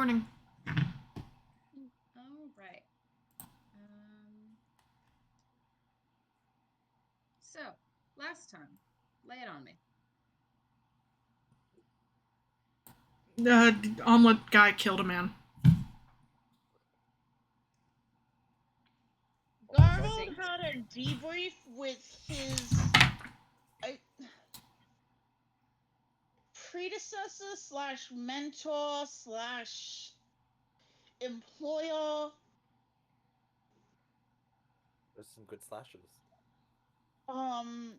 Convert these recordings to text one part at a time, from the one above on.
recording. All right. So, last time, lay it on me. The omelet guy killed a man. Gargold had a debrief with his predecessor slash mentor slash employer. There's some good slashes. Not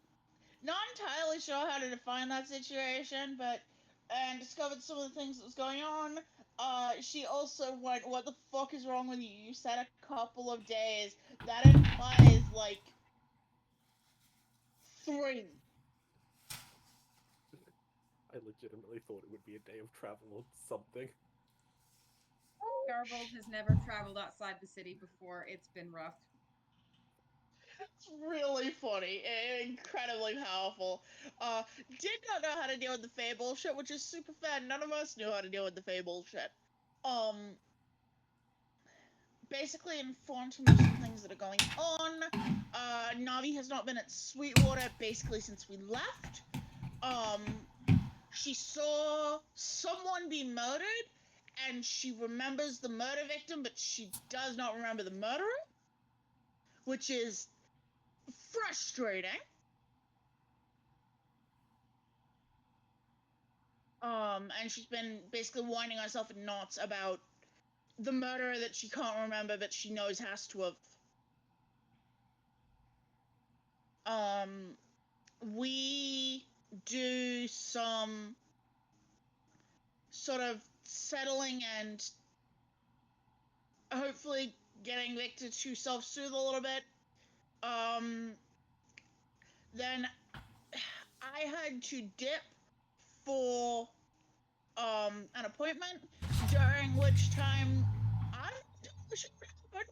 entirely sure how to define that situation, and discovered some of the things that was going on. She also went, "What the fuck is wrong with you? You said a couple of days. That implies like 3." I legitimately thought it would be a day of travel or something. Garbold has never traveled outside the city before. It's been rough. It's really funny and incredibly powerful. Did not know how to deal with the Fae bullshit, which is super fair. None of us knew how to deal with the Fae bullshit. Basically informed him of some things that are going on. Navi has not been at Sweetwater basically since we left. She saw someone be murdered, and she remembers the murder victim, but she does not remember the murderer, which is frustrating. And she's been basically winding herself in knots about the murderer that she can't remember, but she knows has to have. We do some sort of settling and hopefully getting Victor to self-soothe a little bit. Then I had to dip for an appointment, during which time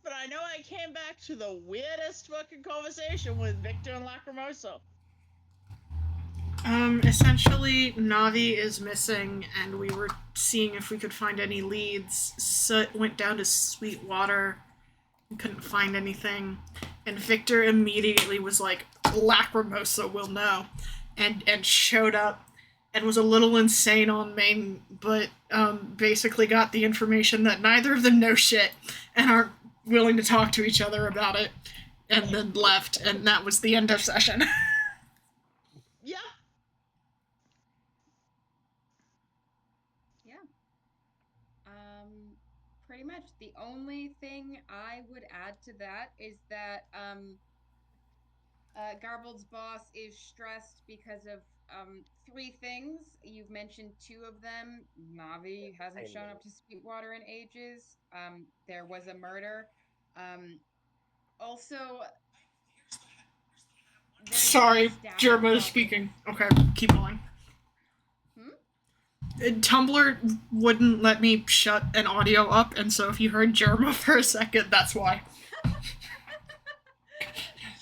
but I know I came back to the weirdest fucking conversation with Victor and Lacrimosa. Essentially, Navi is missing, and we were seeing if we could find any leads. Soot went down to Sweetwater and couldn't find anything. And Victor immediately was like, Lacrimosa will know. And showed up and was a little insane on Maine, but basically got the information that neither of them know shit and aren't willing to talk to each other about it, and then left, and that was the end of session. Yeah. Yeah. Pretty much the only thing I would add to that is that Garbold's boss is stressed because of 3 things. You've mentioned 2 of them. Navi hasn't shown up to Sweetwater in ages. There was a murder. Also, Sorry, Jerma is speaking. Okay, keep going. Tumblr wouldn't let me shut an audio up, and so if you heard Jerma for a second, that's why.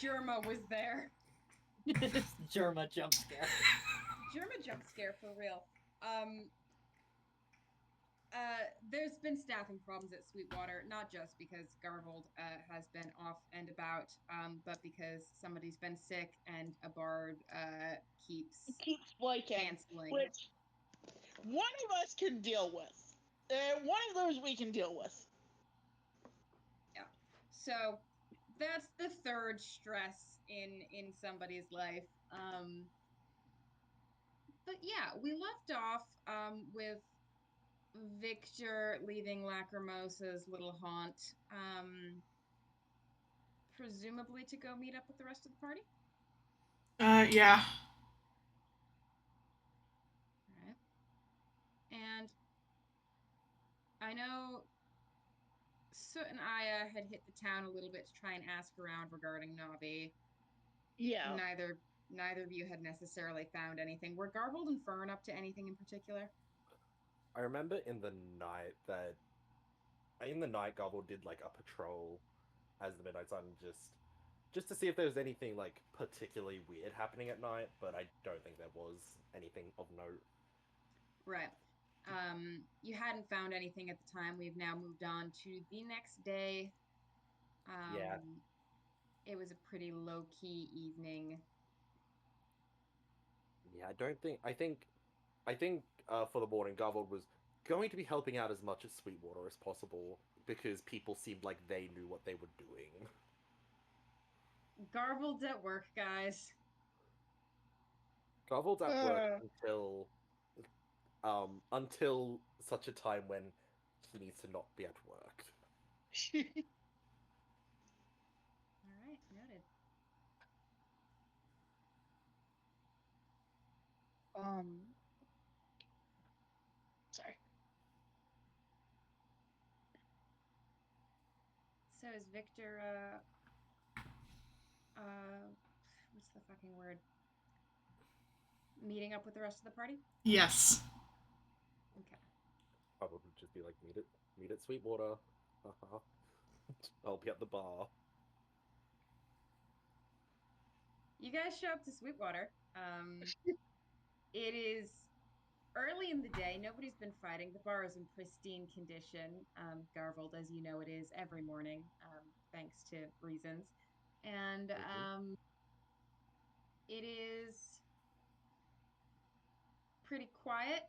Jerma was there. Jerma jump scare. Jerma jump scare for real. There's been staffing problems at Sweetwater, not just because Garbold has been off and about, but because somebody's been sick and a bard keeps canceling. Which one of us can deal with. One of those we can deal with. Yeah. So that's the 3rd stress in somebody's life. But yeah, we left off with Victor leaving Lacrimosa's little haunt, presumably to go meet up with the rest of the party. Yeah. All right. And I know Soot and Aya had hit the town a little bit to try and ask around regarding Navi. Yeah. Neither of you had necessarily found anything. Were Garbold and Fern up to anything in particular? I remember in the night Garble did like a patrol as the Midnight Sun just to see if there was anything like particularly weird happening at night, but I don't think there was anything of note. Right. You hadn't found anything at the time. We've now moved on to the next day. Yeah. It was a pretty low key evening. Yeah, I don't think. I think for the morning, Garvold was going to be helping out as much as Sweetwater as possible because people seemed like they knew what they were doing. Garbled at work, guys. Garvold's at work Uh. until such a time when he needs to not be at work. All right, noted. Sorry. So is Victor what's the fucking word? Meeting up with the rest of the party? Yes. Okay. Garvold would just be like, meet at Sweetwater. I'll be at the bar. You guys show up to Sweetwater. It is early in the day. Nobody's been fighting. The bar is in pristine condition. Garbled, as you know, it is every morning, thanks to reasons. And it is pretty quiet.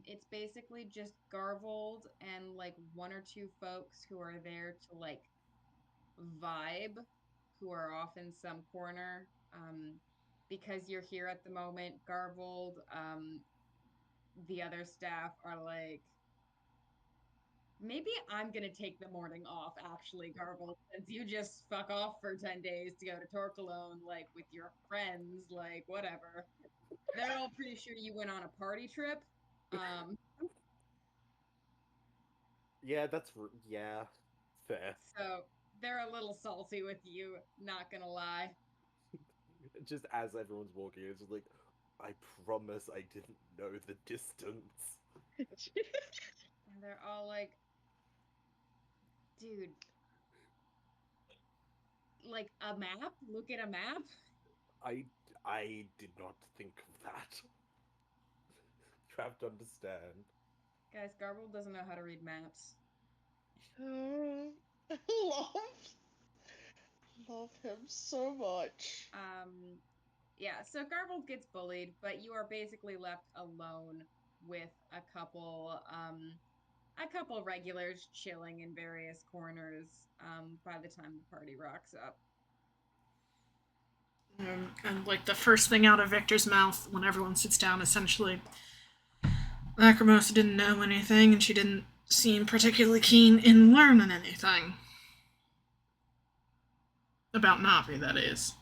It's basically just Garvold and like one or two folks who are there to like vibe, who are off in some corner. Because you're here at the moment, Garvold, the other staff are like, maybe I'm gonna take the morning off, actually, Garvold, since you just fuck off for 10 days to go to Torkalone, like with your friends, like whatever. They're all pretty sure you went on a party trip. Um, Yeah, yeah, fair. so they're a little salty with you, not gonna lie. Just as everyone's walking, it's just like, I promise I didn't know the distance. And they're all like, dude, like a map? Look at a map? I I did not think of that. You have to understand. Guys, Garble doesn't know how to read maps. love, love him so much. Yeah, so Garble gets bullied, but you are basically left alone with a couple regulars chilling in various corners by the time the party rocks up. And like the first thing out of Victor's mouth when everyone sits down, essentially, Lacrimosa didn't know anything, and she didn't seem particularly keen in learning anything about Navi. That is.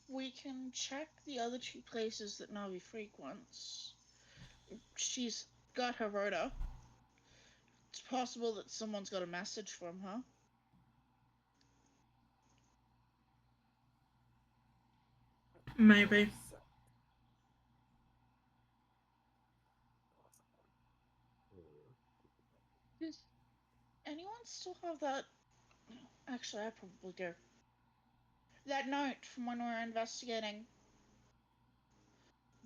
We can check the other two places that Navi frequents. She's got her rota. It's possible that someone's got a message from her. Maybe. Does anyone still have that? Actually, I probably do. That note from when we were investigating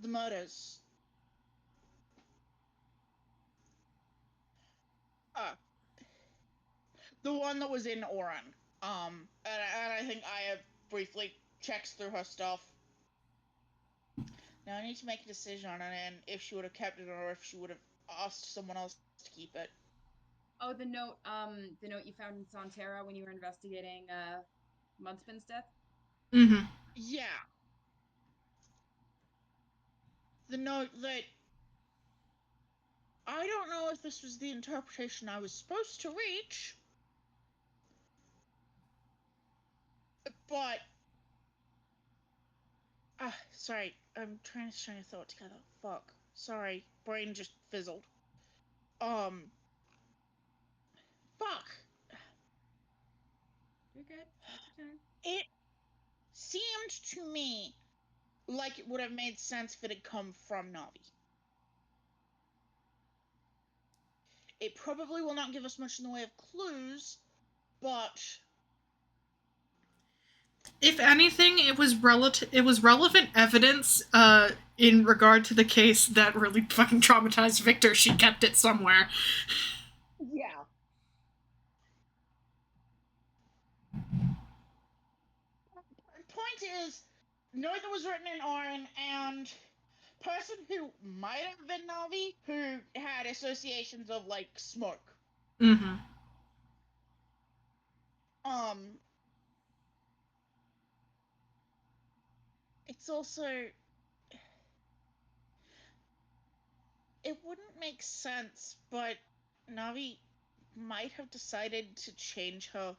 the murders. Uh, the one that was in Oran. And I think Aya briefly checks through her stuff. Now I need to make a decision on it, and if she would have kept it or if she would have asked someone else to keep it. Oh, the note you found in Santerra when you were investigating Mudsman's death? Mm-hmm. Yeah. The note that I don't know if this was the interpretation I was supposed to reach, but sorry, I'm trying to string a thought together. Fuck. Sorry, brain just fizzled. Fuck. You're good. Take your time. It seemed to me like it would have made sense if it had come from Navi. It probably will not give us much in the way of clues, but If anything, it was relevant evidence in regard to the case that really fucking traumatized Victor. She kept it somewhere. Yeah. Point is, note that was written in Orin, and person who might have been Navi, who had associations of like smoke. Mm-hmm. It's also, it wouldn't make sense, but Navi might have decided to change her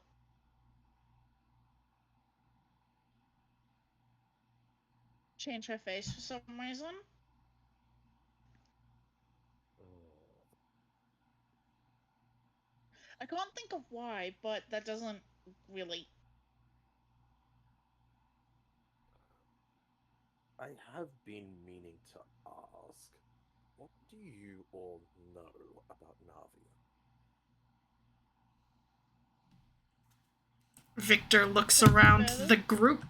face for some reason. I can't think of why, but that doesn't really. I have been meaning to ask, what do you all know about Navi? Victor looks around the group.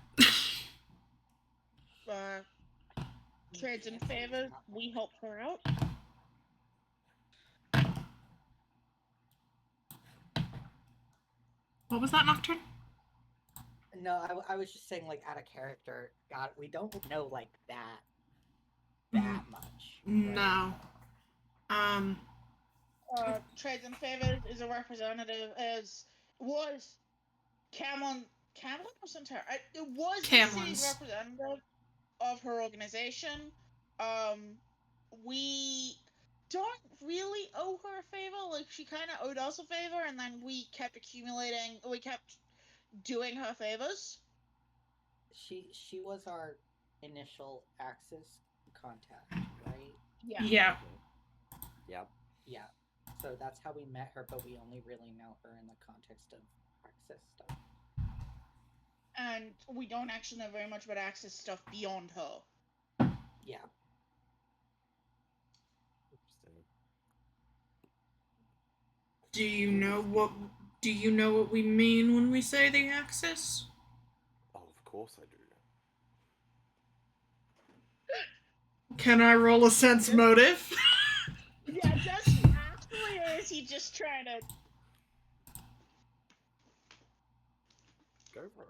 Trades in favor, we help her out. What was that, Nocturne? No, I was just saying, like, out of character. God, we don't know, like, that much. No. Right? Trades in favor is a representative, was Camlin or Centera? It was the city's representative of her organization. We don't really owe her a favor. Like, she kind of owed us a favor, and then we kept doing her favors. She was our initial Axis contact, right? Yeah. Yep. Yeah. So that's how we met her, but we only really know her in the context of Axis stuff. And we don't actually know very much about Axis stuff beyond her. Yeah. Interesting. Do you know what we mean when we say the Axis? Oh, of course I do. Can I roll a sense motive? Yeah, does he actually, or is he just trying to? Go for it.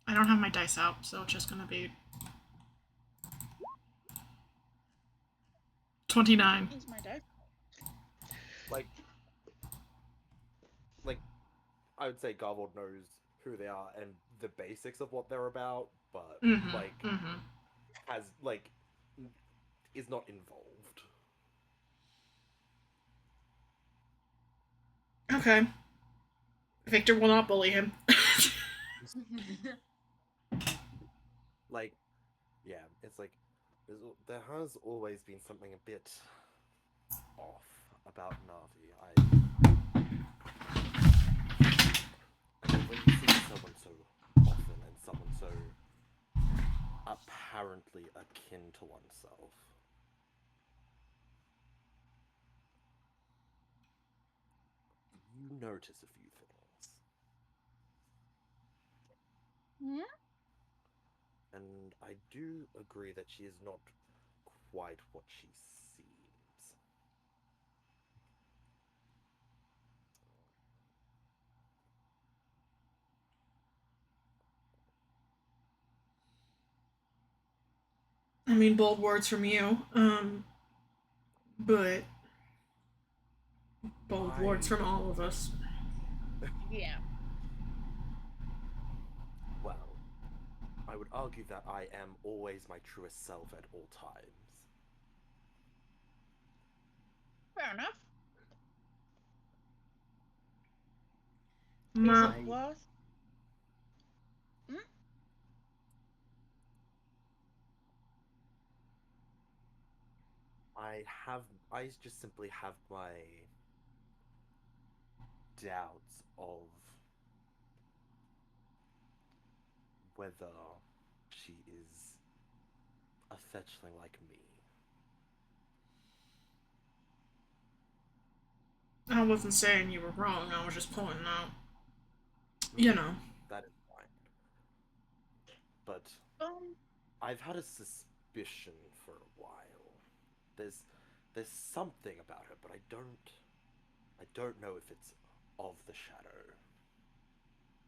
I don't have my dice out, so it's just gonna be 29. Use my dice. Like, I would say Garvold knows who they are and the basics of what they're about, but has is not involved. Okay. Victor will not bully him. Yeah, it's like there has always been something a bit off about Navi. When you see someone so often and someone so apparently akin to oneself, you notice a few things. Yeah. And I do agree that she is not quite what she seems. I mean, bold words from you. But bold words from all of us. Yeah. Well, I would argue that I am always my truest self at all times. Fair enough. My, Is it worth? I just simply have my doubts of whether she is a fetchling like me. wasn't saying you were wrong. I was just pointing out. You know. That is fine. But Um, I've had a suspicion for a while. There's there's something about her, but I don't know if it's of the shadow.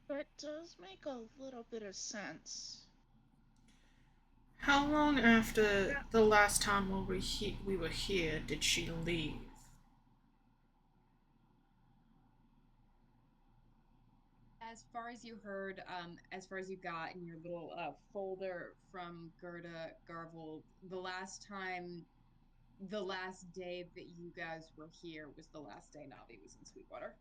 that does make a little bit of sense. How long after the last time we were here did she leave? As far as you heard, as far as you got in your little folder from Gerda Garvold, the last day that you guys were here was the last day Navi was in Sweetwater.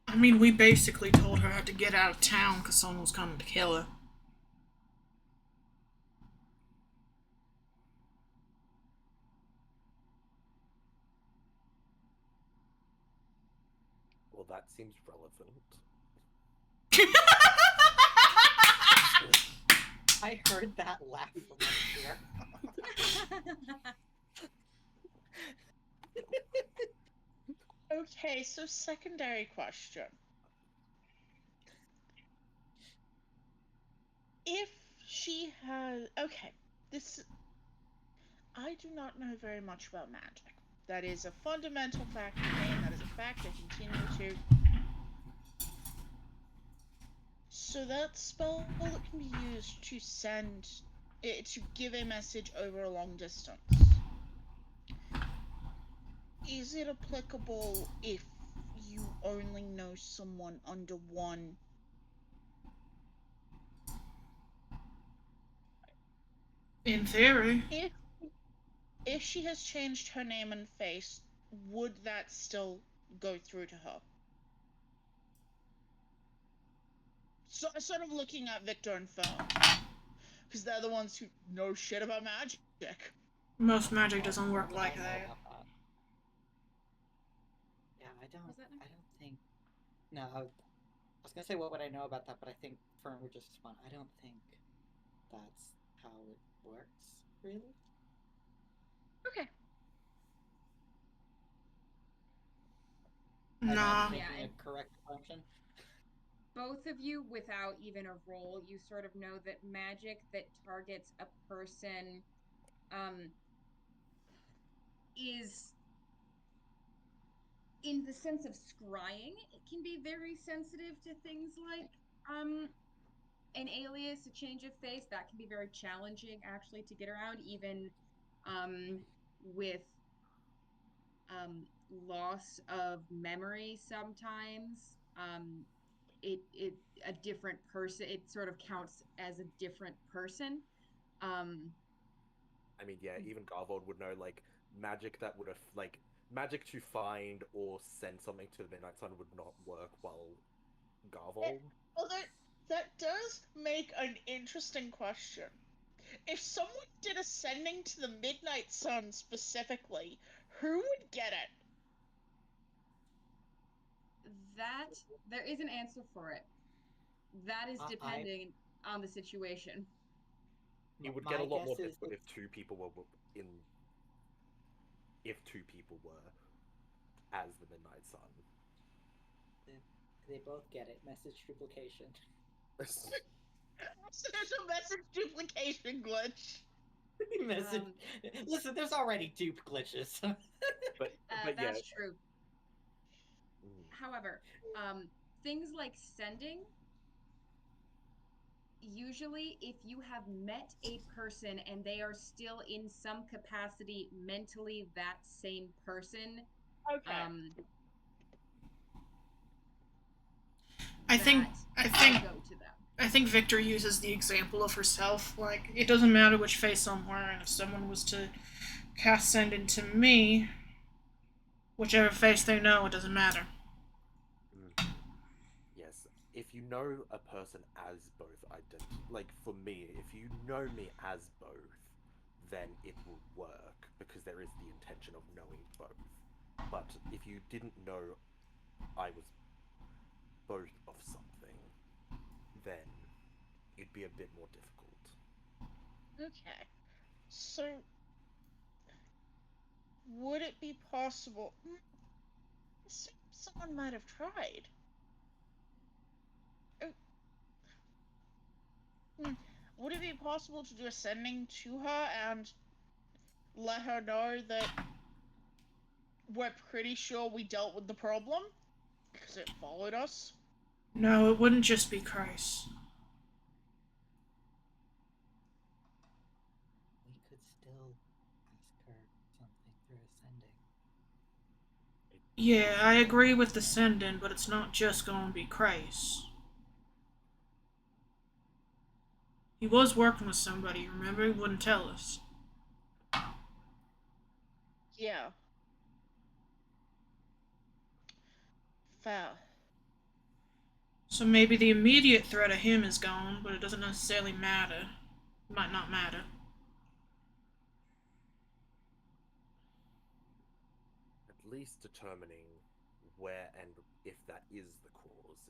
I mean, we basically told her to get out of town because someone was coming to kill her. Well, that seems relevant. I heard that laugh from up here. Okay, so secondary question. If she has... Okay, this... I do not know very much about magic. That is a fundamental fact of the game. That is a fact I continue to... So that spell that can be used to send... to give a message over a long distance. Is it applicable if you only know someone under one? In theory. If she has changed her name and face, would that still go through to her? So sort of looking at Victor and Fern, because they're the ones who know shit about magic. Most magic doesn't work like that. Yeah, I don't think. No, I was gonna say what would I know about that, but I think Fern would just respond. I don't think that's how it works, really. Okay. Nah. Yeah, Making a correct assumption. Both of you, without even a roll, you sort of know that magic that targets a person is, in the sense of scrying, it can be very sensitive to things like an alias, a change of face. That can be very challenging, actually, to get around, even with loss of memory sometimes. It a different person, it sort of counts as a different person. I mean, yeah, even Garvold would know, like, magic that would have, like, magic to find or send something to the Midnight Sun would not work while Garvold. Well, that does make an interesting question. If someone did a sending to the Midnight Sun specifically, who would get it? That there is an answer for it. That is depending on the situation. He would get a lot more hits if two people were in. If two people were as the Midnight Sun. They both get it. Message duplication. So there's a message duplication glitch. Listen, there's already dupe glitches. but that's yeah. true. However, things like sending, usually if you have met a person and they are still in some capacity mentally that same person, okay. I think go to them. I think Victor uses the example of herself. Like, it doesn't matter which face I'm wearing. If someone was to cast send into me, whichever face they know, it doesn't matter. Yes, if you know a person as both identity, like for me, if you know me as both, then it will work because there is the intention of knowing both. But if you didn't know I was both of something, then it'd be a bit more difficult. Okay. So would it be possible? Someone might have tried. Would it be possible to do a sending to her and let her know that we're pretty sure we dealt with the problem because it followed us? No, it wouldn't just be Christ. We could still ask her something through ascending. Yeah, I agree with the sending, but it's not just gonna be Christ. He was working with somebody, remember? He wouldn't tell us. Yeah. Fair. So maybe the immediate threat of him is gone, but it doesn't necessarily matter. It might not matter. At least determining where and if that is the cause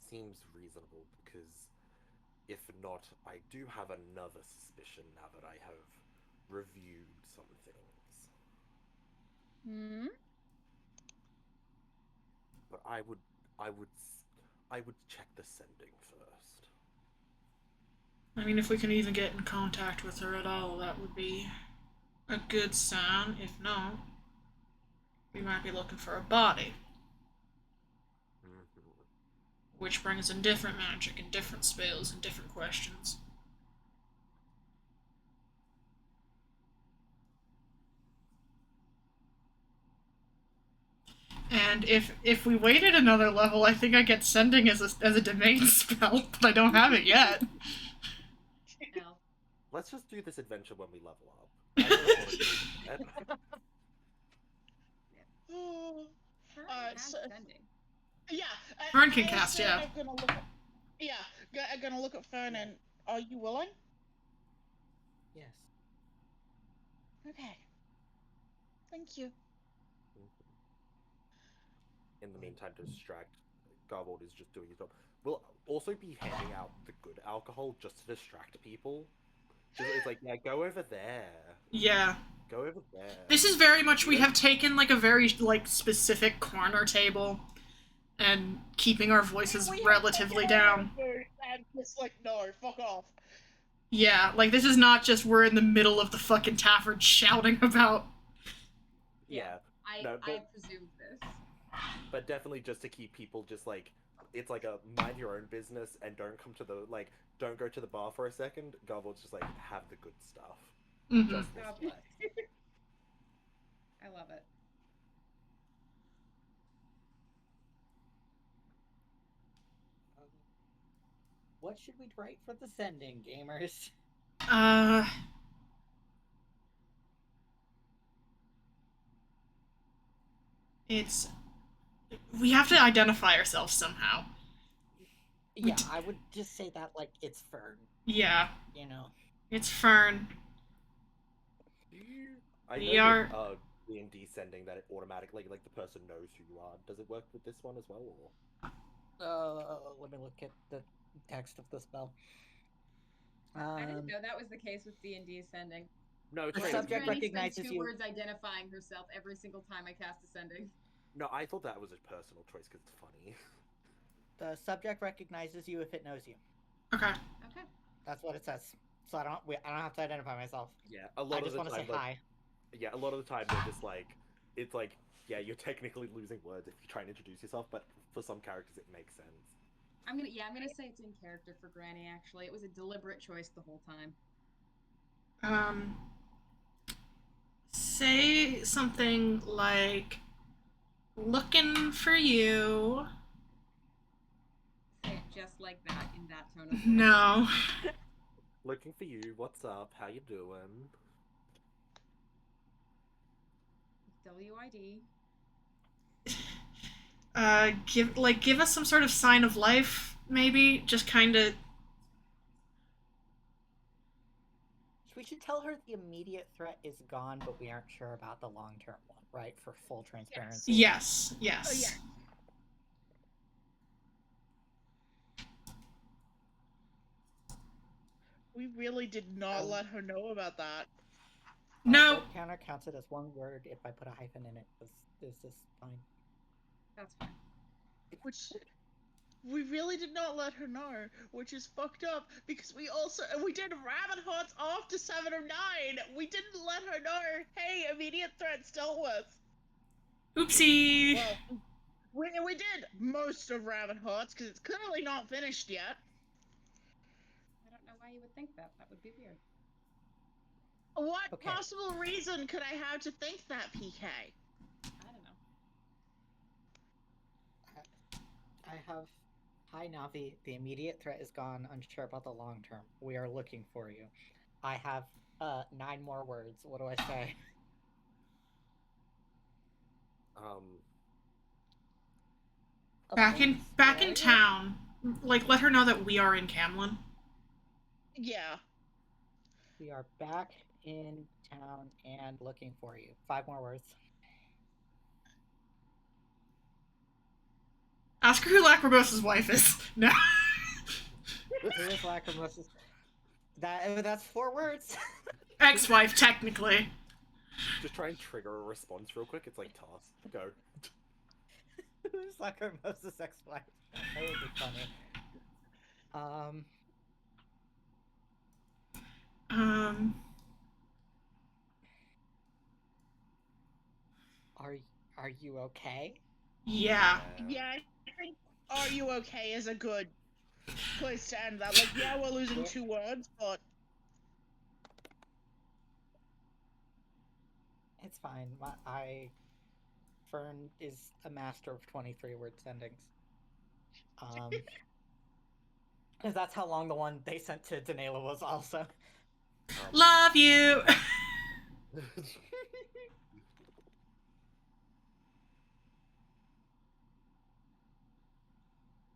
seems reasonable, because if not, I do have another suspicion now that I have reviewed some things. Hmm. But I would check the sending first. I mean, if we can even get in contact with her at all, that would be a good sign. If not, we might be looking for a body. Which brings in different magic and different spells and different questions. And if we waited another level, I think I get sending as a domain spell, but I don't have it yet. No. Let's just do this adventure when we level up. I don't want to do that. So, Sending. yeah. Fern can cast, yeah. I'm gonna look at Fern and are you willing? Yes. Okay. Thank you. In the meantime, to distract, Garvold is just doing his job. We'll also be handing out the good alcohol just to distract people. It's like, yeah, go over there. Yeah. Go over there. This is very much, we have taken like a very like specific corner table and keeping our voices relatively down. And just like, no, fuck off. Yeah, like this is not just we're in the middle of the fucking tavern shouting about. Yeah. I presumed this. But definitely just to keep people just like, it's like a mind your own business and don't come to the, like, don't go to the bar for a second. Garvold's just like, have the good stuff. Mm-hmm. Just God bless. I love it. What should we write for the sending, gamers? It's... We have to identify ourselves somehow. Yeah, I would just say that like it's Fern. Yeah. You know. It's Fern. I know with D&D sending that it automatically, like, the person knows who you are. Does it work with this one as well, or? Let me look at the text of the spell. I didn't know that was the case with D&D sending. No, the subject recognizes two you. words identifying herself every single time I cast Ascending. No, I thought that was a personal choice because it's funny. The subject recognizes you if it knows you. Okay. Okay. That's what it says. So I don't have to identify myself. Yeah, a lot I of just the want to time, say like, hi. yeah, a lot of the time they're just like, it's like, yeah, you're technically losing words if you try and introduce yourself, but for some characters it makes sense. I'm gonna say it's in character for Granny. Actually, it was a deliberate choice the whole time. Say something like, looking for you. Say it just like that, in that tone of voice. No. Looking for you, what's up, how you doing? WID. Give us some sort of sign of life, maybe? Just kinda... We should tell her the immediate threat is gone, but we aren't sure about the long-term one, right? For full transparency. Yes. Oh, yeah. We really did not let her know about that. No. Word counter counts it as one word if I put a hyphen in it. Is this fine? That's fine. Which we really did not let her know, which is fucked up because we did rabbit hearts after 709. We didn't let her know. Hey, immediate threats dealt with. Oopsie. Well, we did most of rabbit hearts because it's clearly not finished yet. I don't know why you would think that. That would be weird. What Okay. possible reason could I have to think that, PK? I don't know. I have. Hi, Navi. The immediate threat is gone. Unsure about the long term. We are looking for you. I have 9 more words. What do I say? Back in Where are you? town. Like, let her know that we are in Camlin. Yeah. We are back in town and looking for you. 5 more words. Ask her who Lachrymos's wife is. No. Who is Lachrymos's? That's 4 words. Ex-wife, technically. Just try and trigger a response real quick. It's like task. Go. Who's Lachrymos's ex-wife? That would be funny. Are you okay? Yeah. Yeah, I think "Are you okay" is a good place to end that. Like, yeah, we're losing 2 words, but It's fine. Fern is a master of 23-word endings. Because that's how long the one they sent to Danela was also. Love you.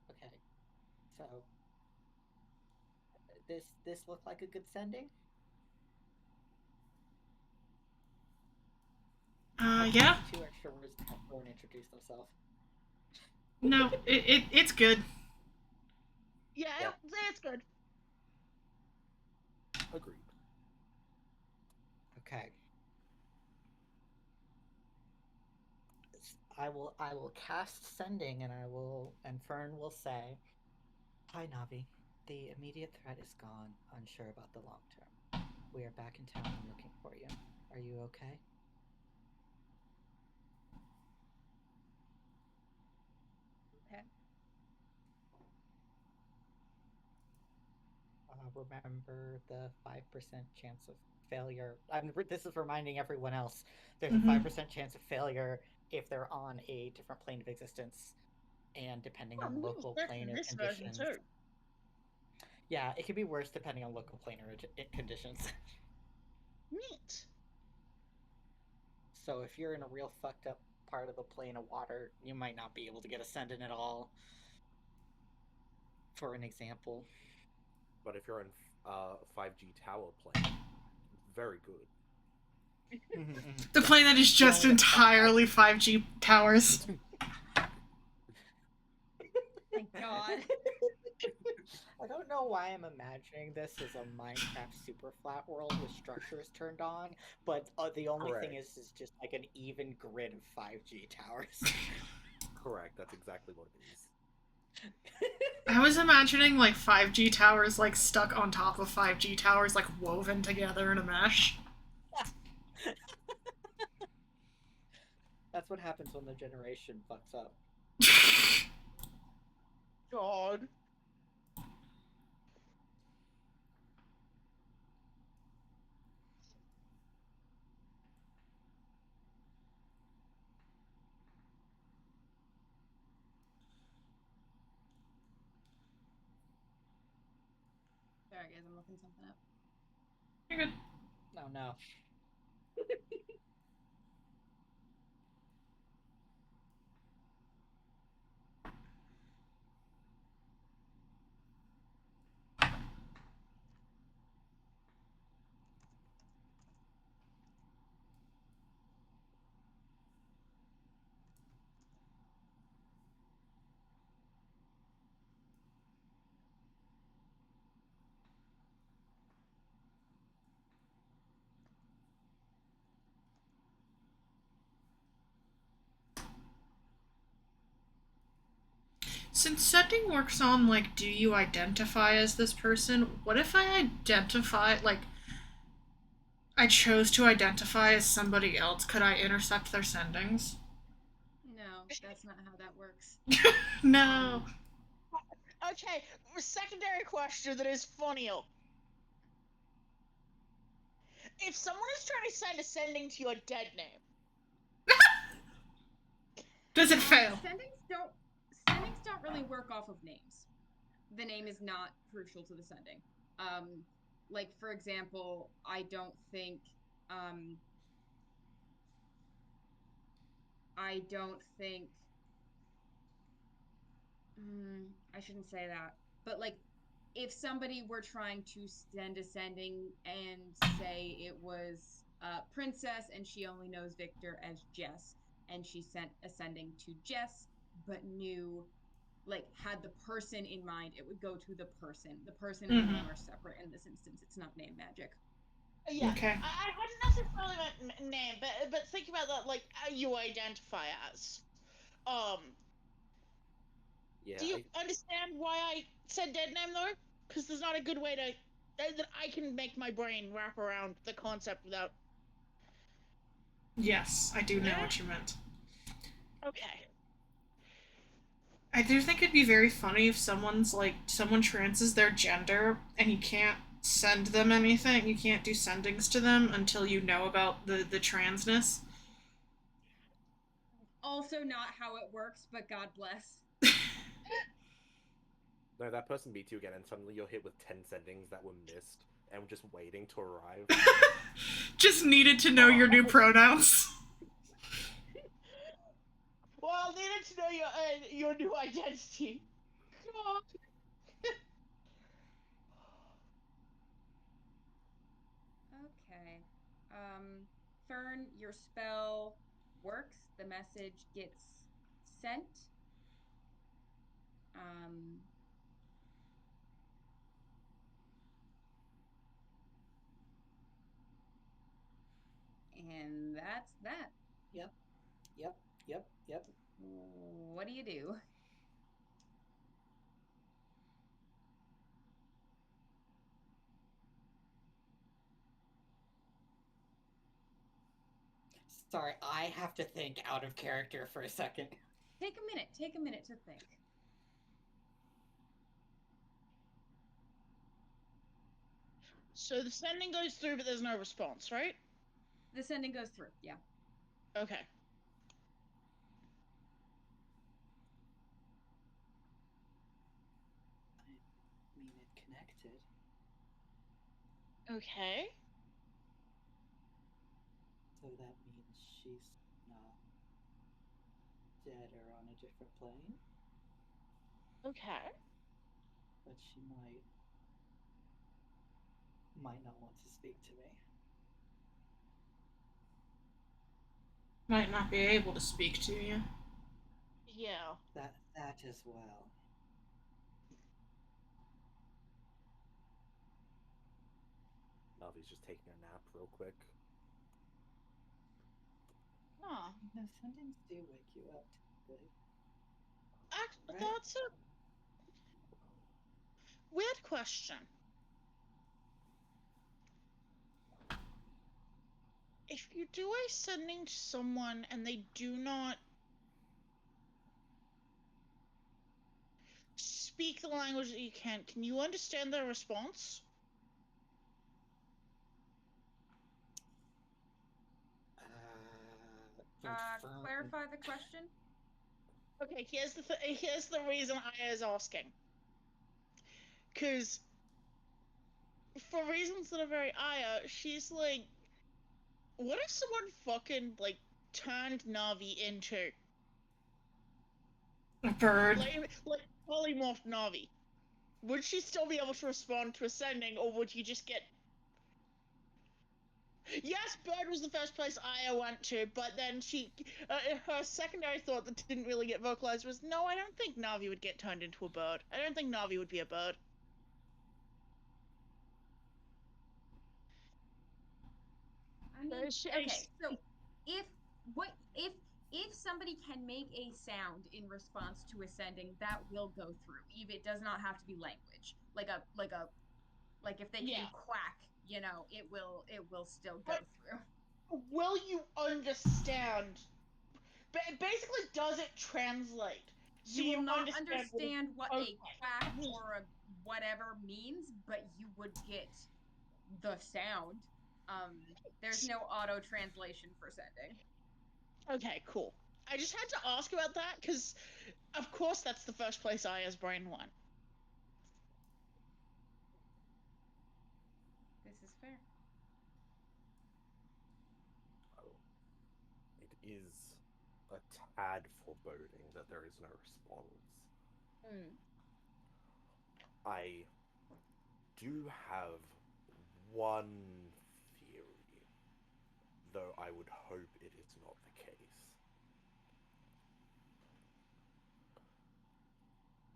Okay, so this looked like a good sending. Yeah. 2 extra words to have Fern introduce themselves. No, it's good. yeah, Yeah. it's good. Agreed. Okay. I will cast sending and Fern will say, "Hi Navi. The immediate threat is gone. Unsure about the long term. We are back in town and looking for you. Are you okay?" Okay. Remember the 5% chance of failure. This is reminding everyone else. There's Mhm. a 5% chance of failure if they're on a different plane of existence, and depending on local planar this version conditions. too. Yeah, it could be worse depending on local planar conditions. Neat. So if you're in a real fucked up part of the plane of water, you might not be able to get ascendant at all. For an example. But if you're in 5G tower plane, very good. The plane that is just entirely 5G towers. Thank God. I don't know why I'm imagining this as a Minecraft super flat world with structures turned on, but the only thing is just like an even grid of 5G towers. Correct, that's exactly what it is. I was imagining like 5G towers like stuck on top of 5G towers, like woven together in a mesh. That's what happens when the generation fucks up. God. Sorry, guys, I'm looking something up. You're good. Oh no. Since sending works on, like, do you identify as this person? What if I identify, like, I chose to identify as somebody else? Could I intercept their sendings? No, that's not how that works. No. Okay, secondary question that is funnier. If someone is trying to send a sending to your dead name, Does it fail? Sendings don't really work off of names. The name is not crucial to the sending. Like for example, I don't think um I don't think I shouldn't say that. But like if somebody were trying to send a sending and say it was Princess and she only knows Victor as Jess, and she sent a sending to Jess, but knew like had the person in mind, it would go to the person. The person and the name are separate in this instance. It's not name magic. yeah, Okay. I hadn't necessarily meant name, but think about that, like you identify as. Um, Yeah, do you understand why I said dead name though? Because there's not a good way to that I can make my brain wrap around the concept without. Yes, I do know Yeah? what you meant. Okay. I do think it'd be very funny if someone transes their gender and you can't send them anything. You can't do sendings to them until you know about the transness. Also, not how it works, but God bless. no, that person beats you again, and suddenly you're hit with 10 sendings that were missed and just waiting to arrive. Just needed to know your new pronouns. Well, needed to know your new identity. God. Okay. Fern, your spell works. The message gets sent. Um, and that's that. Yep. Yep. Yep. Yep. What do you do? Sorry, I have to think out of character for a second. Take a minute. Take a minute to think. So the sending goes through, but there's no response, right? The sending goes through. Yeah. Okay. I mean, it connected. Okay. So that means she's not dead or on a different plane. Okay. But she might not want to speak to me. Might not be able to speak to you. Yeah. That as well. Navi's just taking a nap real quick. Huh. No, sendings do wake you up, typically. Right? That's a weird question. If you do a sending to someone and they do not speak the language that you can you understand their response? Clarify the question. Okay, here's the reason I is asking. Because for reasons that are very Aya, she's like, what if someone fucking like turned Navi into A bird. like polymorphed Navi? Would she still be able to respond to a sending, or would you just get? Yes, bird was the first place Aya went to, but then her secondary thought that didn't really get vocalized was, no, I don't think Navi would get turned into a bird. I don't think Navi would be a bird. I mean, okay, so if if somebody can make a sound in response to ascending, that will go through. Even it does not have to be language. Like if they can Yeah. quack, it will still go But- through. Will you understand? Basically, does it translate? So You will not understand understand what what a quack or a whatever means, but you would get the sound. There's no auto translation for sending. Okay, cool. I just had to ask about that because, of course, that's the first place Aya's brain went. This is fair. It is a tad foreboding that there is no response. I do have one theory, though I would hope it is not the case.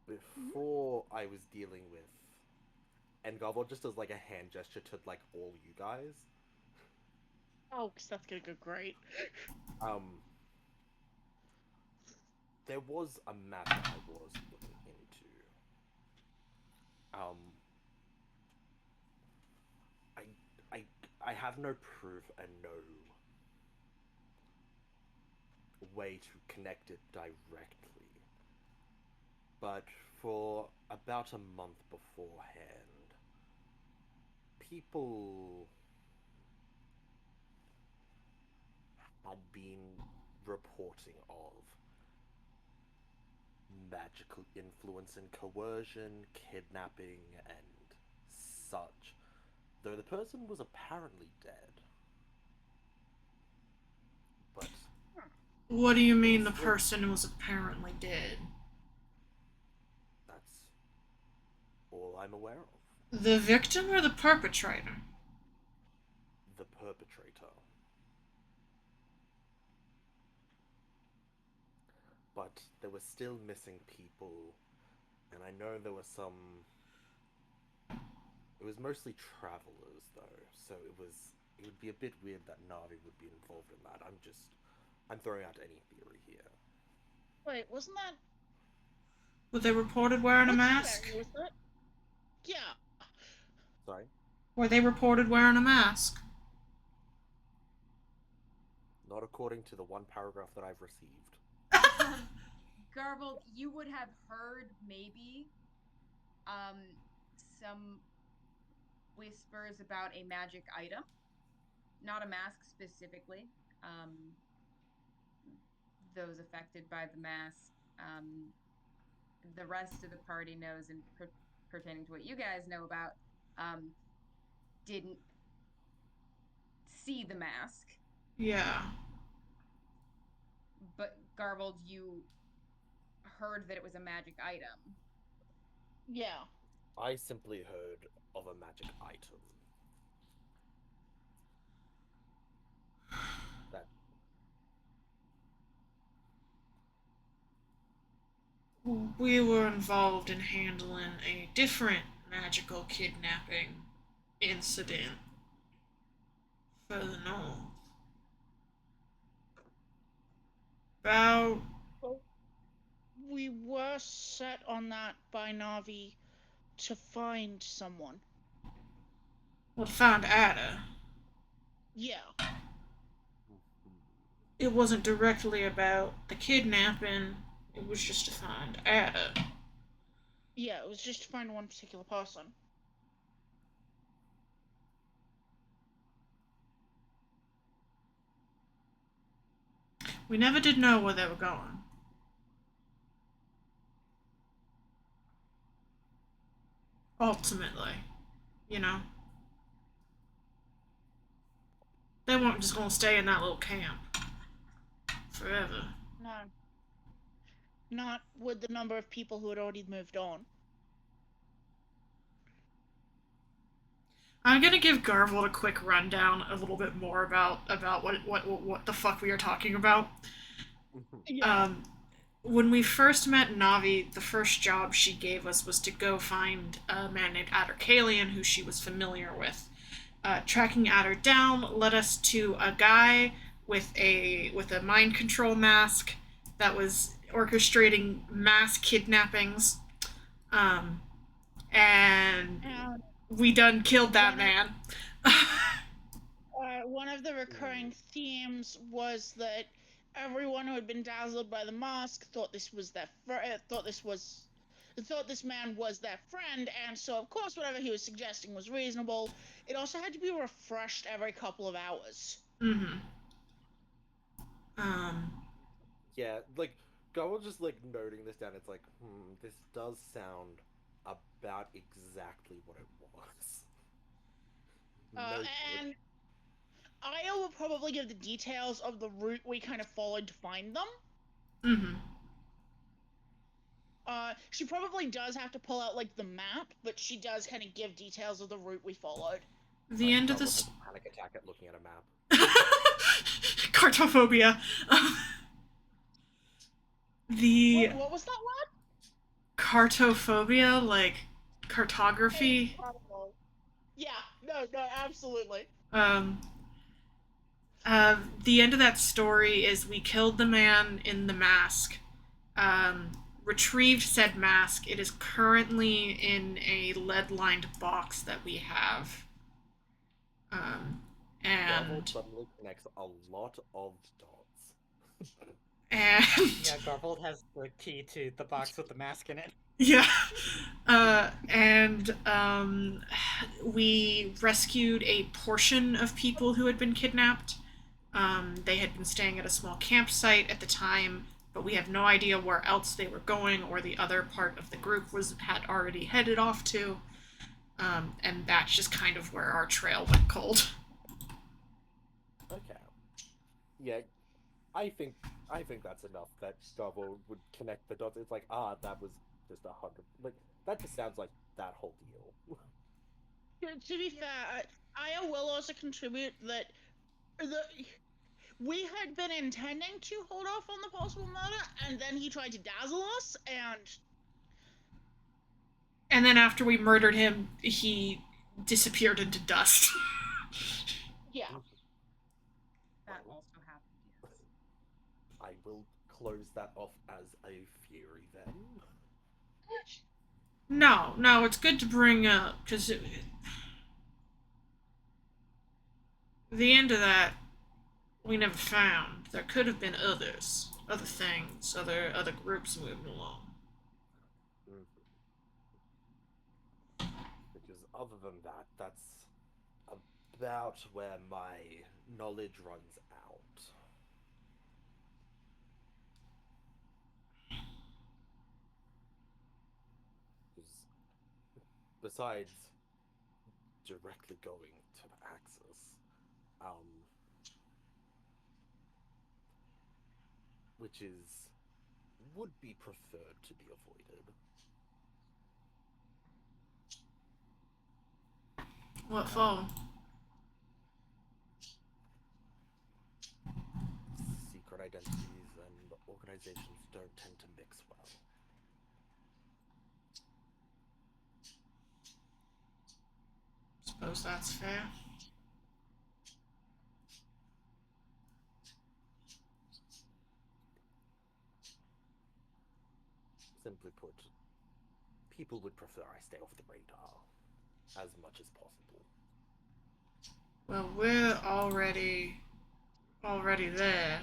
Before I was dealing with, and Garble just does like a hand gesture to like all you guys. Oh, because that's gonna go great. There was a map that I was looking into. I have no proof and no way to connect it directly. But for about a month beforehand, people had been reporting of magical influence and coercion, kidnapping, and such, though the person was apparently dead. But What do you mean the person was apparently dead? that's all I'm aware of. The victim or the perpetrator? The perpetrator. But there were still missing people, and I know there were some. It was mostly travelers, though, so it would be a bit weird that Navi would be involved in that. I'm throwing out any theory here. Wait, wasn't that? Were they reported wearing a What mask? scenario was that? Yeah. Sorry? Were they reported wearing a mask? Not according to the one paragraph that I've received. Garbled, you would have heard maybe some whispers about a magic item, not a mask specifically. Those affected by the mask, the rest of the party knows, and pertaining to what you guys know about, didn't see the mask. Yeah. But Garbled, you heard that it was a magic item. Yeah. I simply heard of a magic item. That We were involved in handling a different magical kidnapping incident further north. About We were set on that by Navi to find someone. well, to find Ada. Yeah. It wasn't directly about the kidnapping, it was just to find Ada. Yeah, it was just to find one particular person. We never did know where they were going. Ultimately, you know? They weren't just gonna stay in that little camp forever. No. Not with the number of people who had already moved on. I'm gonna give Garvold a quick rundown a little bit more about what the fuck we are talking about. Yeah. When we first met Navi, the first job she gave us was to go find a man named Adder Kalian, who she was familiar with. Tracking Adder down led us to a guy with a mind control mask that was orchestrating mass kidnappings. And And we done killed that man. one of the recurring themes was that everyone who had been dazzled by the mask thought this was their thought this man was their friend, and so of course whatever he was suggesting was reasonable. It also had to be refreshed every couple of hours. Mm-hmm. Um. Yeah, like Garble just like noting this down. It's like, this does sound about exactly what it was. No And Aya will probably give the details of the route we kind of followed to find them. Mm-hmm. She probably does have to pull out like the map, but she does kind of give details of the route we followed. The end of Garble this has a panic attack at looking at a map. cartophobia. What was that word? Cartophobia, like cartography. Yeah, no, absolutely. The end of that story is we killed the man in the mask, retrieved said mask. It is currently in a lead-lined box that we have. Garble And suddenly connects a lot of dots. and Yeah, Garvold has the key to the box with the mask in it. yeah, and we rescued a portion of people who had been kidnapped. They had been staying at a small campsite at the time, but we have no idea where else they were going or the other part of the group had already headed off to. And that's just kind of where our trail went cold. Okay. Yeah, I think that's enough. That Garble would connect the dots. It's like, that was just 100. Like, that just sounds like that whole deal. To be fair, Aya will also contribute that we had been intending to hold off on the possible murder, and then he tried to dazzle us, and then after we murdered him, he disappeared into dust. Yeah. That also happened, yes. I will close that off as a theory then. No, it's good to bring up, because the end of that, we never found. There could have been other things, other groups moving along. Because other than that, that's about where my knowledge runs out. Besides directly going to the Axis, which would be preferred to be avoided. What for? Secret identities and organizations don't tend to mix well. Suppose that's fair. Simply put, people would prefer I stay off the radar as much as possible. Well, we're already there.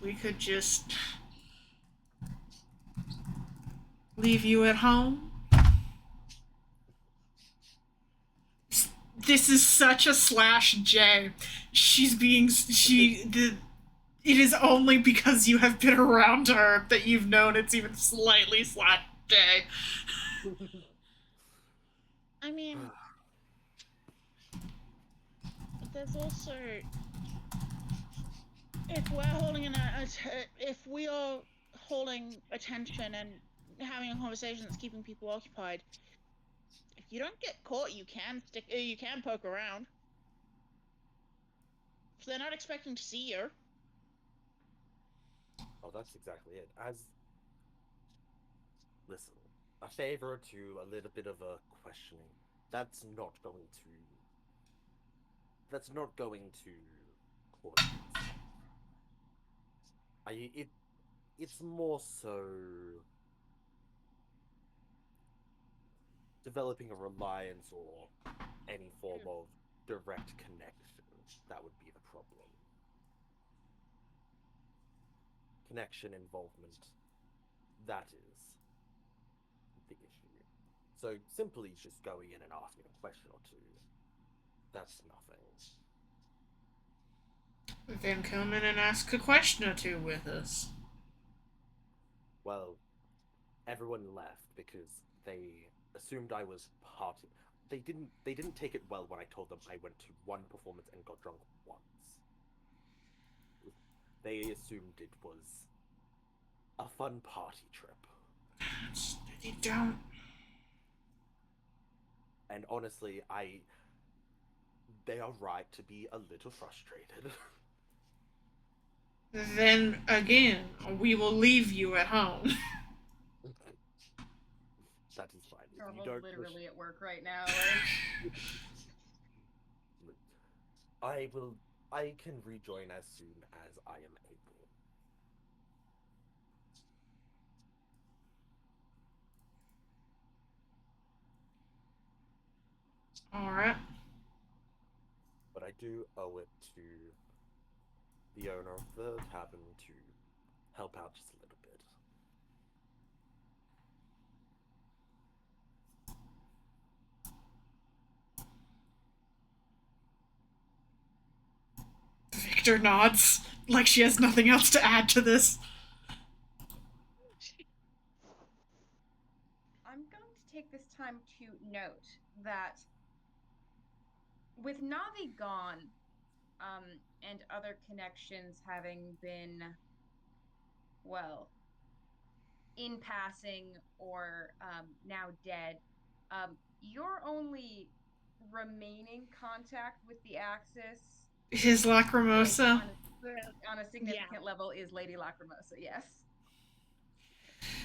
We could just leave you at home. This is such a /J. It is only because you have been around her that you've known it's even slightly /J. I mean, there's also, if we are holding attention and having a conversation that's keeping people occupied, if you don't get caught, you can poke around. If they're not expecting to see you. Oh, that's exactly it. Listen, a favor to a little bit of a questioning. That's not going to that's not going to cause itself. It's more so developing a reliance or any form of direct connection. That would be the problem. Connection, involvement, that is the issue. So simply just going in and asking a question or two, that's nothing. Then come in and ask a question or two with us. Well, everyone left because they assumed I was party. They didn't take it well when I told them I went to one performance and got drunk once. They assumed it was a fun party trip. They don't. And honestly, they are right to be a little frustrated. Then again, we will leave you at home. That is fine. If you Garvel's don't literally at work right now. Like... I can rejoin as soon as I am able. Alright. But I do owe it to the owner of the tavern to help out just a little bit. Victor nods, like she has nothing else to add to this. I'm going to take this time to note that with Navi gone, and other connections having been, well, in passing or now dead, your only remaining contact with the Axis His Lacrimosa. On a significant level is Lady Lacrimosa, yes.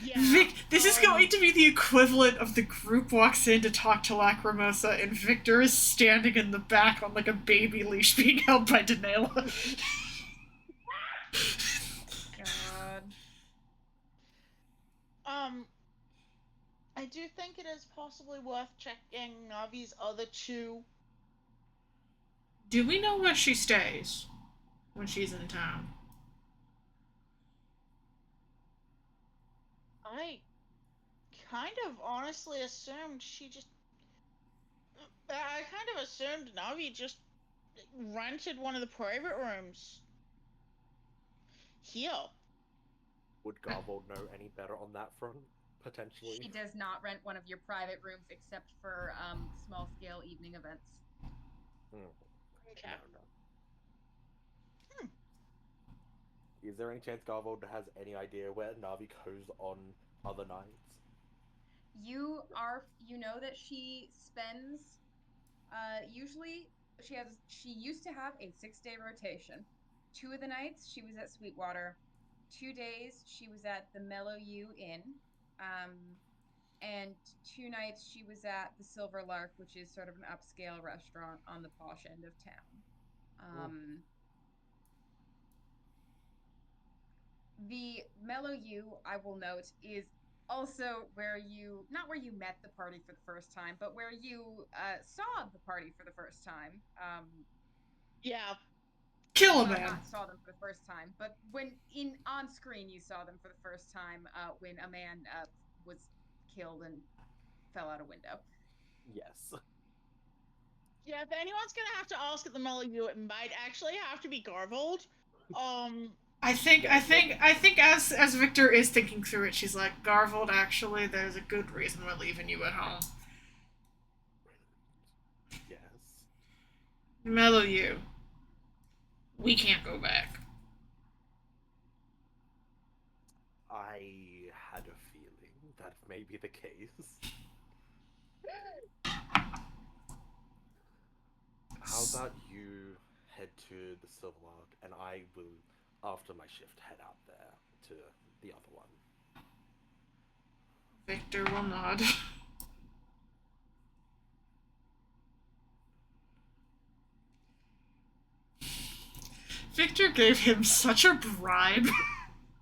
Yeah. Vic, this is going to be the equivalent of the group walks in to talk to Lacrimosa, and Victor is standing in the back on like a baby leash being held by Danela. God. I do think it is possibly worth checking Navi's other two. Do we know where she stays when she's in town? I kind of honestly assumed I kind of assumed Navi just rented one of the private rooms here. Would Garvold know any better on that front? Potentially. She does not rent one of your private rooms except for small-scale evening events. Okay. No. Is there any chance Garvold has any idea where Navi goes on other nights? You know that she spends, usually she used to have a 6-day rotation. 2 of the nights she was at Sweetwater, 2 days she was at the Mellow U Inn, and 2 nights she was at the Silver Lark, which is sort of an upscale restaurant on the posh end of town. The Mellow U, I will note, is also not where you met the party for the first time, but where you saw the party for the first time. Yeah. Kill a man. Not saw them for the first time, but when on screen you saw them for the first time when a man was killed and fell out a window. Yes. Yeah, if anyone's gonna have to ask at the Mellow U, it might actually have to be Garvold. I think as Victor is thinking through it, she's like, Garvold, actually, there's a good reason we're leaving you at home. Yes. Mellow you. We can't go back. I had a feeling that may be the case. How about you head to the Silverlark, and I will, after my shift, head out there to the other one. Victor will nod. Victor gave him such a bribe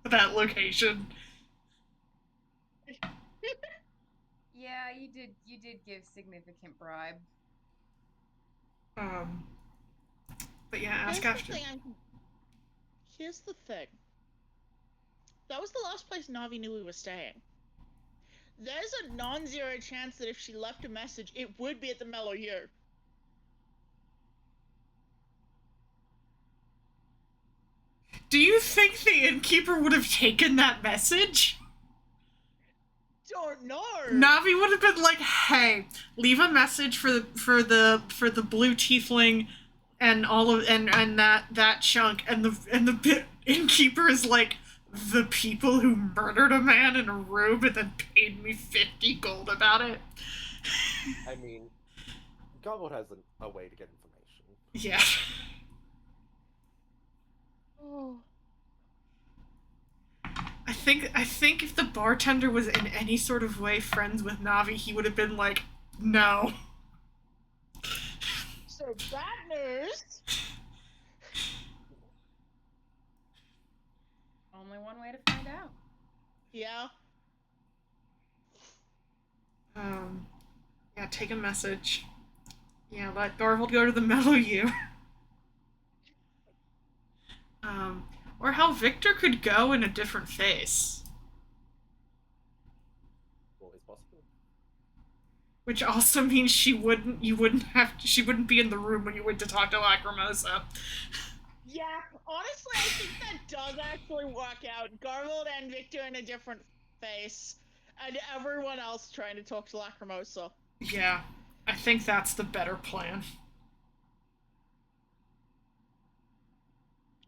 for that location. Yeah, you did. You did give significant bribe. But yeah, ask Here's after. the thing. Here's the thing. That was the last place Navi knew we were staying. There's a non-zero chance that if she left a message, it would be at the Mellow U. Do you think the innkeeper would have taken that message? Don't know. Navi would have been like, "Hey, leave a message for the blue tiefling, and all of and that chunk." And the innkeeper is like, "The people who murdered a man in a room and then paid me 50 gold about it." I mean, Gargold has a way to get information. Yeah. Oh. I think if the bartender was in any sort of way friends with Navi, he would have been like, "No." So bad news. Only one way to find out. Yeah. Yeah, take a message. Yeah, let Garvold go to the Mellow U. Or how Victor could go in a different face. Always possible. Which also means she wouldn't be in the room when you went to talk to Lacrimosa. Yeah, honestly, I think that does actually work out. Gargold and Victor in a different face, and everyone else trying to talk to Lacrimosa. Yeah, I think that's the better plan.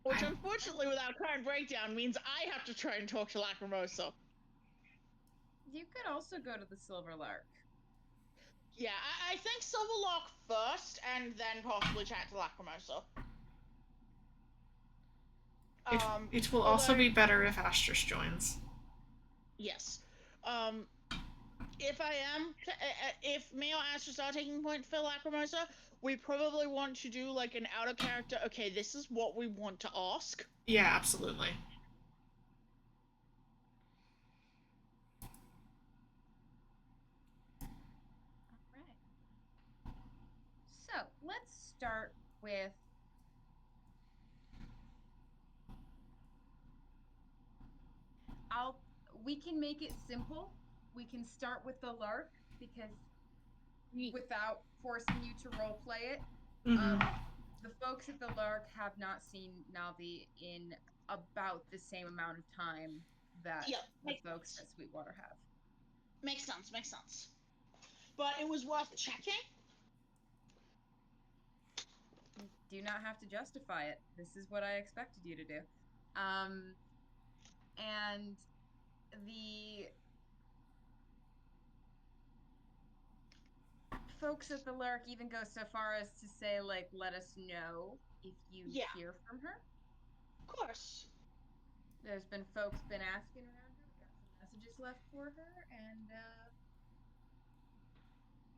Which, unfortunately, with our current breakdown, means I have to try and talk to Lacrimosa. You could also go to the Silver Lark. Yeah, I think Silverlock first, and then possibly chat to Lacrimosa. It will also be better if Astrus joins. Yes. If me or Astrus are taking point for Lacrimosa, we probably want to do like an out of character, okay, this is what we want to ask. Yeah, absolutely. Alright. So, let's start with we can make it simple. We can start with the Lark because without forcing you to role play it. The folks at the Lark have not seen Navi in about the same amount of time that the folks at Sweetwater have. Makes sense. But it was worth checking. You do not have to justify it. This is what I expected you to do. And the folks at the Lark even go so far as to say, like, let us know if you hear from her. Of course. There's been folks been asking around her. We got some messages left for her, and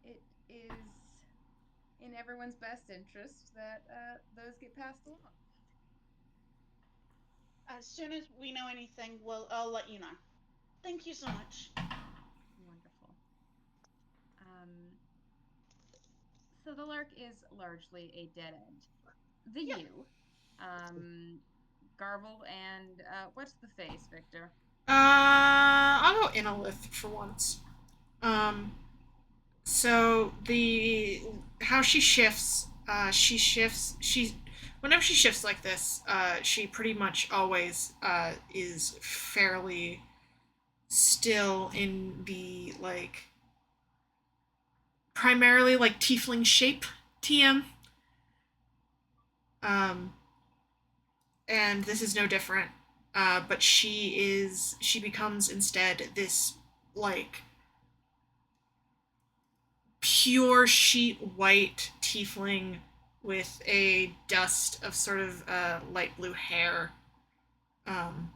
it is in everyone's best interest that those get passed along. As soon as we know anything, I'll let you know. Thank you so much. Wonderful. So the Lark is largely a dead end. The U, Garble, and what's the face, Victor? I'll go Inalith for once. So how she shifts, whenever she shifts like this, she pretty much always is fairly still in the like primarily like tiefling shape TM. And this is no different. But she becomes instead this like pure sheet white tiefling with a dust of sort of light blue hair on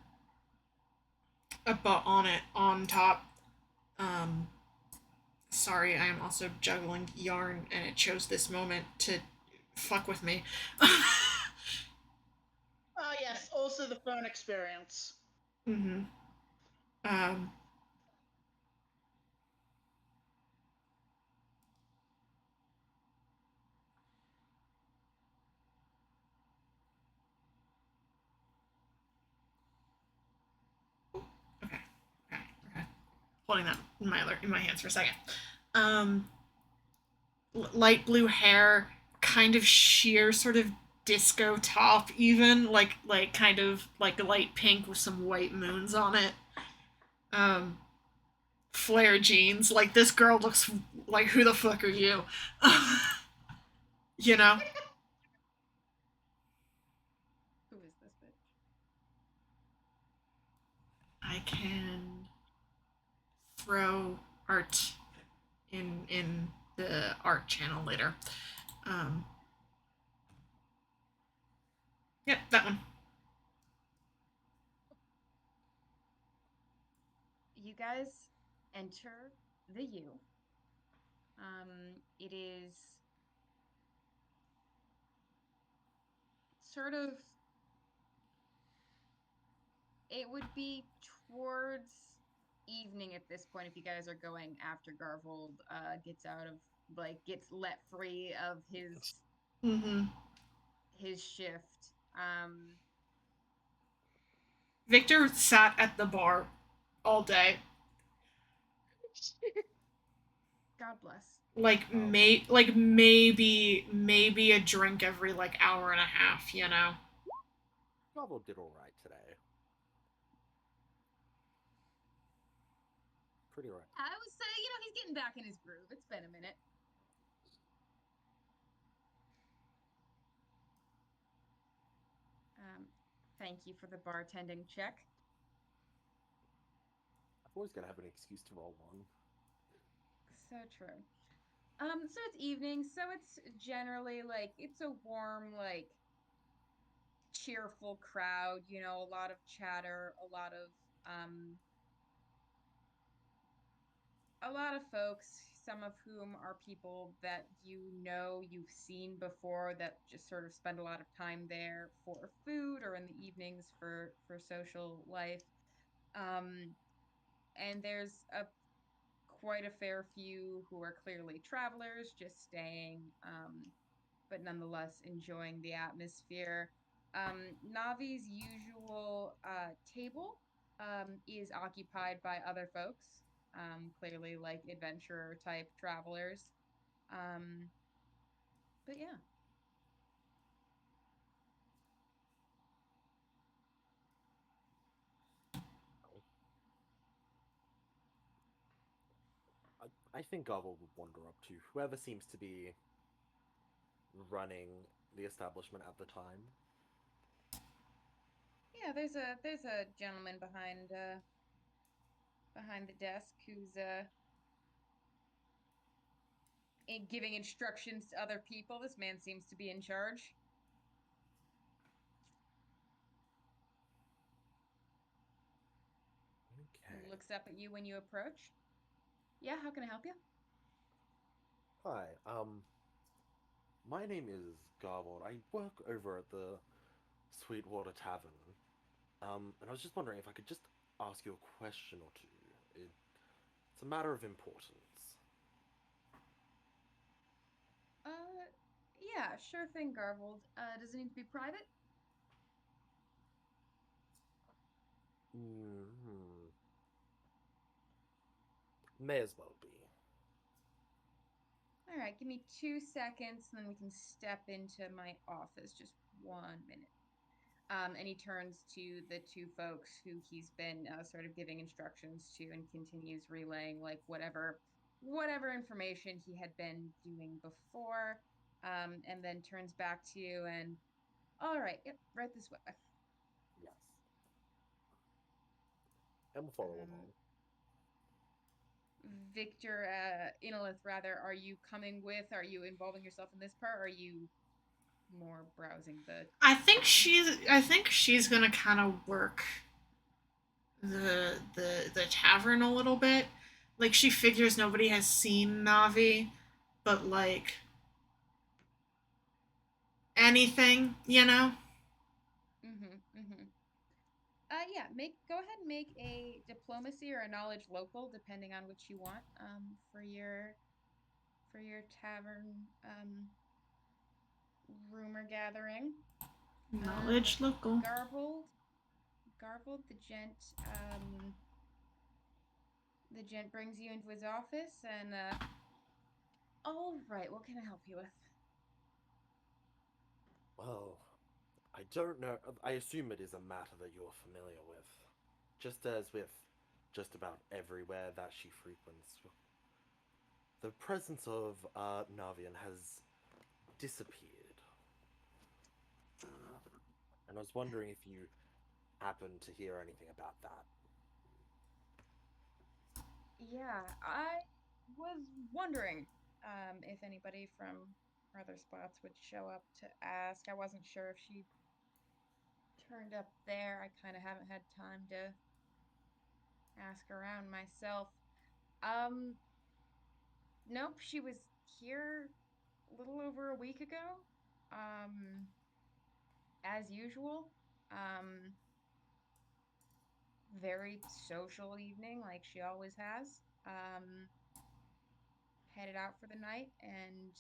top. Sorry, I am also juggling yarn and it chose this moment to fuck with me. also the phone experience. Mm-hmm. Um. Okay. Okay. Holding that in my hands for a second. Light blue hair, kind of sheer, sort of disco top, even like kind of like light pink with some white moons on it. Um, flare jeans. Like this girl looks like, who the fuck are you? You know. Who is this bitch? I can throw art in the art channel later. Yep, that one. You guys enter the U. It is sort of. It would be towards evening at this point if you guys are going after Garvold gets let free of Mm-hmm. his shift. Victor sat at the bar all day. God bless. Like maybe a drink every like hour and a half, you know. Garvold did all right today. Pretty right. I would say, he's getting back in his groove. It's been a minute. Thank you for the bartending check. I'm always gonna have an excuse to roll one. So true. So it's evening, so it's generally it's a warm, cheerful crowd, a lot of chatter, a lot of folks, some of whom are people that you've seen before that just sort of spend a lot of time there for food or in the evenings for social life. And there's quite a fair few who are clearly travelers, just staying, but nonetheless enjoying the atmosphere. Navi's usual table is occupied by other folks, clearly like adventurer type travelers. But yeah. I think Garvold would wander up to whoever seems to be running the establishment at the time. Yeah, there's a gentleman behind the desk who's giving instructions to other people. This man seems to be in charge. Okay. He looks up at you when you approach. Yeah, how can I help you? Hi, my name is Garvold. I work over at the Sweetwater Tavern. And I was just wondering if I could just ask you a question or two. It's a matter of importance. Yeah, sure thing, Garvold. Does it need to be private? Hmm. May as well be. All right, give me 2 seconds, and then we can step into my office. Just 1 minute. And he turns to the two folks who he's been sort of giving instructions to, and continues relaying whatever information he had been doing before. And then turns back to you and, all right, yep, right this way. Yes. And we'll follow Um, along. Victor, Inolith, rather, are you coming with? Are you involving yourself in this part? Or are you more browsing the? I think she's gonna kind of work the tavern a little bit. Like she figures nobody has seen Navi, but like anything, you know. Mm-hmm. Mm-hmm. Yeah, go ahead and make a diplomacy or a knowledge local, depending on which you want, for your tavern rumor gathering. Knowledge local. Garbled, the gent brings you into his office and all right, what can I help you with? Well, I don't know. I assume it is a matter that you're familiar with. Just as with just about everywhere that she frequents, the presence of Navian has disappeared. And I was wondering if you happened to hear anything about that. Yeah, I was wondering if anybody from other spots would show up to ask. I wasn't sure if she turned up there. I kind of haven't had time to ask around myself. Um, nope, she was here a little over a week ago. Um, as usual. Um, very social evening, like she always has. Headed out for the night, and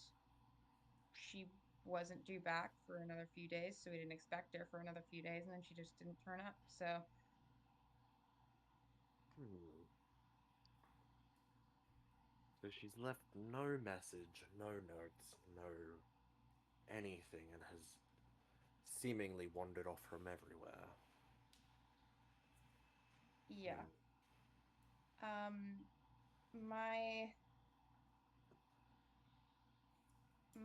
she wasn't due back for another few days, so we didn't expect her for another few days, and then she just didn't turn up. So, Hmm. So she's left no message, no notes, no anything, and has seemingly wandered off from everywhere. yeah. Hmm. Um, my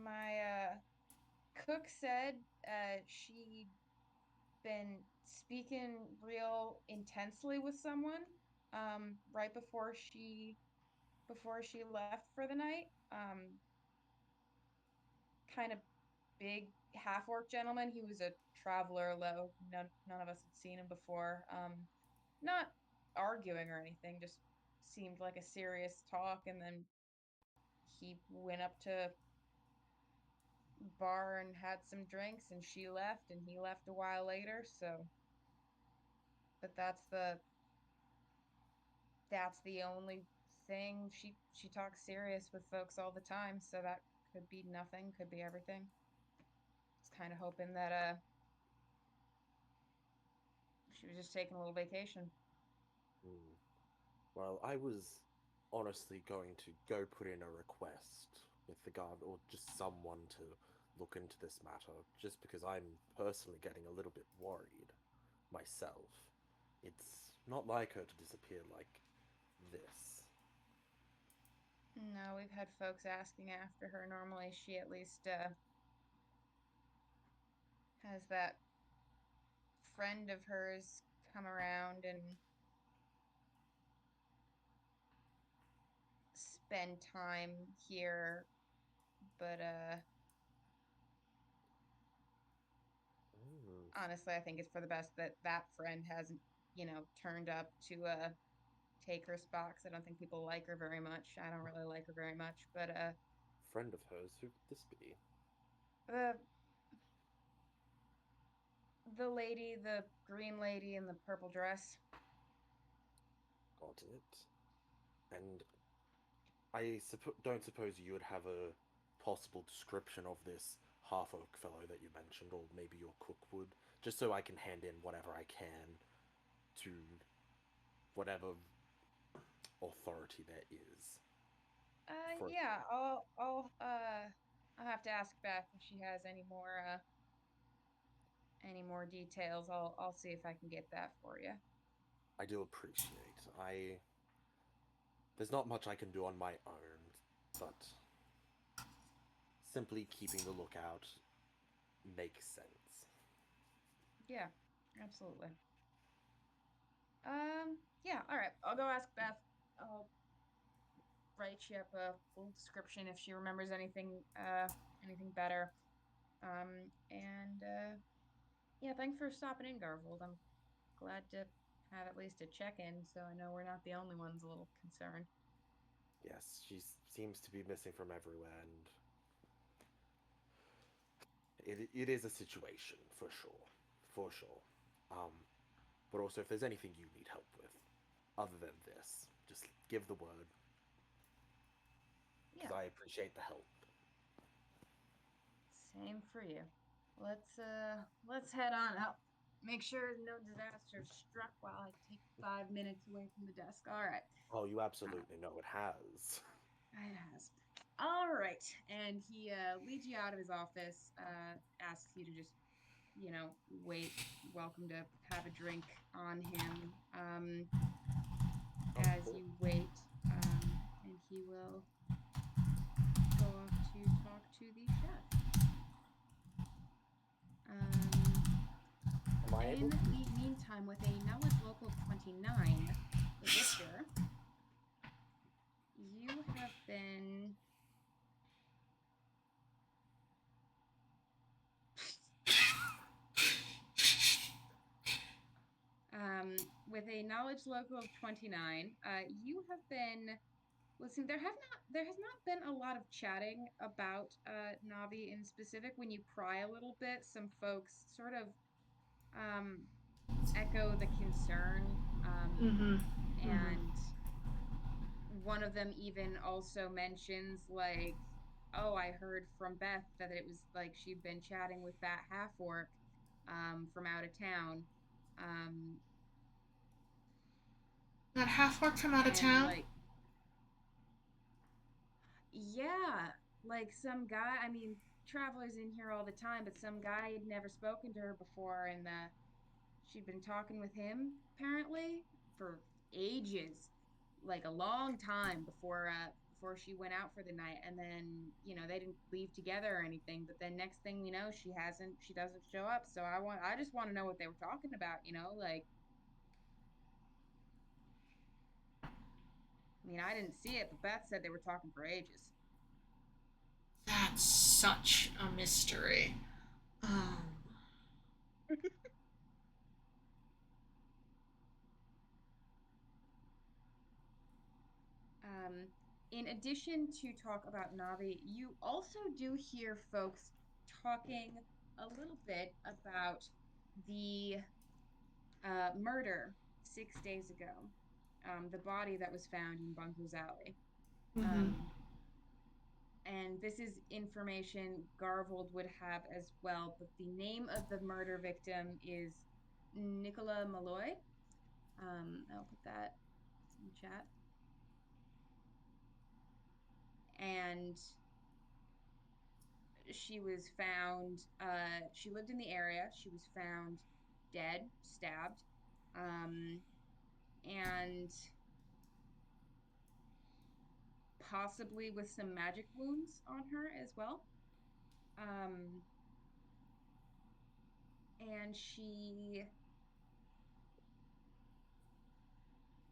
my cook said she'd been speaking real intensely with someone right before she left for the night. Kind of big half orc gentleman. He was a traveler, low. None of us had seen him before. Not arguing or anything, just seemed like a serious talk. And then he went up to bar and had some drinks, and she left, and he left a while later. So, but that's the only thing. She talks serious with folks all the time, so that could be nothing, could be everything. Just kind of hoping that she was just taking a little vacation. Hmm. Well, I was honestly going to go put in a request with the guard or just someone to look into this matter, just because I'm personally getting a little bit worried myself. It's not like her to disappear like this. No, we've had folks asking after her. Normally, she at least has that friend of hers come around and spend time here, but Hmm. honestly, I think it's for the best that that friend hasn't, turned up to take her spot. 'Cause I don't think people like her very much. I don't really like her very much, but Friend of hers, who could this be? the the green lady in the purple dress. Got it. And I don't suppose you would have a possible description of this half orc fellow that you mentioned, or maybe your cook would, just so I can hand in whatever I can to whatever authority there is. For Yeah, I'll have to ask Beth if she has any more details. I'll see if I can get that for you. I do appreciate. There's not much I can do on my own, but simply keeping the lookout makes sense. Yeah, absolutely. Yeah, all right. I'll go ask Beth. I'll write you up a little description if she remembers anything better. And yeah, thanks for stopping in, Garvold. I'm glad to have at least a check-in, so I know we're not the only ones a little concerned. Yes, she seems to be missing from everywhere, and it is a situation for sure, for sure. Um, But also, if there's anything you need help with, other than this, just give the word. Yeah. Because I appreciate the help. Same for you. Let's head on up. Make sure no disaster struck while I take 5 minutes away from the desk. All right. Oh, you absolutely know it has. It has. All right. And he leads you out of his office, asks you to just, wait. Welcome to have a drink on him as you wait. And he will go off to talk to the chef. Am I In able? the meantime, with a knowledge local of 29, Victor, you have been with a knowledge local of 29, you have been listen. There has not been a lot of chatting about Navi in specific. When you pry a little bit, some folks sort of echo the concern, and one of them even also mentions like, oh, I heard from Beth that it was like she'd been chatting with that half orc from out of town. That half orc from out of And town? like, yeah, like some guy, I mean, Traveler's in here all the time, but some guy had never spoken to her before, and she'd been talking with him apparently for ages, like a long time before she went out for the night. And then they didn't leave together or anything, but then next thing you know, she doesn't show up. So I just want to know what they were talking about, like, I mean, I didn't see it, but Beth said they were talking for ages. That's such a mystery. In addition to talk about Navi, you also do hear folks talking a little bit about the murder 6 days ago, the body that was found in Bunker's Alley. And this is information Garvold would have as well, but the name of the murder victim is Nicola Malloy. I'll put that in the chat. And she was found, she lived in the area. She was found dead, stabbed, and possibly with some magic wounds on her as well. And she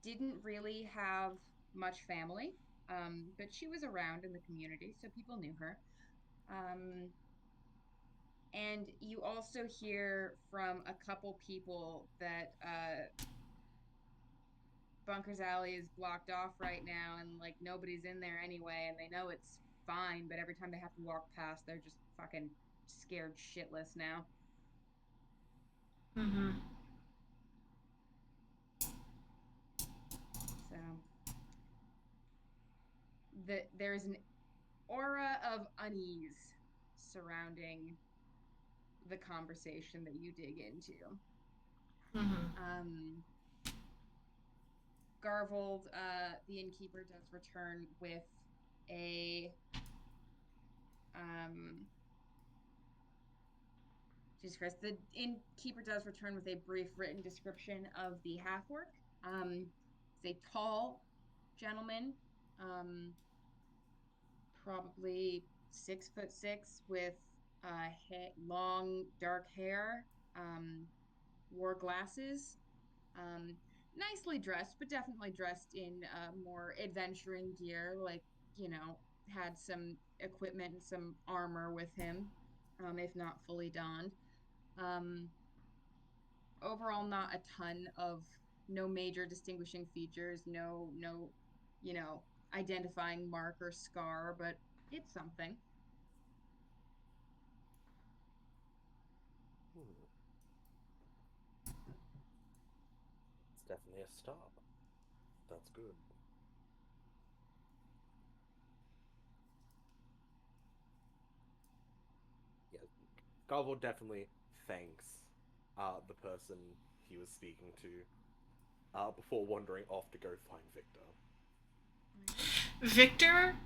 didn't really have much family, but she was around in the community, so people knew her. And you also hear from a couple people that Bunker's Alley is blocked off right now, and like nobody's in there anyway, and they know it's fine, but every time they have to walk past, they're just fucking scared shitless now. So there's an aura of unease surrounding the conversation that you dig into. Garvold, the innkeeper, does return with a Jesus Christ. The innkeeper does return with a brief written description of the half orc. It's a tall gentleman, probably 6'6", with long dark hair, wore glasses, nicely dressed, but definitely dressed in more adventuring gear, like, had some equipment and some armor with him, if not fully donned. Overall, not a ton of, no major distinguishing features, no, identifying mark or scar, but it's something. definitely a start. That's good. Yeah, Garvor definitely thanks the person he was speaking to before wandering off to go find Victor. Victor?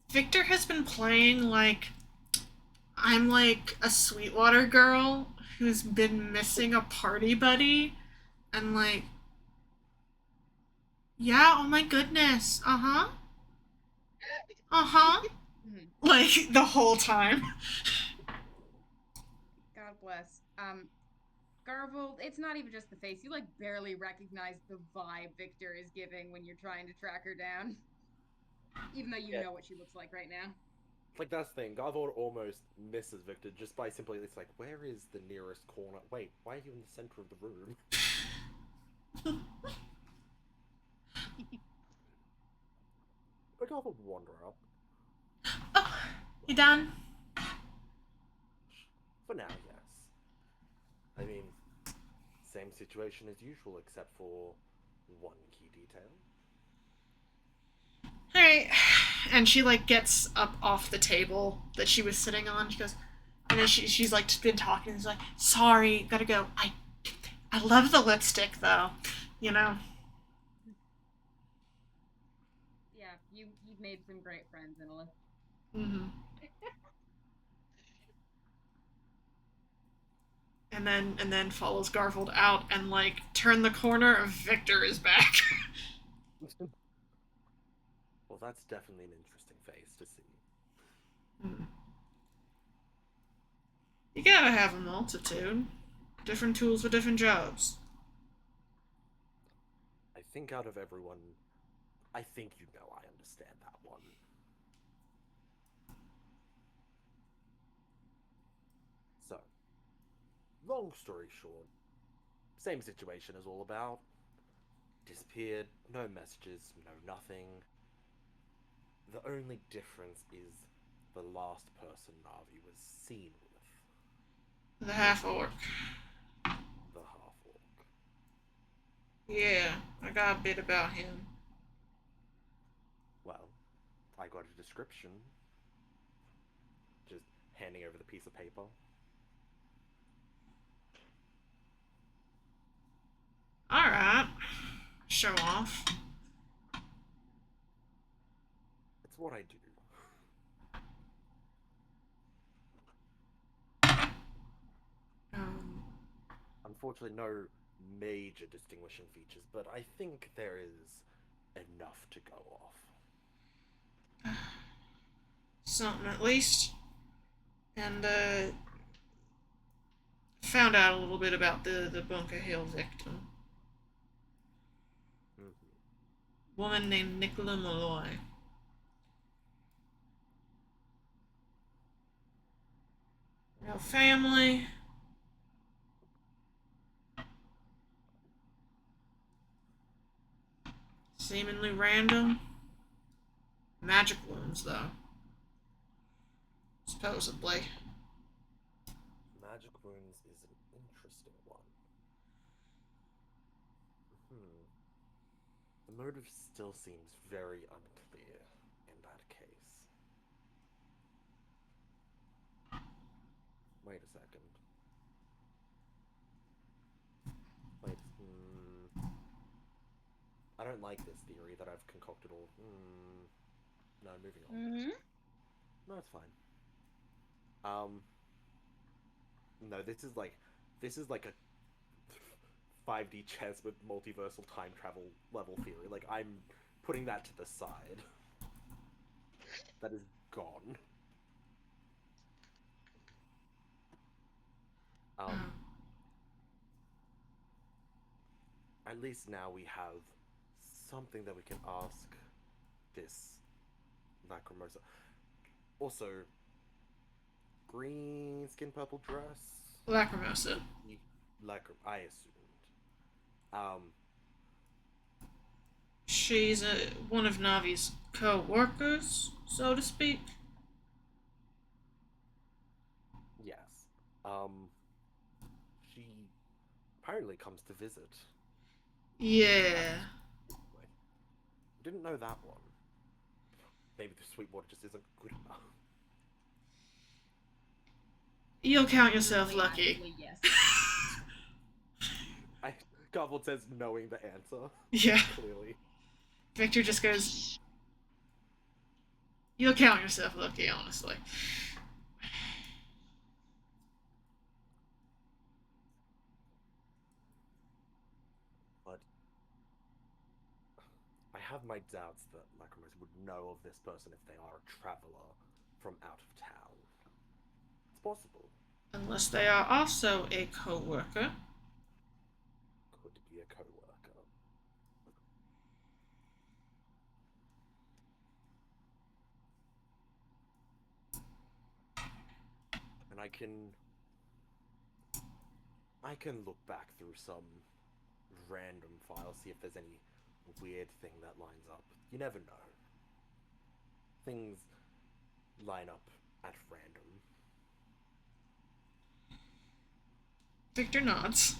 Victor has been playing like I'm like a Sweetwater girl who's been missing a party buddy and like yeah, oh my goodness. Uh-huh. Uh-huh. Like the whole time. God bless. Garvold, it's not even just the face. You like barely recognize the vibe Victor is giving when you're trying to track her down. Even though you Yeah. know what she looks like right now. Like, that's the thing. Garvor almost misses Victor just by simply, it's like, where is the nearest corner? Wait, why are you in the center of the room? But Garvor would wander up. Oh, you done? For now, yes. I mean, same situation as usual, except for one key detail. Alright. And she like gets up off the table that she was sitting on. She goes and then she's like been talking, she's like, sorry, gotta go. I love the lipstick though. You know? Yeah, you've made some great friends, Inola. Mm-hmm. And then follows Garfield out and like turn the corner of Victor is back. Well, that's definitely an interesting face to see. Hmm. You gotta have a multitude. Different tools for different jobs. I think out of everyone, I think you know I understand that one. So, long story short, same situation as all about. Disappeared, no messages, no nothing. The only difference is the last person Navi was seen with. The half orc. The half-orc. Yeah, I got a bit about him. Well, I got a description. Just handing over the piece of paper. Alright. Show off. It's what I do. Um, Unfortunately, no major distinguishing features, but I think there is enough to go off. something at least. And found out a little bit about the Bunker Hill victim. Mm-hmm. Woman named Nicola Malloy. No family. Seemingly random. Magic wounds, though. Supposedly. Magic wounds is an interesting one. The motive still seems very unclear in that case. Wait a second. Wait. I don't like this theory that I've concocted all. No, moving on. Mm-hmm. No, it's fine. No, this is like a 5D chess with multiversal time travel level theory. Like, I'm putting that to the side. That is gone. At least now we have something that we can ask this Lacrimosa. Also, green skin, purple dress. Lacrimosa. I assumed. She's one of Navi's co-workers, so to speak. Yes. She apparently comes to visit. Yeah. Wait, didn't know that one. Maybe the Sweetwater just isn't good enough. You'll count yourself Literally, lucky. actually, yes. Garvold says knowing the answer. Yeah. Clearly. Victor just goes, you'll count yourself lucky, honestly. But I have my doubts that Lacrimose would know of this person if they are a traveler from out of town. It's possible. Unless they are also a co-worker. Could be a co-worker. And I can look back through some random files, see if there's any weird thing that lines up. You never know. Things line up at random. Victor nods.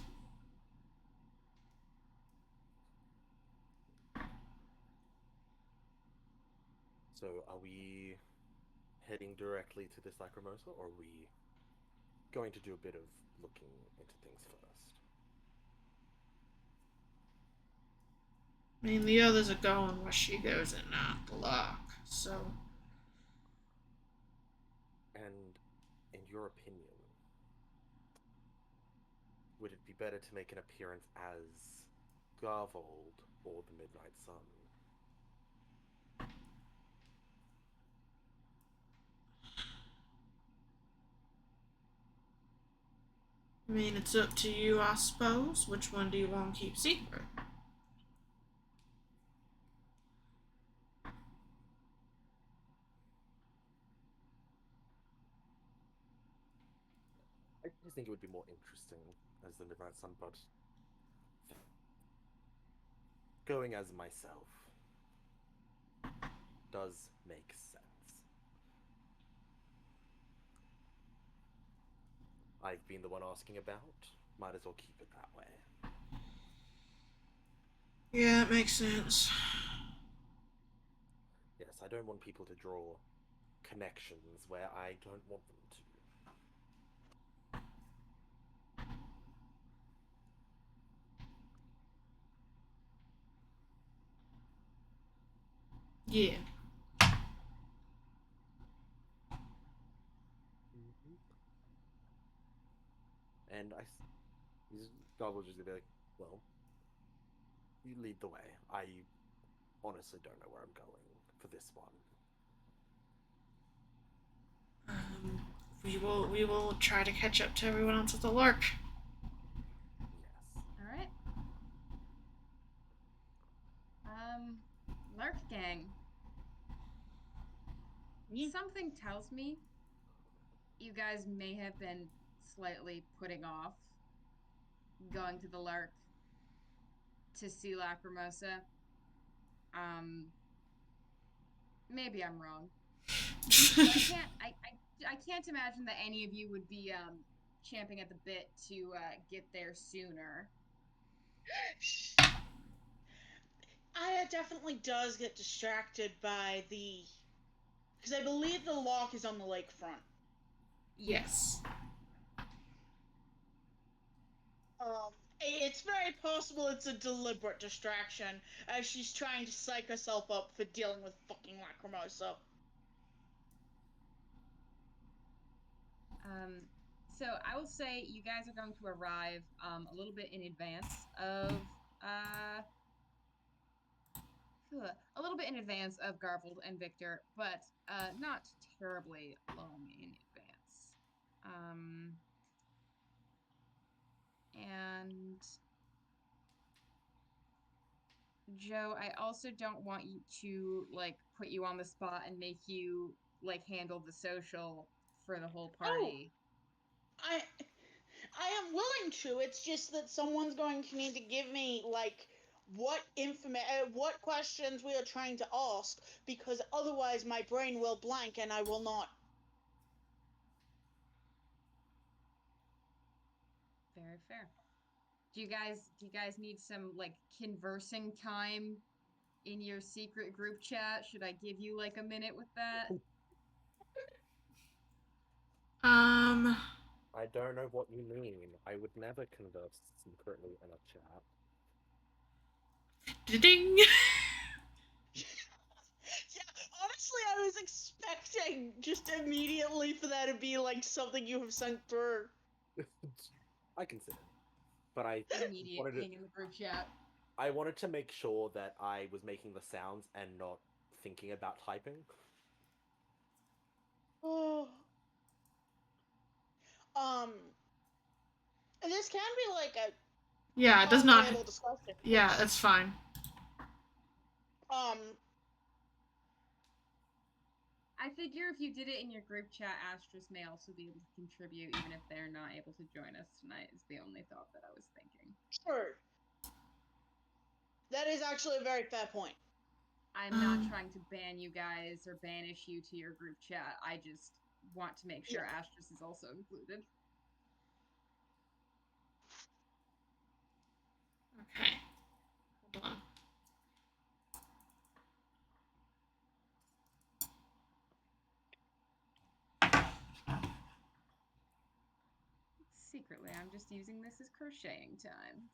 So, are we heading directly to this Lacrimosa, or are we going to do a bit of looking into things first? I mean, the others are going where she goes and not the lock, so. And, in your opinion, would it be better to make an appearance as Garvold or the Midnight Sun? I mean, it's up to you, I suppose. Which one do you want to keep secret? I just think it would be more interesting as the Midnight Sun, but going as myself does make sense. I've been the one asking about. Might as well keep it that way. Yeah, it makes sense. Yes, I don't want people to draw connections where I don't want them to. Yeah. Mm-hmm. And God will just be like, well, you lead the way. I honestly don't know where I'm going for this one. We will try to catch up to everyone else at the Lark. Yes. All right. Lark Gang. Something tells me you guys may have been slightly putting off going to the Lark to see Lacrimosa. Maybe I'm wrong. But I can't imagine that any of you would be champing at the bit to get there sooner. Aya definitely does get distracted by because I believe the lock is on the lakefront. Yes. It's very possible it's a deliberate distraction, as she's trying to psych herself up for dealing with fucking Lacrimosa. So I will say you guys are going to arrive a little bit in advance of Garvold and Victor, but not terribly long in advance. And Joe, I also don't want you to like put you on the spot and make you like handle the social for the whole party. I am willing to. It's just that someone's going to need to give me like what questions we are trying to ask, because otherwise my brain will blank and I will not. Very fair. Do you guys need some like conversing time in your secret group chat? Should I give you like a minute with that? I don't know what you mean. I would never converse secretly in a chat. Ding. Yeah, honestly, I was expecting just immediately for that to be like something you have sent through. I consider, but I Immediate wanted to. ping in the group chat. I wanted to make sure that I was making the sounds and not thinking about typing. Oh. And this can be like a Yeah, it does not. table discussion. Yeah, it's fine. I figure if you did it in your group chat, Astris may also be able to contribute, even if they're not able to join us tonight, is the only thought that I was thinking. Sure. That is actually a very fair point. I'm not trying to ban you guys or banish you to your group chat. I just want to make sure Astris is also included. Okay. Hold on. Secretly, I'm just using this as crocheting time.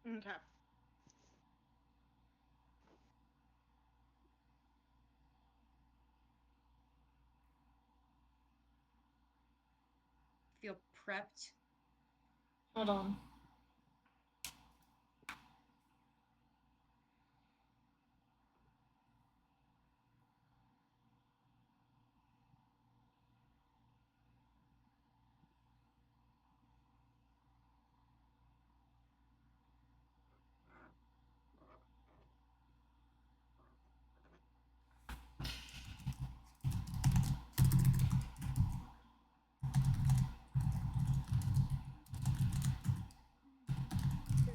Okay. Feel prepped. Hold on.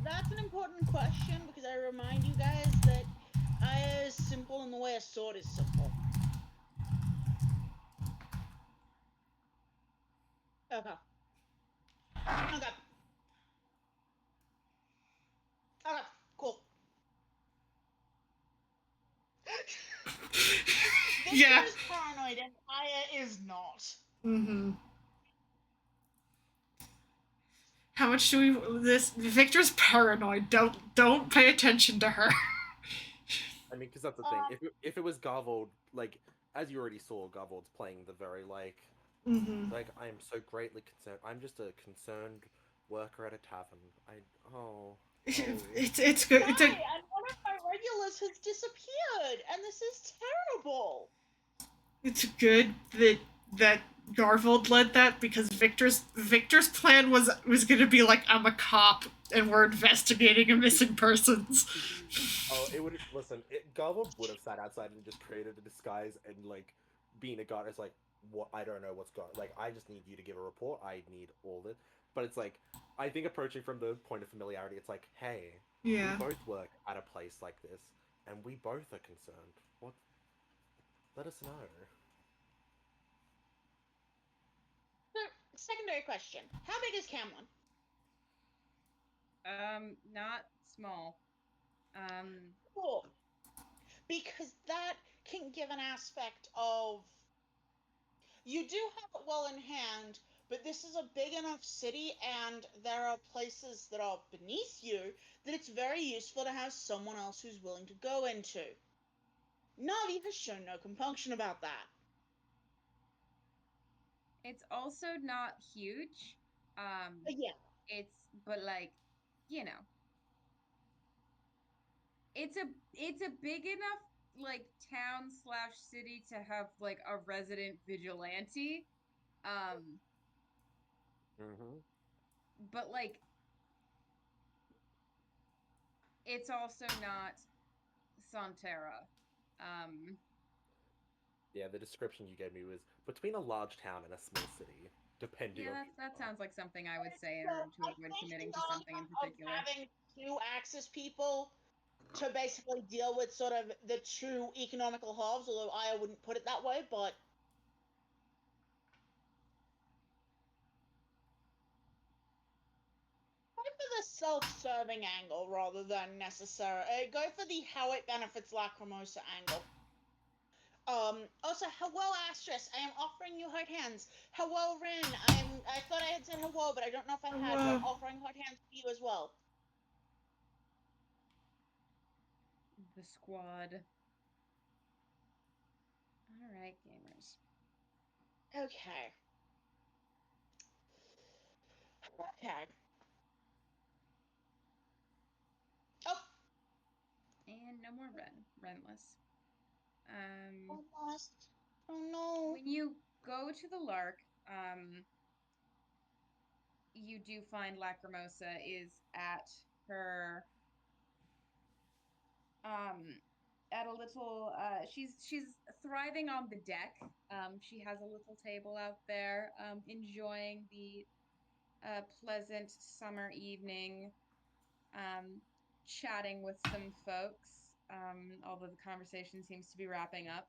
That's an important question because I remind you guys that Aya is simple in the way a sword is simple. Okay. Okay. Okay, cool. Yeah. Victor is paranoid and Aya is not. Mm-hmm. How much do we? This Victor's paranoid. Don't pay attention to her. I mean, because that's the thing. If it was Garvold, like as you already saw, Garvold's playing the very like I am so greatly concerned. I'm just a concerned worker at a tavern. It's good. It's a. And one of my regulars has disappeared, and this is terrible. It's good that Garvold led that because Victor's plan was gonna be like, I'm a cop and we're investigating a missing persons. Oh, it would listen. Garvold would have sat outside and just created a disguise and like being a guard. It's like, what? I don't know what's going. Like, I just need you to give a report. I need all this. But it's like, I think approaching from the point of familiarity, it's like, hey, Yeah. we both work at a place like this, and we both are concerned. What? Let us know. Secondary question: how big is Camlin? Not small. Cool. Because that can give an aspect of you do have it well in hand, but this is a big enough city and there are places that are beneath you that it's very useful to have someone else who's willing to go into. Navi has shown no compunction about that. It's also not huge. Yeah. But like, you know, it's a big enough like town slash city to have like a resident vigilante. Um, Mm-hmm. but like, it's also not Santera. Um, Yeah, the description you gave me was between a large town and a small city, depending yeah, on that who that you are. sounds like something I would say in So order to I'm avoid thinking committing to something in of particular. having two Axis people to basically deal with sort of the two economical hubs, although I wouldn't put it that way, but go for the self-serving angle rather than necessary. Go for the how it benefits Lacrimosa angle. Also, hello, Astris. I am offering you hard hands. Hello, Rin. I thought I had said hello, but I don't know if I had. But I'm offering hard hands to you as well. The squad. All right, gamers. Okay. Okay. Oh, And no more Renless. almost. Oh no. When you go to the Lark, you do find Lacrimosa is her um at a little she's thriving on the deck. She has a little table out there, enjoying the pleasant summer evening, chatting with some folks, although the conversation seems to be wrapping up.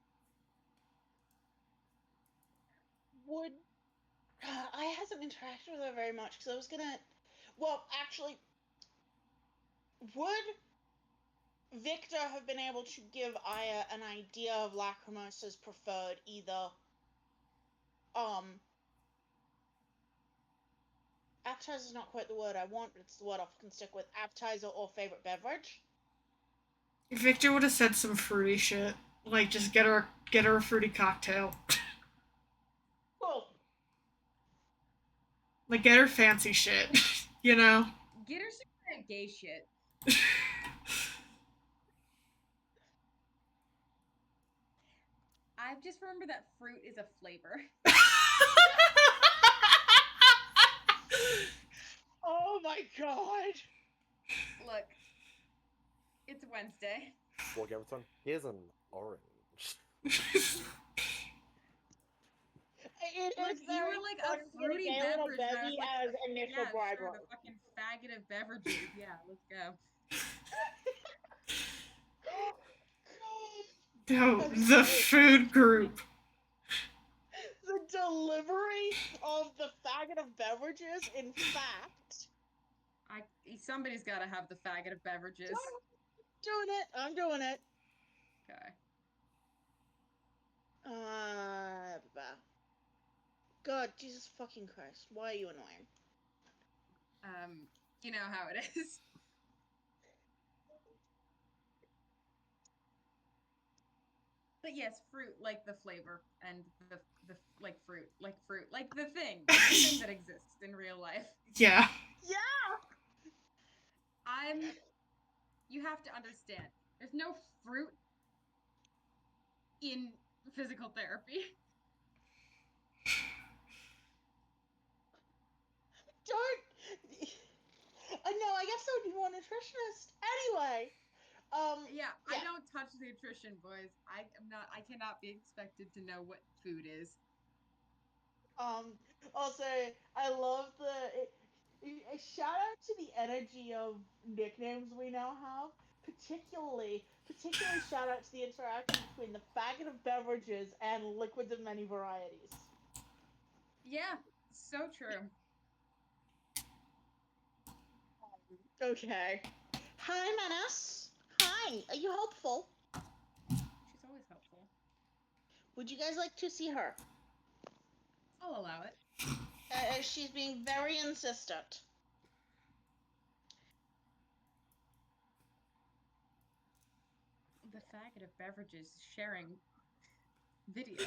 Would I hasn't interacted with her very much because I was gonna. Well, actually, would Victor have been able to give Aya an idea of Lacrimosa's preferred either um appetizer is not quite the word I want, but it's the word I can stick with, appetizer or favorite beverage? Victor would have said some fruity shit, like just get her a fruity cocktail, Well, like get her fancy shit, you know. Get her some kind of gay shit. I've just remembered that fruit is a flavor. oh my god. Look, it's Wednesday. Walk over to him. Here's an orange. It Look, is you very were like fun a to get a fruity gay little beverage bevy like as initial yeah, bribery. sure, the fucking faggot of beverages. Yeah, let's go. No, the food group. The delivery of the faggot of beverages, in fact. Somebody's got to have the faggot of beverages. I'm doing it. Okay. God, Jesus fucking Christ. Why are you annoying? You know how it is. But yes, fruit, like the flavor, and the like fruit, like the thing that exists in real life. Yeah. Yeah. You have to understand. There's no fruit in physical therapy. Don't. No, I guess I would be more nutritionist. Anyway. Yeah, yeah. I don't touch nutrition, boys. I cannot be expected to know what food is. Also, I love a shout out to the energy of nicknames we now have. Particularly shout out to the interaction between the faggot of beverages and liquids of many varieties. Yeah, so true. Okay. Hi, Menace. Hi. Are you hopeful? She's always helpful. Would you guys like to see her? I'll allow it. She's being very insistent. The faggot of beverages sharing video.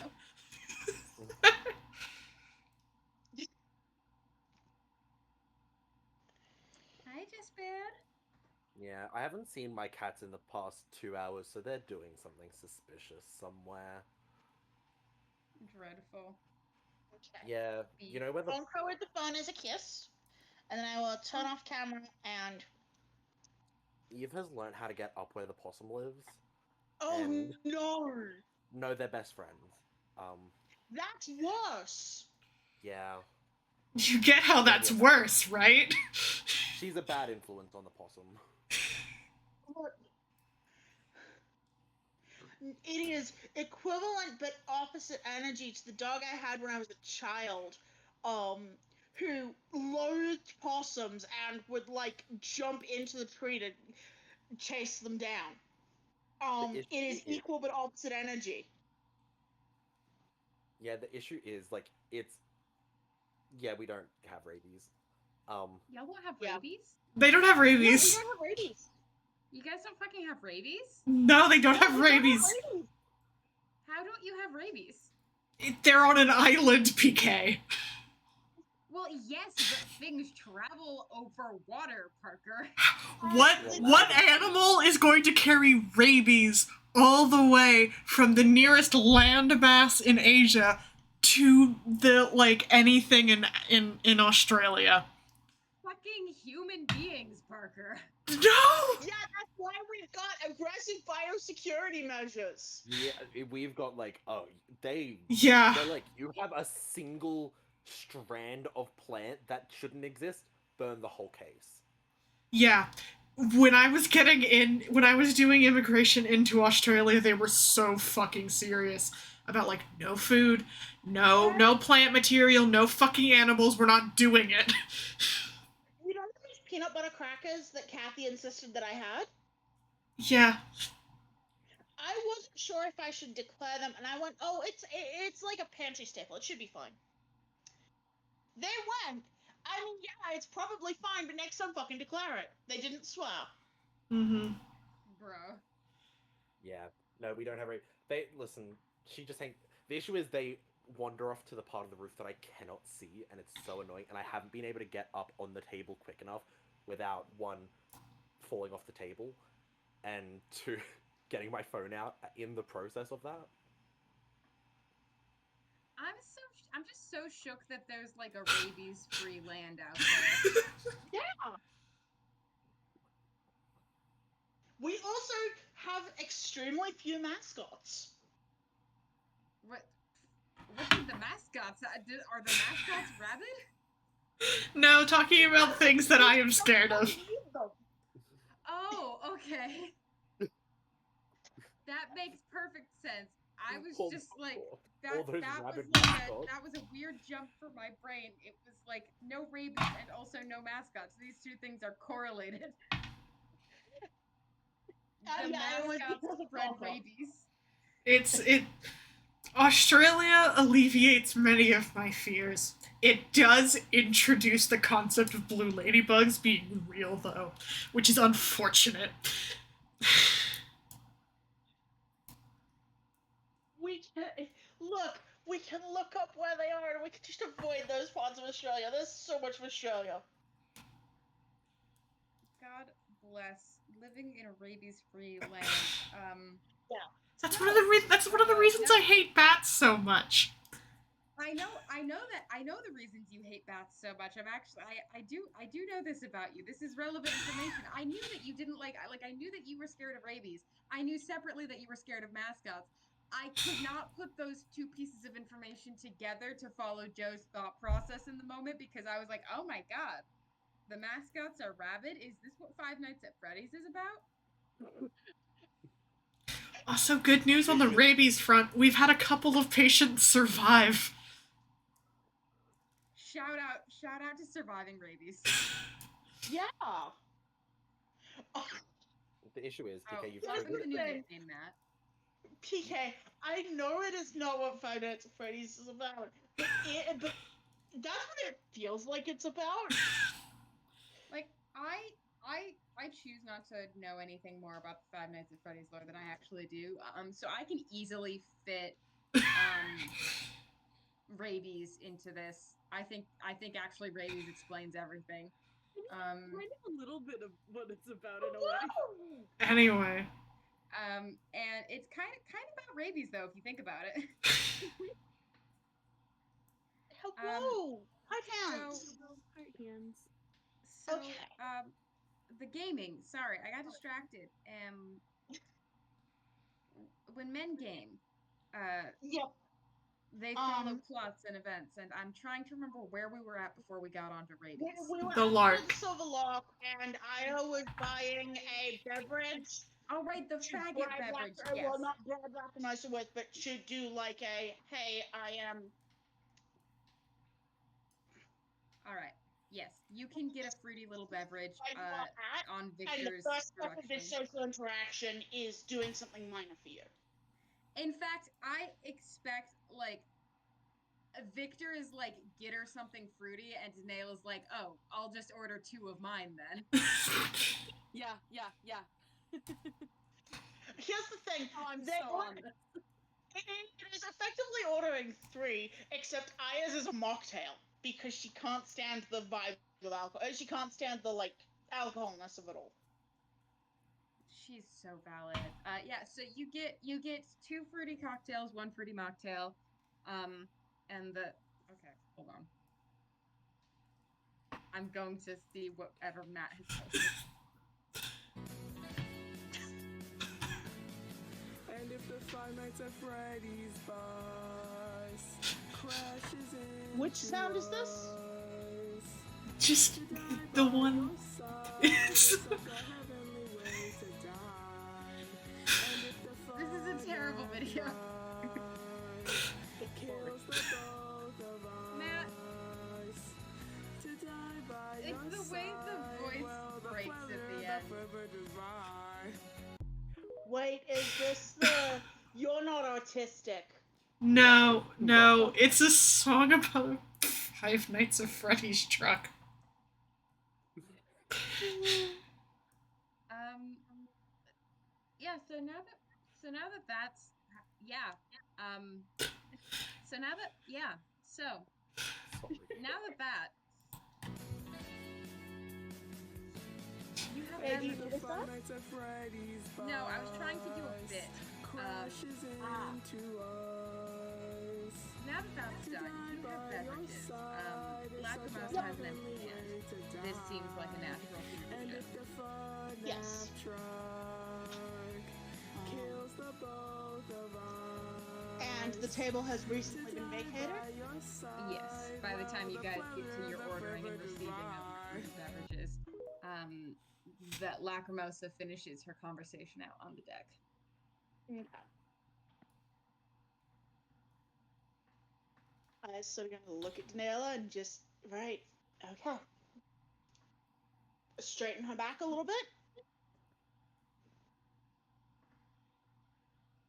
I haven't seen my cats in the past 2 hours, so they're doing something suspicious somewhere. Dreadful. Okay. Yeah, you know where the Phone call with the phone is a kiss, and then I will turn off camera and. Eve has learned how to get up where the possum lives. Oh And- no! No, they're best friends. That's worse. Yeah, You get how that's worse, right? she's a bad influence on the possum. It is equivalent but opposite energy to the dog I had when I was a child, who loathed possums and would like jump into the tree to chase them down. It is equal but opposite energy. Yeah, the issue is like we don't have rabies. Y'all don't have Yeah. rabies? They don't have No, we rabies. don't have rabies. You guys don't fucking have rabies? No, they don't No, have we don't rabies. rabies. How don't you have rabies? They're on an island, PK. Well, yes, but things travel over water, Parker. What animal is going to carry rabies all the way from the nearest landmass in Asia to the anything in Australia? Fucking human beings, Parker. No. Yeah, that's why we've got aggressive biosecurity measures. Yeah, we've got they're you have a single strand of plant that shouldn't exist, burn the whole case. Yeah. When I was doing immigration into Australia, they were so fucking serious about no food, no plant material, no fucking animals, we're not doing it. You know those peanut butter crackers that Kathy insisted that I had? Yeah. I wasn't sure if I should declare them, and I went, "Oh, it's like a pantry staple. It should be fine." They went. I mean, yeah, it's probably fine, but next time, fucking declare it. They didn't swear. Mm-hmm. Bro. Yeah, no, we don't have They listen. She just ain't. The issue is they wander off to the part of the roof that I cannot see, and it's so annoying. And I haven't been able to get up on the table quick enough without one falling off the table, and two getting my phone out in the process of that. I'm just so shook that there's a rabies-free land out there. Yeah. We also have extremely few mascots. What did the mascots? Are the mascots rabid? No, talking about things that I am scared of. Oh, okay. That makes perfect sense. I was just that was a weird jump for my brain. It was no rabies and also no mascots. These two things are correlated. The mascots spread rabies. Australia alleviates many of my fears. It does introduce the concept of blue ladybugs being real, though, which is unfortunate. We can look up where they are, and we can just avoid those parts of Australia. There's so much of Australia. God bless living in a rabies-free land. Yeah. That's one of the reasons I hate bats so much. I know the reasons you hate bats so much. I do know this about you. This is relevant information. I knew that you didn't I knew that you were scared of rabies. I knew separately that you were scared of mascots. I could not put those two pieces of information together to follow Joe's thought process in the moment because I was like, oh my god, the mascots are rabid? Is this what Five Nights at Freddy's is about? Also, good news on the rabies front. We've had a couple of patients survive. Shout out to surviving rabies. Yeah. The issue is, PK, you've What's the triggered new nickname, Matt? PK, I know it is not what Five Nights at Freddy's is about, but that's what it feels like it's about. I choose not to know anything more about the Five Nights at Freddy's lore than I actually do. So I can easily fit rabies into this. I think actually rabies explains everything. Um, Kind of a little bit of what it's about in a way. Anyway. And it's kind of about rabies though, if you think about it. Hello! Hi, hands! Heart hands. So, Okay. the gaming. Sorry, I got distracted. When men game, Yep. they follow plots and events, and I'm trying to remember where we were at before we got onto rabies. We were The at Lark. the Silver Lark, and Io was buying a beverage. Oh, right, the to faggot bribe beverage. Lac- Yes. Well, not bribe Lacrimose with, but to do like a, hey, I am. All right. Yes, you can get a fruity little beverage on And the Victor's first step of direction. this social interaction is doing something minor for you. In fact, I expect like Victor is like, get her something fruity, and Danae is like, oh, I'll just order 2 of mine then. Yeah. Here's the thing. Oh, I'm they so order- on this. It is effectively ordering 3, except Aya's is a mocktail because she can't stand the vibe of alcohol. She can't stand the like alcoholness of it all. She's so valid. Yeah, so you get 2 fruity cocktails, 1 fruity mocktail, and the okay, hold on. I'm going to see whatever Matt has posted. And if the Five Nights at Freddy's bus crashes in, Which sound is this? Just the one. It's This is a terrible video. Matt, it's the way the voice breaks at the end. Wait, is this the You're Not Autistic? No, it's a song about Five Nights at Freddy's truck. Yeah, so now that that's you have Hey, do you every- notice that? No, I was trying to do a bit. Now that that's done, you have beverages. Lacrimose has an empty hand. This seems like a natural conclusion. Yes. And the table has recently been vacated? Yes, by the time you guys get to your ordering and receiving of your beverages, that Lacrimosa finishes her conversation out on the deck. Okay. I was sort of gonna look at Danella and just, right, okay. Straighten her back a little bit.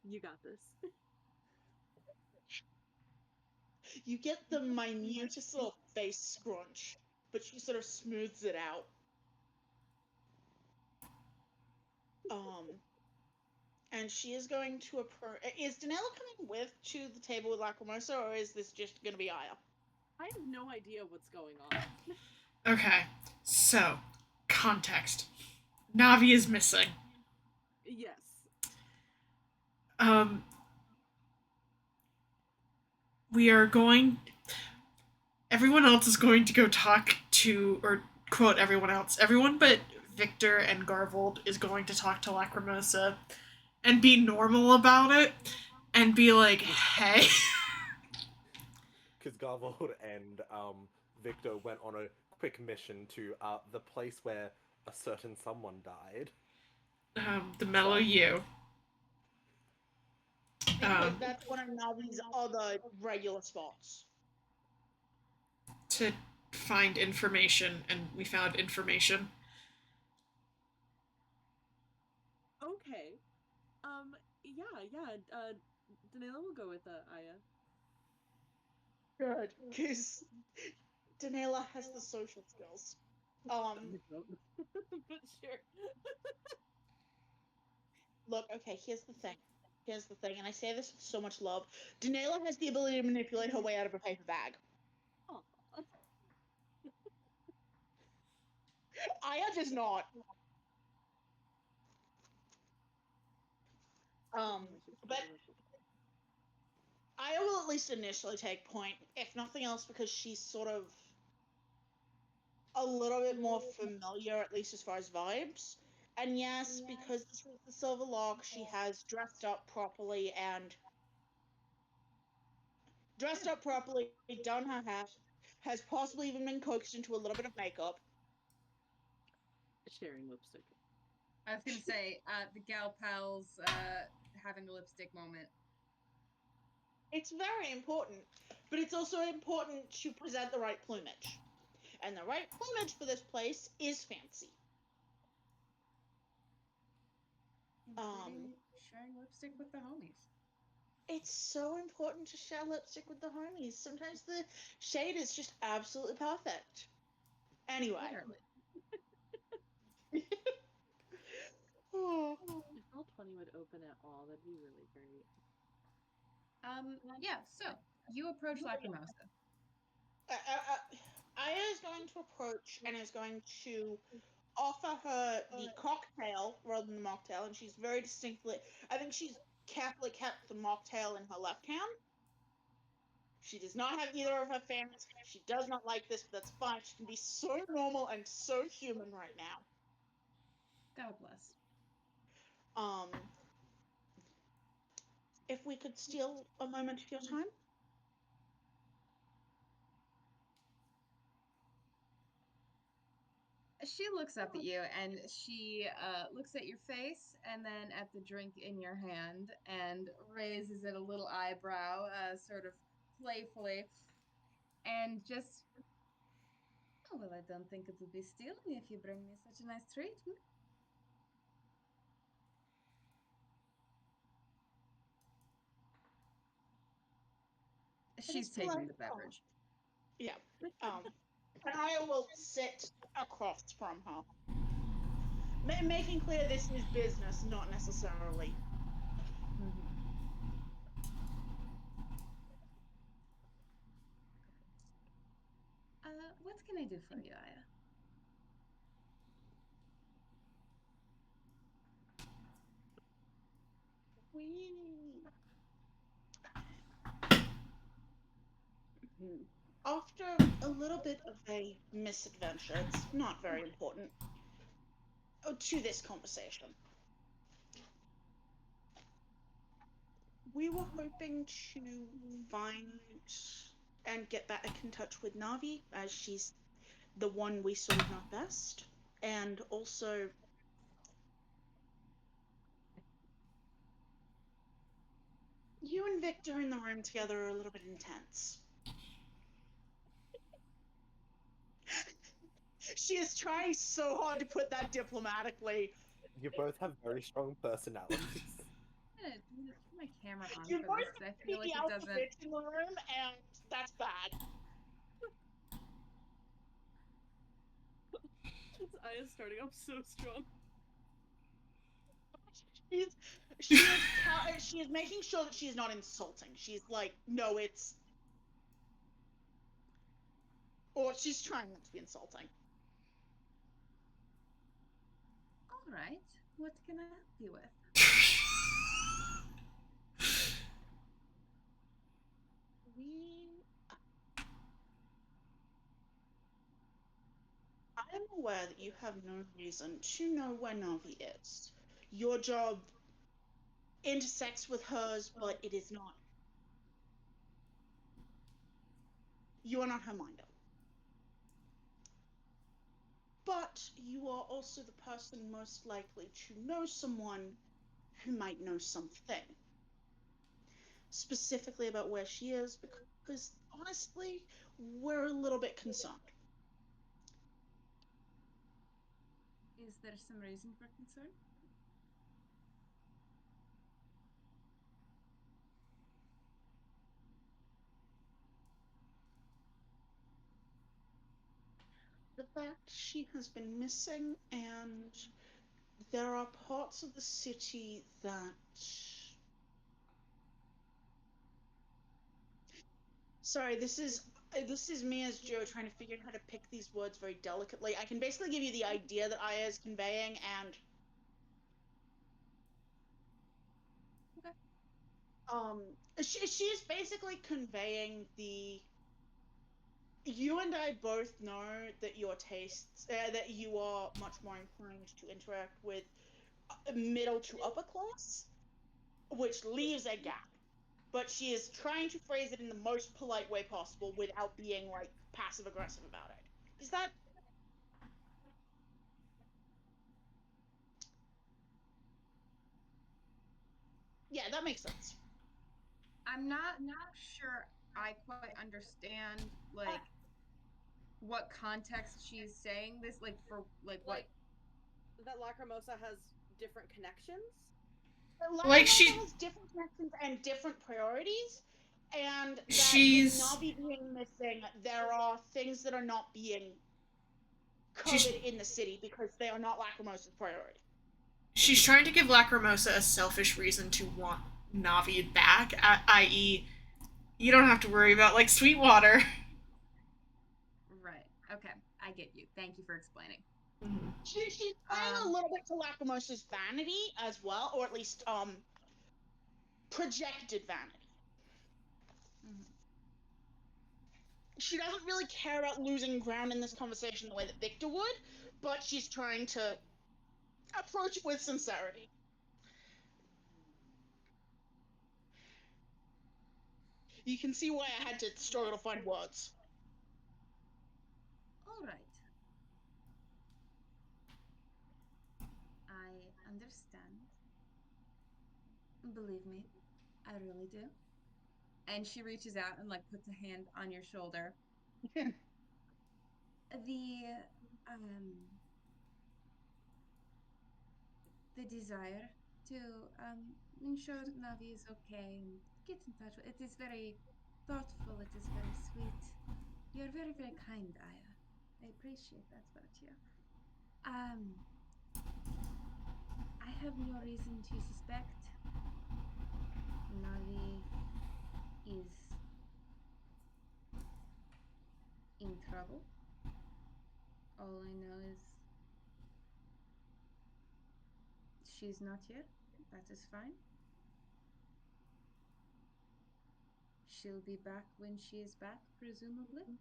You got this. You get the minutest little face scrunch, but she sort of smooths it out. And she is going to approach. Is Danella coming with to the table with Lacrimosa, or is this just gonna be Aya? I have no idea what's going on. Okay, so context. Navi is missing. Yes. We are going. Everyone else is going to go talk to, or quote everyone else. Everyone but Victor and Garvold is going to talk to Lacrimosa and be normal about it and be like, hey. Because Garvold and Victor went on a quick mission to the place where a certain someone died. The Mellow U. That's one of Navi's other regular spots. To find information, and we found information. Okay. Yeah. Danila will go with Aya. Good, because Danella has the social skills. But sure. Look, okay, here's the thing, and I say this with so much love. Danella has the ability to manipulate her way out of a paper bag. Oh. Aya does not. But Aya will at least initially take point, if nothing else, because she's sort of a little bit more familiar, at least as far as vibes. And yes, because this is the Silver Lock, she has dressed up properly, done her hair, has possibly even been coaxed into a little bit of makeup. Sharing lipstick. I was gonna say, the gal pals having the lipstick moment. It's very important, but it's also important to present the right plumage. And the right plumage for this place is fancy. Sharing lipstick with the homies. It's so important to share lipstick with the homies. Sometimes the shade is just absolutely perfect. Anyway. Literally. Oh. If Roll20 would open at all, that'd be really great. Yeah, so you approach Lacrimosa. Aya is going to approach and is going to offer her the cocktail rather than the mocktail, and she's very distinctly, I think she's carefully kept the mocktail in her left hand. She does not have either of her fans. She does not like this, but that's fine. She can be so normal and so human right now. God bless. If we could steal a moment of your time. She looks up at you and she looks at your face and then at the drink in your hand and raises it a little eyebrow, sort of playfully, and just, oh, well, I don't think it would be stealing if you bring me such a nice treat. She's taking the beverage. Yeah. And I will sit across from her. Making clear this is business, not necessarily. What can I do for you, Aya? After a little bit of a misadventure, it's not very important, to this conversation. We were hoping to find and get back in touch with Navi, as she's the one we sort of know best, and also you and Victor in the room together are a little bit intense. She is trying so hard to put that diplomatically. You both have very strong personalities. I'm gonna turn my camera on You for both this because I feel like it doesn't. bitch in the room, and that's bad. Aya's starting off so strong. She is making sure that she's not insulting. She's like, no, it's... Or she's trying not to be insulting. All right. What can I help you with? I am aware that you have no reason to know where Navi is. Your job intersects with hers, but it is not. You are not her minder. But you are also the person most likely to know someone who might know something. Specifically about where she is, because honestly, we're a little bit concerned. Is there some reason for concern? The fact she has been missing, and there are parts of the city that... Sorry, this is This is me as Joe trying to figure out how to pick these words very delicately. I can basically give you the idea that Aya is conveying, and she's basically conveying the. You and I both know that your tastes, that you are much more inclined to interact with middle to upper class, which leaves a gap. But she is trying to phrase it in the most polite way possible without being like passive aggressive about it. Is that? Yeah, that makes sense. I'm not sure I quite understand like what context she's saying this, like for like what that Lacrimosa has different connections. Like she has different connections and different priorities, and that she's with Navi being missing, there are things that are not being covered in the city because they are not Lacrimosa's priority. She's trying to give Lacrimosa a selfish reason to want Navi back, i.e., you don't have to worry about like Sweetwater. Right. Okay, I get you. Thank you for explaining. Mm-hmm. She's playing a little bit to Lacrimosa's vanity as well, or at least projected vanity. Mm-hmm. She doesn't really care about losing ground in this conversation the way that Victor would, but she's trying to approach it with sincerity. You can see why I had to struggle to find words. All right. I understand. Believe me, I really do. And she reaches out and like puts a hand on your shoulder. The desire to ensure Navi is okay and get in touch with it is very thoughtful, it is very sweet. You're very, very kind, Aya. I appreciate that about you. I have no reason to suspect Navi is in trouble. All I know is she's not here. That is fine. She'll be back when she is back, presumably.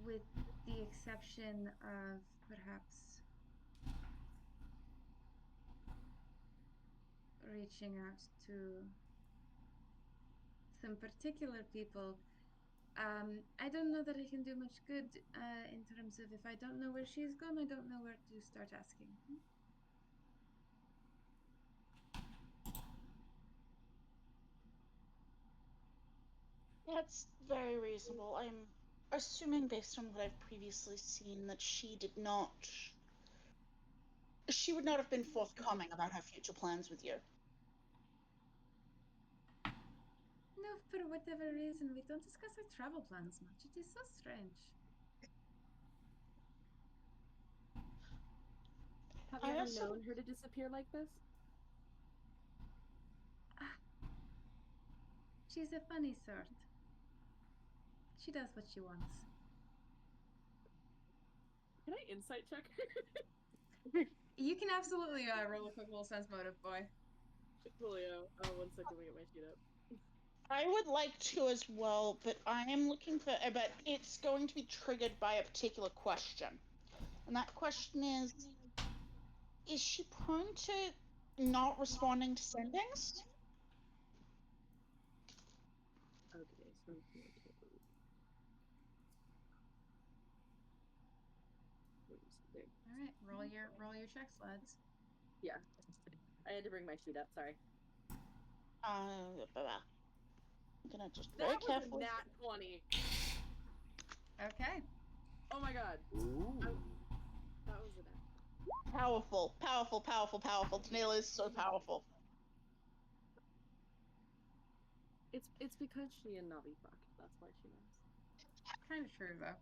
With the exception of perhaps reaching out to some particular people. I don't know that I can do much good in terms of if I don't know where she's gone, I don't know where to start asking. That's very reasonable. I'm assuming, based on what I've previously seen, that she did not. She would not have been forthcoming about her future plans with you. No, for whatever reason, we don't discuss our travel plans much. It is so strange. Have you ever known her to disappear like this? She's a funny sort. She does what she wants. Can I insight check? You can absolutely roll a quick little sense motive, boy. Coolio. Oh, 1 second, we get my sheet up. I would like to as well, but I am looking for. But it's going to be triggered by a particular question, and that question is she prone to not responding to sendings? Okay, so All right, roll your checks, lads. yeah, I had to bring my sheet up. Sorry. I'm gonna just That very was carefully. a nat 20. Okay. Oh my god. Ooh. That was a nat. Powerful, powerful, powerful, powerful. Daniela is so powerful. It's because she and Navi fucked. That's why she knows. Kind of true, though.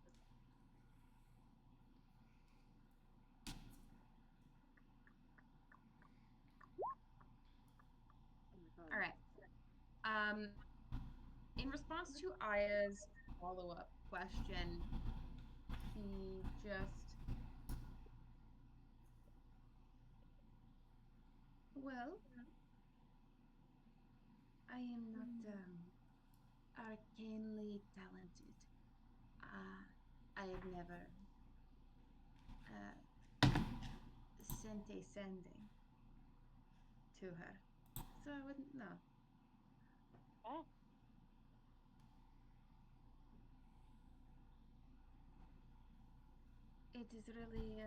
In response to Aya's follow-up question, he just, well, I am not arcanely talented. I have never sent a sending to her, so I wouldn't know. Oh. It is really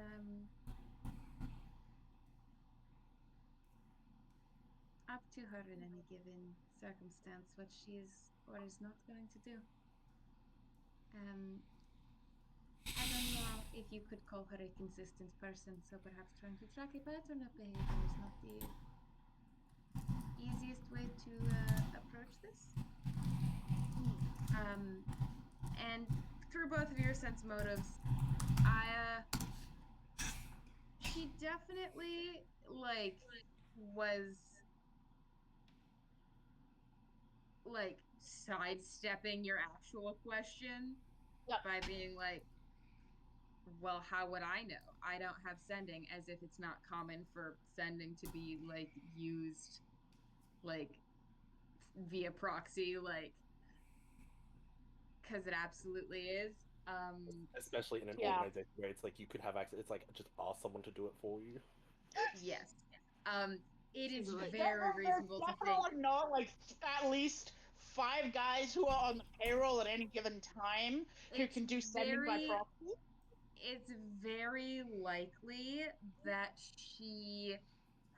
up to her in any given circumstance what she is or is not going to do. I don't know if you could call her a consistent person, so perhaps trying to track a pattern of behavior is not the easiest way to approach this. And through both of your sense motives, she definitely was sidestepping your actual question by being like, well, how would I know? I don't have sending, as if it's not common for sending to be used via proxy, because it absolutely is. Especially in an organization where it's like you could have access. It's like just ask someone to do it for you. Yes. It is very reasonable to think. There's definitely not at least 5 guys who are on the payroll at any given time who can do sending by proxy. It's very likely that she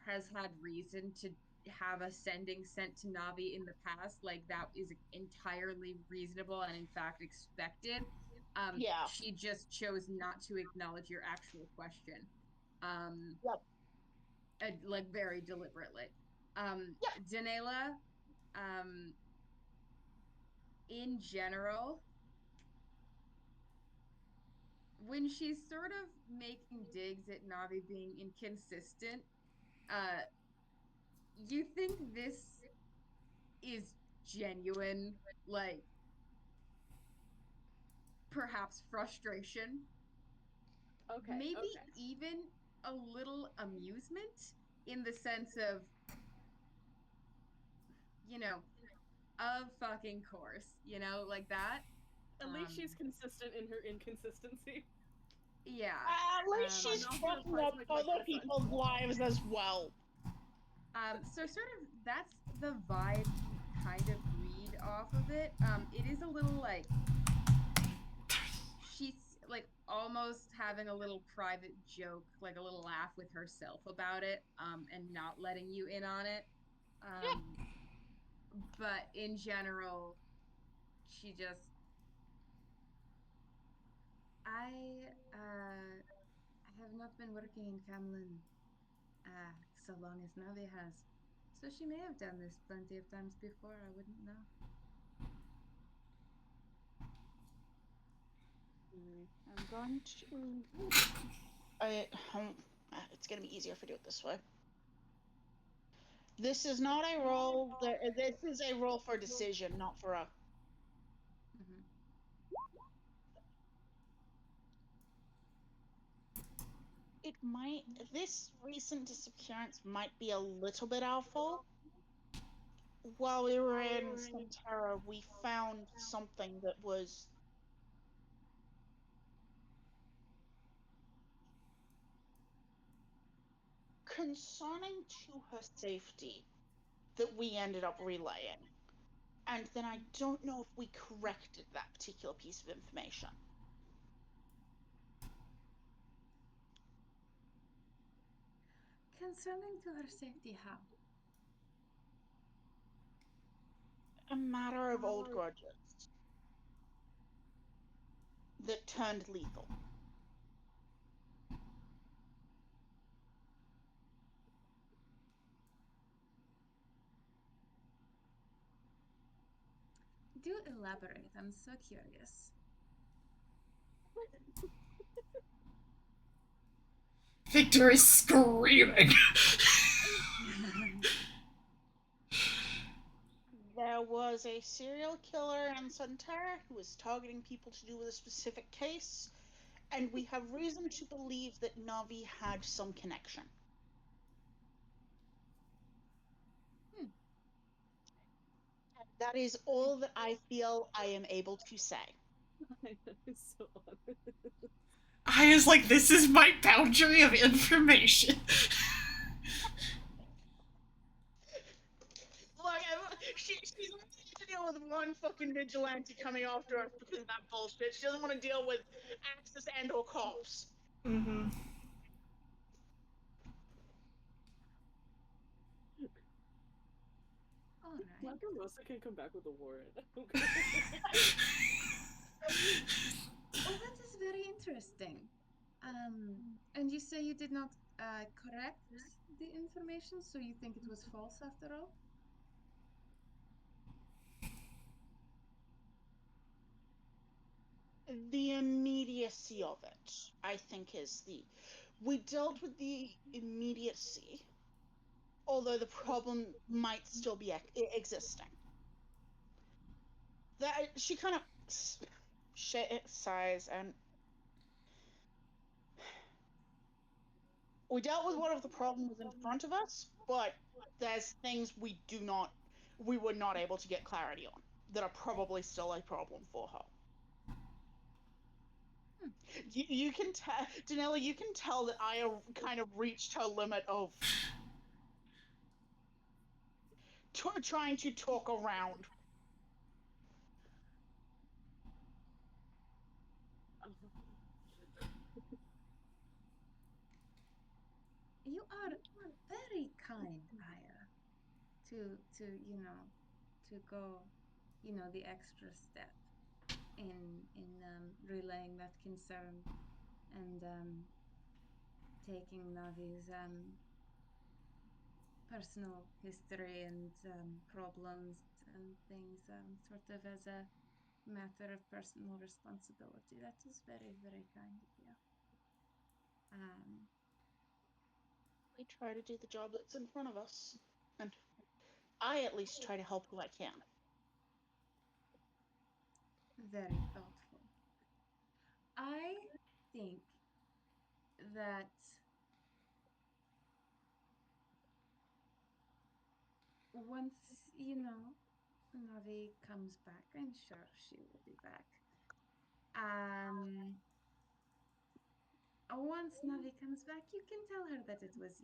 has had reason to have a sending sent to Navi in the past. That is entirely reasonable and in fact expected. She just chose not to acknowledge your actual question. Very deliberately. Danela, in general, when she's sort of making digs at Navi being inconsistent, you think this is genuine, perhaps frustration. Okay. Maybe even a little amusement, in the sense of, of fucking course, like that. At least she's consistent in her inconsistency. Yeah. At least she's fucking up other people's lives as well. So sort of that's the vibe you kind of read off of it. It is a little she's almost having a little private joke, a little laugh with herself about it, and not letting you in on it. But in general, she just, I have not been working in Camlin so long as Navi has. So she may have done this plenty of times before, I wouldn't know. I'm going to... it's going to be easier if I do it this way. This is not a roll. This is a roll for decision, not for a... It might... This recent disappearance might be a little bit our fault. While we were in Santara, we found something that was... concerning to her safety, that we ended up relaying. And then I don't know if we corrected that particular piece of information. Concerning to her safety, how? A matter of old grudges that turned lethal. Do elaborate, I'm so curious. Victor is screaming. There were was a serial killer in Sunterra who was targeting people to do with a specific case, and we have reason to believe that Navi had some connection. That is all that I feel I am able to say. It's so honest. I was like, this is my boundary of information. Like, she's only to deal with one fucking vigilante coming after us because of that bullshit. She doesn't want to deal with Axis and or cops. Mm-hmm. All right. Lacrimosa can come back with a warrant. Well, that is very interesting. And you say you did not correct the information, so you think it was false after all? The immediacy of it, I think, is the. We dealt with the immediacy, although the problem might still be existing. That she kind of sighs, and we dealt with one of the problems in front of us, but there's things we were not able to get clarity on that are probably still a problem for her. You can tell, Danella, you can tell that I kind of reached her limit of trying to talk around. You are very kind, Aya, to to go, the extra step in relaying that concern and taking Navi's personal history and problems and things sort of as a matter of personal responsibility. That is very, very kind of you. We try to do the job that's in front of us, and I at least try to help who I can. Very thoughtful. I think that once, Navi comes back, I'm sure she will be back. Once Navi comes back, you can tell her that it was,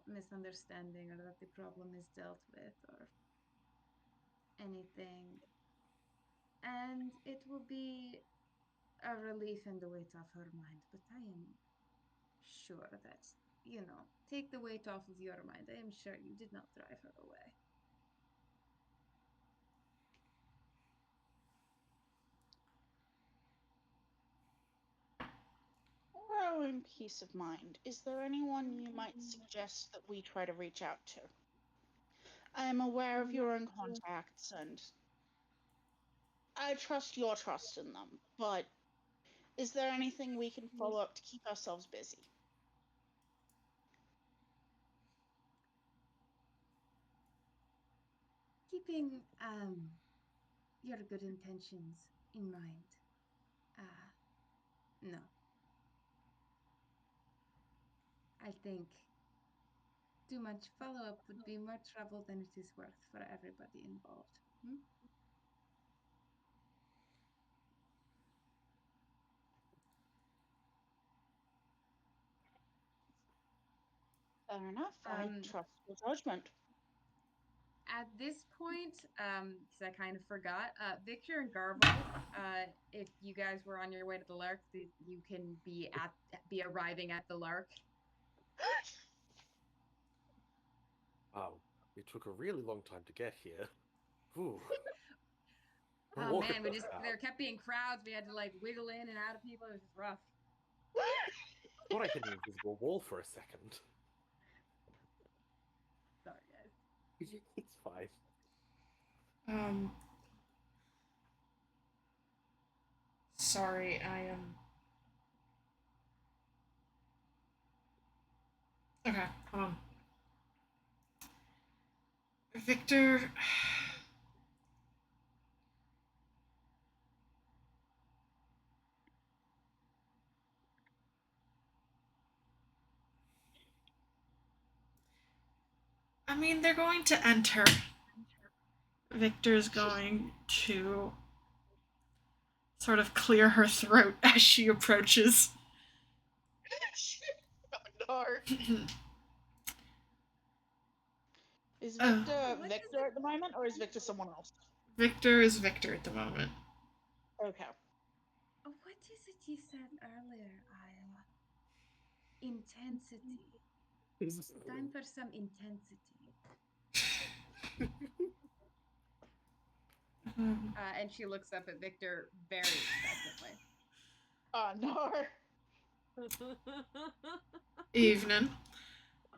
misunderstanding, or that the problem is dealt with, or anything. And it will be a relief and a weight off her mind. But I am sure that, take the weight off of your mind. I am sure you did not drive her away. For our own peace of mind, is there anyone you might suggest that we try to reach out to? I am aware of your own contacts, and I trust your trust in them, but is there anything we can follow up to keep ourselves busy? Keeping your good intentions in mind. No. I think too much follow-up would be more trouble than it is worth for everybody involved. Fair enough. I trust your judgment. At this point, because I kind of forgot, Victor and Garble, if you guys were on your way to the Lark, you can be arriving at the Lark. Wow, it took a really long time to get here. Whew. Oh man, there kept being crowds. We had to like wiggle in and out of people. It was just rough. I thought I hit an invisible wall for a second. Sorry, guys. It's fine. Sorry, I am. Okay, hold on. Victor, I mean, they're going to enter. Victor's going to sort of clear her throat as she approaches. Oh, no. Is Victor Victor at the moment, or is Victor someone else? Victor is Victor at the moment. Okay. What is it you said earlier, Aya? Intensity. It's time for some intensity. And she looks up at Victor very expectantly. Oh no. Evening.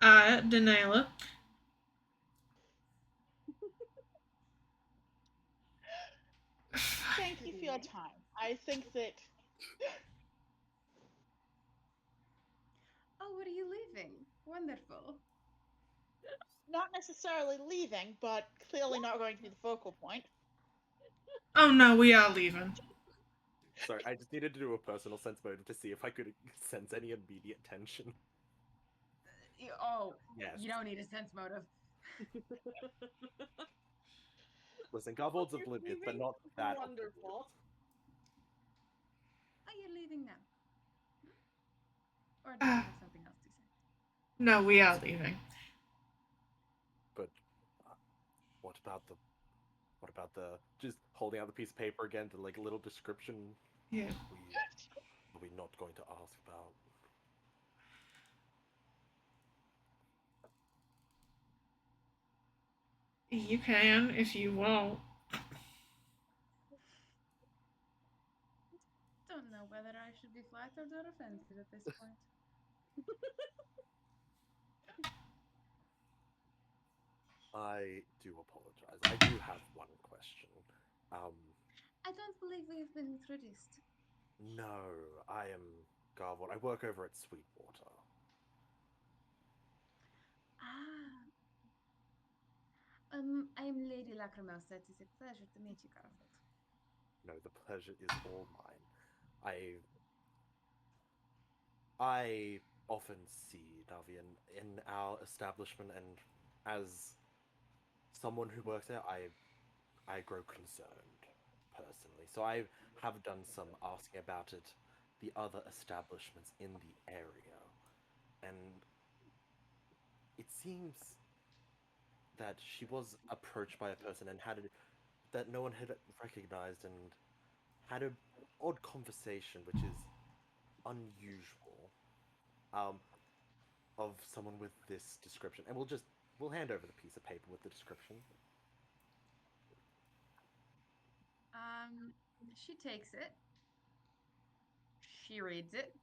Daniela. Thank you for your time. I think that. Oh, are you leaving? Wonderful. Not necessarily leaving, but clearly not going to be the focal point. Oh no, we are leaving. Sorry, I just needed to do a personal sense motive to see if I could sense any immediate tension. Oh, Yes. you don't need a sense motive. Listen, Garvold's oblivious, but not that Wonderful. Are you leaving now? Or do you have something else to say? No, we are leaving. But what about the just holding out the piece of paper again to like a little description? Yeah. Are we not going to ask about? You can if you won't. Don't know whether I should be flattered or offended at this point. I do apologize. I do have one question. I don't believe we've been introduced. No, I am Garvold. I work over at Sweetwater. I am Lady Lacrimosa. It is a pleasure to meet you, Garfield. No, the pleasure is all mine. I often see Navian in our establishment, and as someone who works there, I grow concerned personally. So I have done some asking about it, the other establishments in the area, and it seems that she was approached by a person and that no one had recognized, and had an odd conversation, which is unusual, of someone with this description. And we'll hand over the piece of paper with the description. She takes it. She reads it.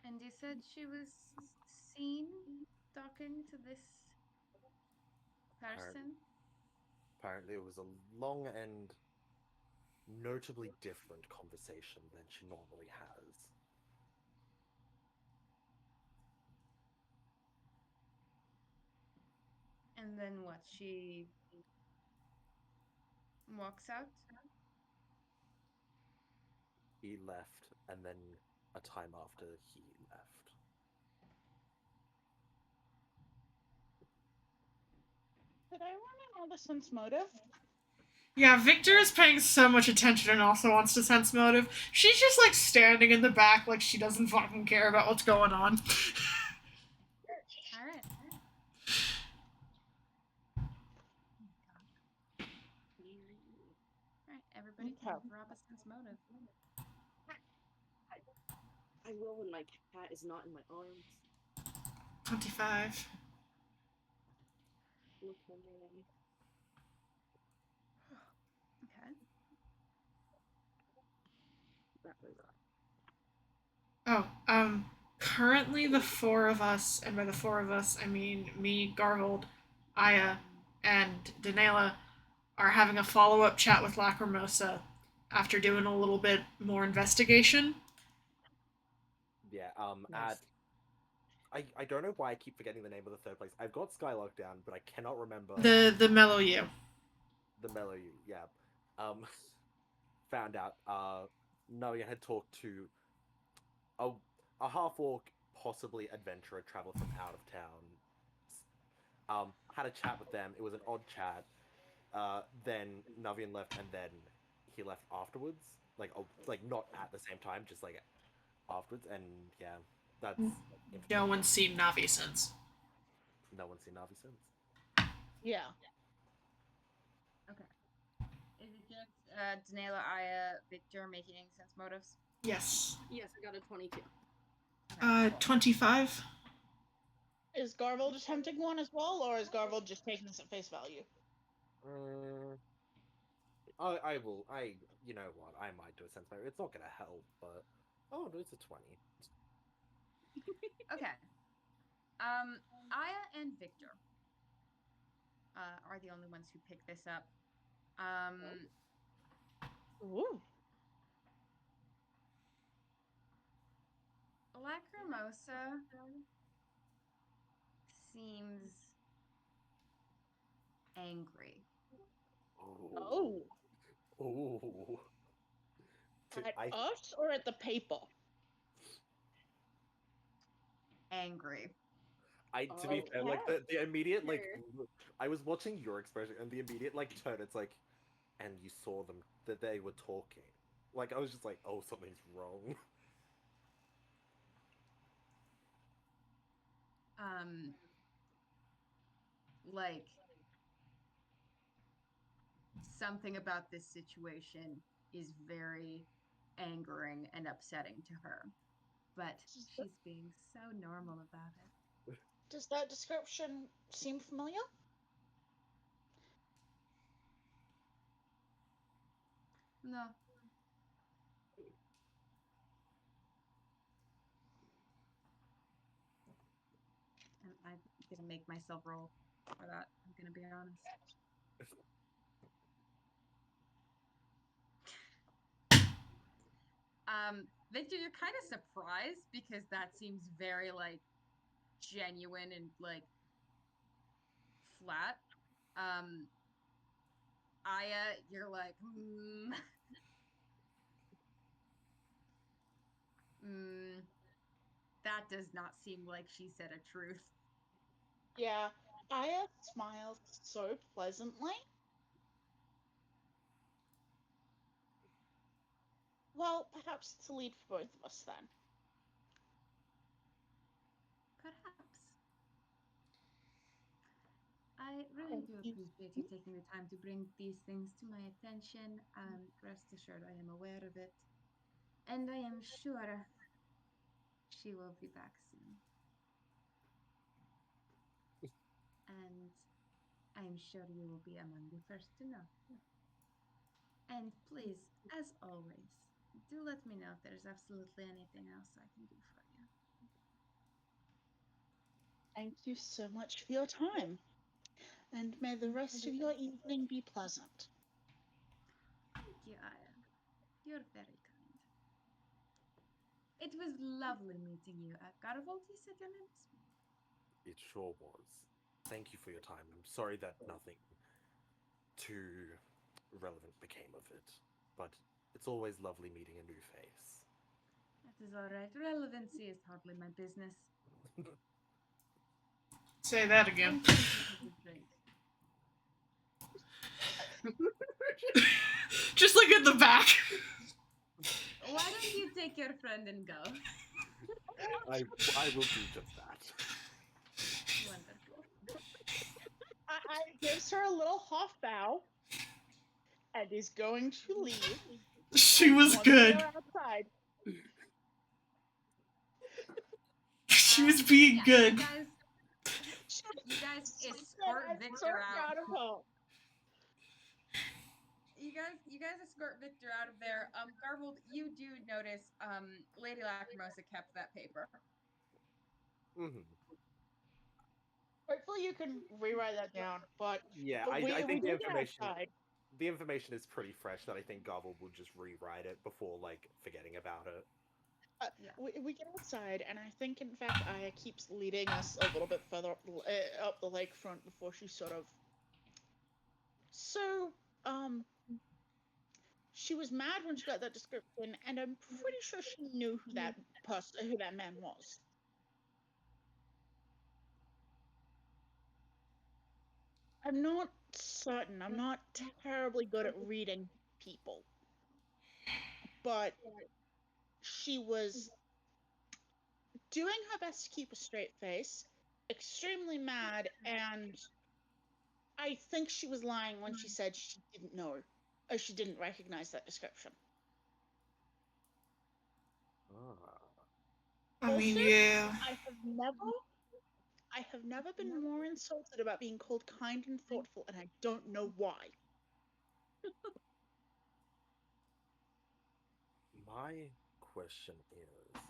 And you said she was seen talking to this person? Apparently it was a long and notably different conversation than she normally has. And then what? She walks out? He left, and then a time after he left. Did I run another sense motive? Yeah, Victor is paying so much attention and also wants to sense motive. She's just like standing in the back like she doesn't fucking care about what's going on. Alright. Alright, everybody can rob a sense motive. I will when my cat is not in my arms. 25. Look at me. Okay. That was Currently the four of us, and by the four of us, I mean me, Garvold, Aya, and Danela, are having a follow-up chat with Lacrimosa after doing a little bit more investigation. Yeah, Nice. I don't know why I keep forgetting the name of the third place. I've got Skylock down, but I cannot remember The Mellow You. the Mellow, yeah. Found out, Navi had talked to a, a half-orc, possibly adventurer traveler from out of town. Had a chat with them. It was an odd chat. Then Navian left, and then he left afterwards. Like not at the same time, just like afterwards. And yeah, that's No one's seen Navi since. no one's seen Navi since. Yeah. Okay. Is it just Danela, Aya, Victor making any sense motives? Yes. Yes, I got a 22. Okay, cool. 25. Is Garvold attempting one as well, or is Garvold just taking this at face value? I will. You know what? I might do a sense motive. It's not gonna help, but oh, no, it's a 20. Okay. Aya and Victor are the only ones who pick this up. Ooh. Lacrimosa seems angry. Oh. Oh. At us or at the paper? Angry. To be fair, like the immediate like I was watching your expression and the immediate like turn. It's like, and you saw them that they were talking. Like I was just like, oh, something's wrong. Like something about this situation is very angering and upsetting to her, but she's being so normal about it. Does that description seem familiar? No. And I'm gonna make myself roll for that. I'm gonna be honest. Victor, you're kind of surprised because that seems very like genuine and like flat. Aya, you're like, that does not seem like she said a truth. Yeah. Aya smiles so pleasantly. Well, perhaps it's a lead for both of us then. Perhaps. I really do appreciate you taking the time to bring these things to my attention. Rest assured, I am aware of it. And I am sure she will be back soon. And I am sure you will be among the first to know. And please, as always, do let me know if there's absolutely anything else I can do for you. Thank you so much for your time. And may the rest of your evening be pleasant. Thank you, Aya. You're very kind. It was lovely meeting you. Garvold, you said your name is? It sure was. Thank you for your time. I'm sorry that nothing too relevant became of it, but it's always lovely meeting a new face. That is all right. Relevancy is hardly my business. Say that again. Just look at the back. Why don't you take your friend and go? I will do just that. Wonderful. I gives her a little half bow and is going to leave. She was good. Outside. She was being good. You guys escort Victor out. You guys escort Victor out of there. Garvold, you do notice Lady Lacrimosa kept that paper. Mm-hmm. Hopefully you can rewrite that down, but yeah, I think the information is pretty fresh that I think Garvold will just rewrite it before like forgetting about it. We get outside, and I think, in fact, Aya keeps leading us a little bit further up the lakefront before she sort of... So, she was mad when she got that description, and I'm pretty sure she knew who that man was. I'm not certain. I'm not terribly good at reading people, but she was doing her best to keep a straight face, extremely mad, and I think she was lying when she said she didn't know, or she didn't recognize that description. Ah. I mean, Also, yeah. I have never been more insulted about being called kind and thoughtful, and I don't know why. My question is,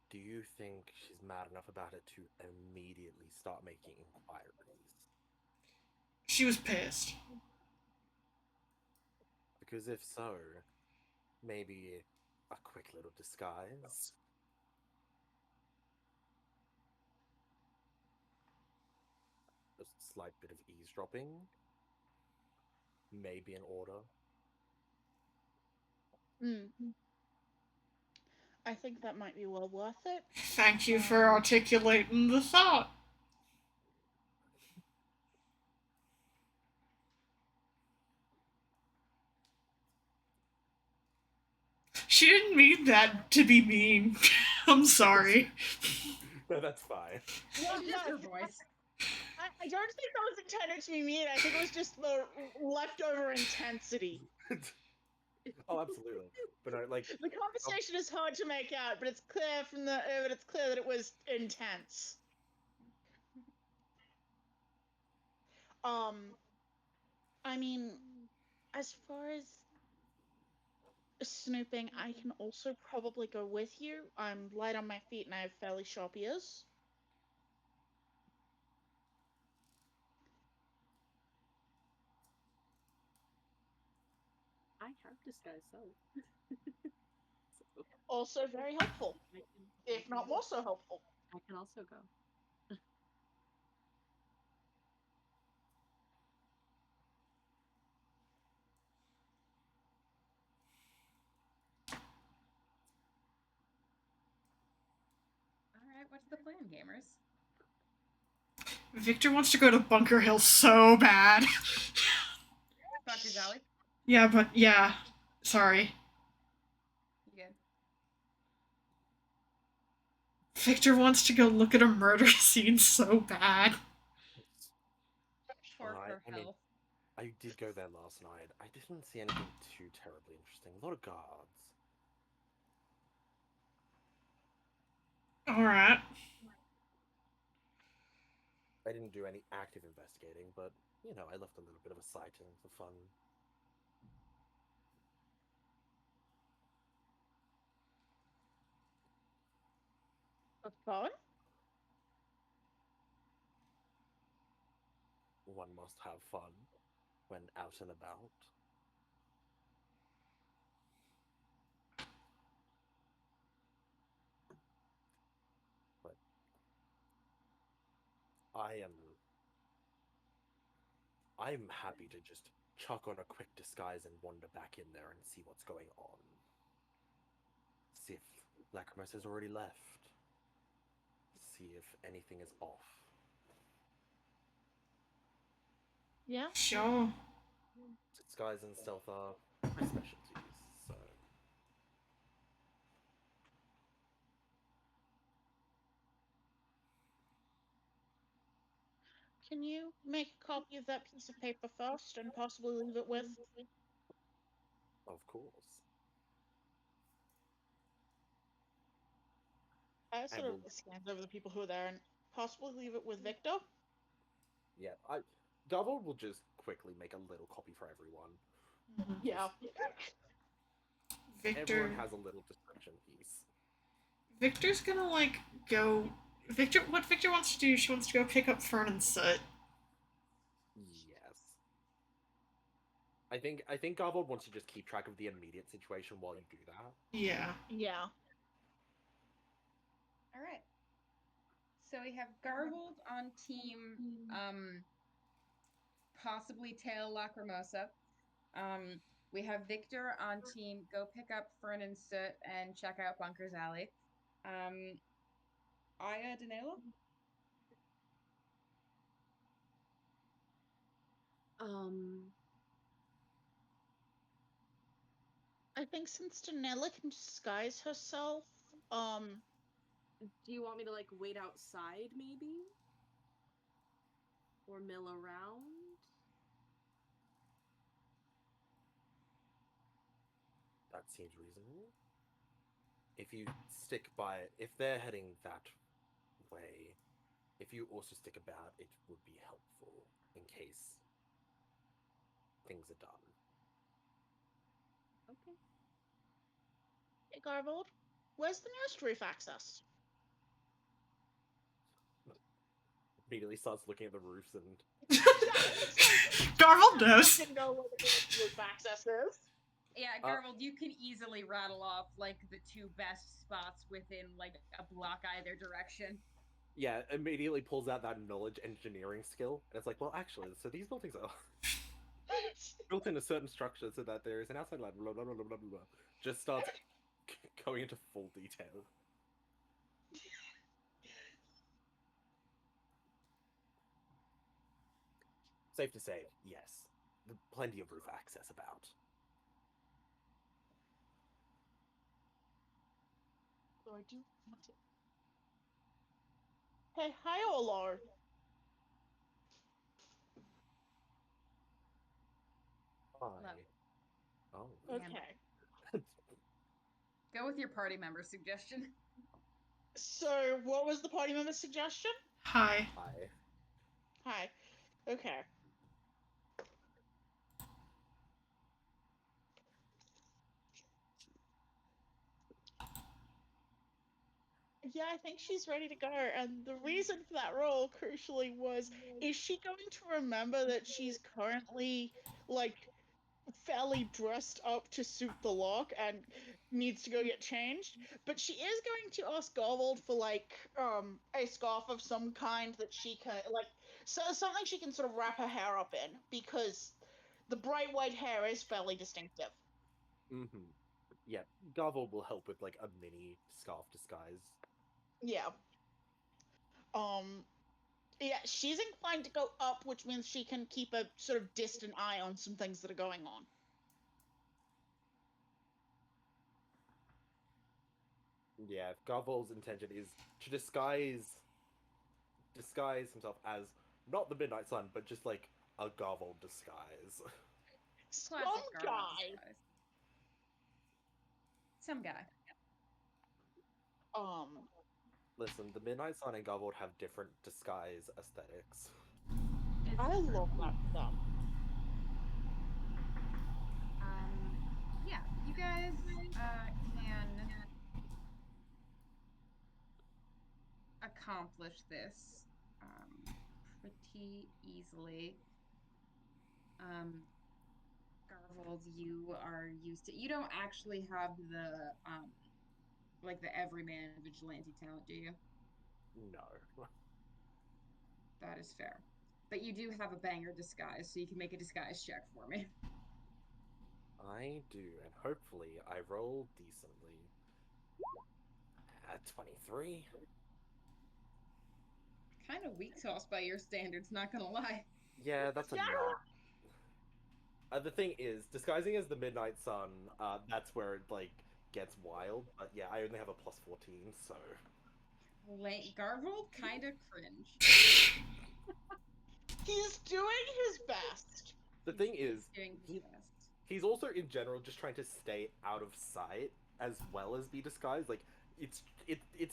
do you think she's mad enough about it to immediately start making inquiries? She was pissed. Because if so, maybe a quick little disguise. A slight bit of eavesdropping. Maybe an order. I think that might be well worth it. Thank you for articulating the thought. She didn't mean that to be mean. I'm sorry. No, that's fine. Well, just her voice. I don't think that was intended to be mean. I think it was just the leftover intensity. Oh, absolutely. But no, like The conversation is hard to make out, but it's clear that it was intense. I mean, as far as snooping, I can also probably go with you. I'm light on my feet and I have fairly sharp ears. I have disguise self. So Also very helpful, if not more so helpful. I can also go. All right, what's the plan, gamers? Victor wants to go to Bunker Hill so bad. Dr. Jolly? Yeah, but yeah. Sorry. You good? Victor wants to go look at a murder scene so bad. For Alright, her I mean, health. I did go there last night. I didn't see anything too terribly interesting. A lot of guards. Alright. I didn't do any active investigating, but, you know, I left a little bit of a sighting for fun. For fun? One must have fun when out and about. But I'm happy to just chuck on a quick disguise and wander back in there and see what's going on. See if Lacrimose has already left. See if anything is off. Yeah. Sure. Disguise and stealth are my specialties, so. Can you make a copy of that piece of paper first and possibly leave it with? Of course. I sort of scanned over the people who are there and possibly leave it with Victor. Yeah, Garvold will just quickly make a little copy for everyone. Yeah. Victor. Everyone has a little description piece. Victor's gonna like go. What Victor wants to do? She wants to go pick up Fern and Soot. Yes. I think Garvold wants to just keep track of the immediate situation while you do that. Yeah. Yeah. All right. So we have Garvold on team, possibly Tail Lacrimosa. We have Victor on team. Go pick up Fern and Soot and check out Bunker's Alley. Aya, Danilo? I think since Danella can disguise herself, Do you want me to like wait outside maybe? Or mill around? That seems reasonable. If you stick by it, if they're heading that way, if you also stick about, it would be helpful in case things are done. Okay. hey Garbold, where's the nearest roof access? Immediately starts looking at the roofs and Garvel knows. Didn't know where the nearest roof access is. Yeah, Garvold, you can easily rattle off like the 2 best spots within like a block either direction. yeah, immediately pulls out that knowledge engineering skill, and it's like, well, actually, so these buildings are built in a certain structure so that there is an outside line. Blah blah blah blah blah blah. Just starts going into full detail. Safe to say, yes, plenty of roof access about. So I do want it. Hey, hi, Olar. Hi. Love. Oh. Okay. Go with your party member suggestion. So, what was the party member's suggestion? Hi. Hi. Hi. Okay. Yeah, I think she's ready to go. And the reason for that role, crucially, was is she going to remember that she's currently, like, fairly dressed up to suit the look and needs to go get changed? But she is going to ask Garvold for, like, a scarf of some kind that she can, like, so something she can sort of wrap her hair up in, because the bright white hair is fairly distinctive. Mm-hmm. Yeah, Garvel will help with like a mini scarf disguise. Yeah. Yeah, she's inclined to go up, which means she can keep a sort of distant eye on some things that are going on. Yeah, Garvel's intention is to disguise himself as not the Midnight Sun, but just like a Garvel disguise. Some Classic Garvold guy. disguise. Some guy. Listen, the Midnight Sun and Garvel have different disguise aesthetics. I love that for them. Yeah, you guys can accomplish this pretty easily. Garvold, you are used to. You don't actually have the like the everyman vigilante talent, do you? No. That is fair. But you do have a banger disguise, so you can make a disguise check for me. I do, and hopefully I roll decently. At 23. Kind of weak sauce by your standards, not gonna lie. Yeah, that's a lot. The thing is, disguising as the Midnight Sun, that's where it, like, gets wild. But yeah, I only have a plus 14, so... Garvold kind of cringe. He's doing his best. The thing is, doing his best. he's also, in general, just trying to stay out of sight, as well as be disguised. Like, it's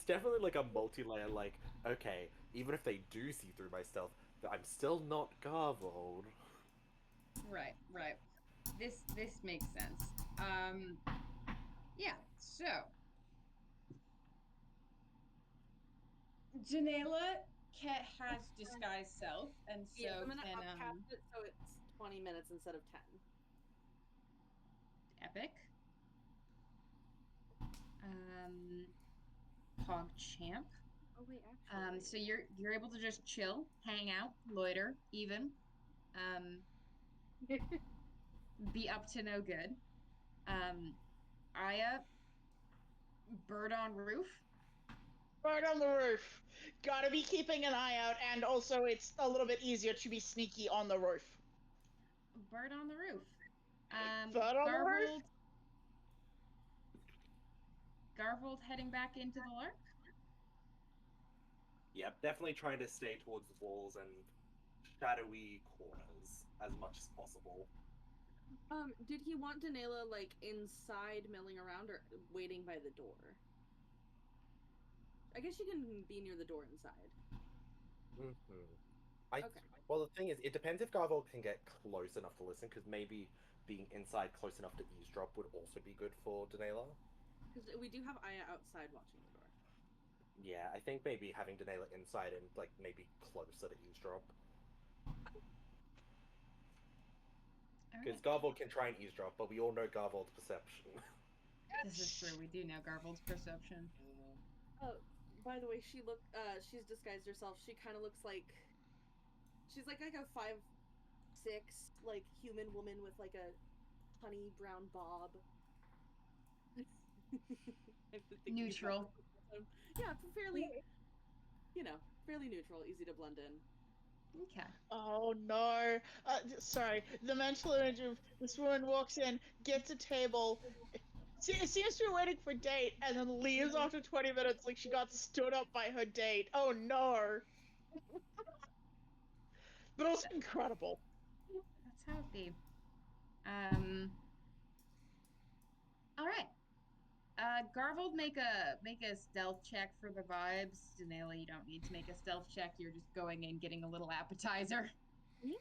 definitely, like, a multi-layer, like, okay, even if they do see through my stealth, I'm still not Garvold. Right. This makes sense. Yeah, so Janela has disguised self, and so yeah, I'm gonna can upcast it so it's 20 minutes instead of 10. Epic. PogChamp. Oh wait, actually. So you're able to just chill, hang out, loiter, even. be up to no good. Aya, bird on roof. Bird on the roof. Gotta be keeping an eye out, and also it's a little bit easier to be sneaky on the roof. Bird on the roof. Bird on the roof? Garvold heading back into the Lark? Yep, definitely trying to stay towards the walls and shadowy corners as much as possible. Did he want Danela, like, inside milling around or waiting by the door? I guess you can be near the door inside. Okay. Okay. Well, the thing is, it depends if Garvold can get close enough to listen, because maybe being inside close enough to eavesdrop would also be good for Danela. Because we do have Aya outside watching the door. Yeah, I think maybe having Danela inside and, like, maybe closer to eavesdrop. Because Garvold can try and eavesdrop, but we all know Garvold's perception. This is true, we do know Garvold's perception. Oh, by the way, she's disguised herself. She kind of looks like... She's like a 5'6", like, human woman with, like, a honey brown bob. Neutral. Yeah, fairly, fairly neutral, easy to blend in. Okay. Oh no. Sorry. The mental image of this woman walks in, gets a table, seems to be waiting for date, and then leaves after 20 minutes like she got stood up by her date. Oh no. But also incredible. That's how it be. Alright. Garvold, make a stealth check for the vibes. Danela, you don't need to make a stealth check. You're just going in, getting a little appetizer. Yeah.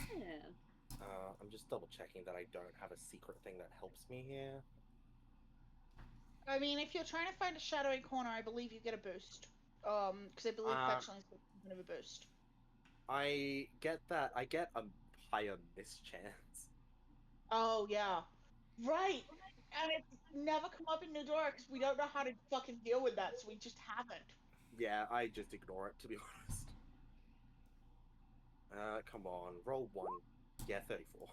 I'm just double checking that I don't have a secret thing that helps me here. I mean, if you're trying to find a shadowy corner, I believe you get a boost. Because I believe Fetchling is going to be a boost. I get that. I get a higher mischance. Oh, yeah. Right! And it's never come up in Nidora because we don't know how to fucking deal with that, so we just haven't. Yeah, I just ignore it, to be honest. Come on, roll 1. Yeah, 34.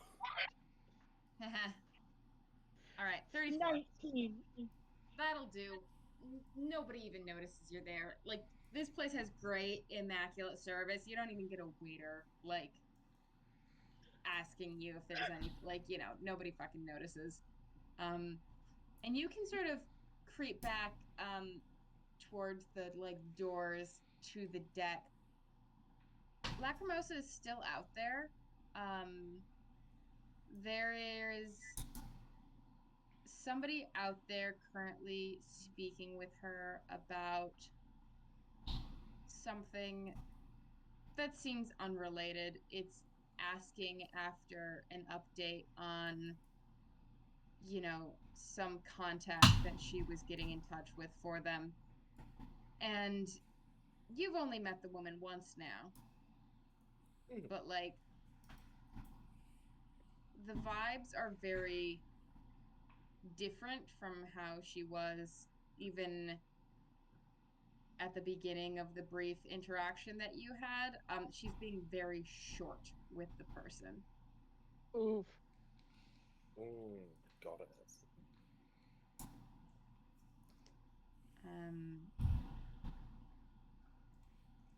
Alright, 34. 19. That'll do. Nobody even notices you're there. Like, this place has great, immaculate service. You don't even get a waiter, like, asking you if there's any, like, nobody fucking notices. And you can sort of creep back, towards the, like, doors to the deck. Lacrimosa is still out there. There is somebody out there currently speaking with her about something that seems unrelated. It's asking after an update on, some contact that she was getting in touch with for them. And you've only met the woman once now. But, like, the vibes are very different from how she was even at the beginning of the brief interaction that you had. She's being very short with the person. Oof. Got it.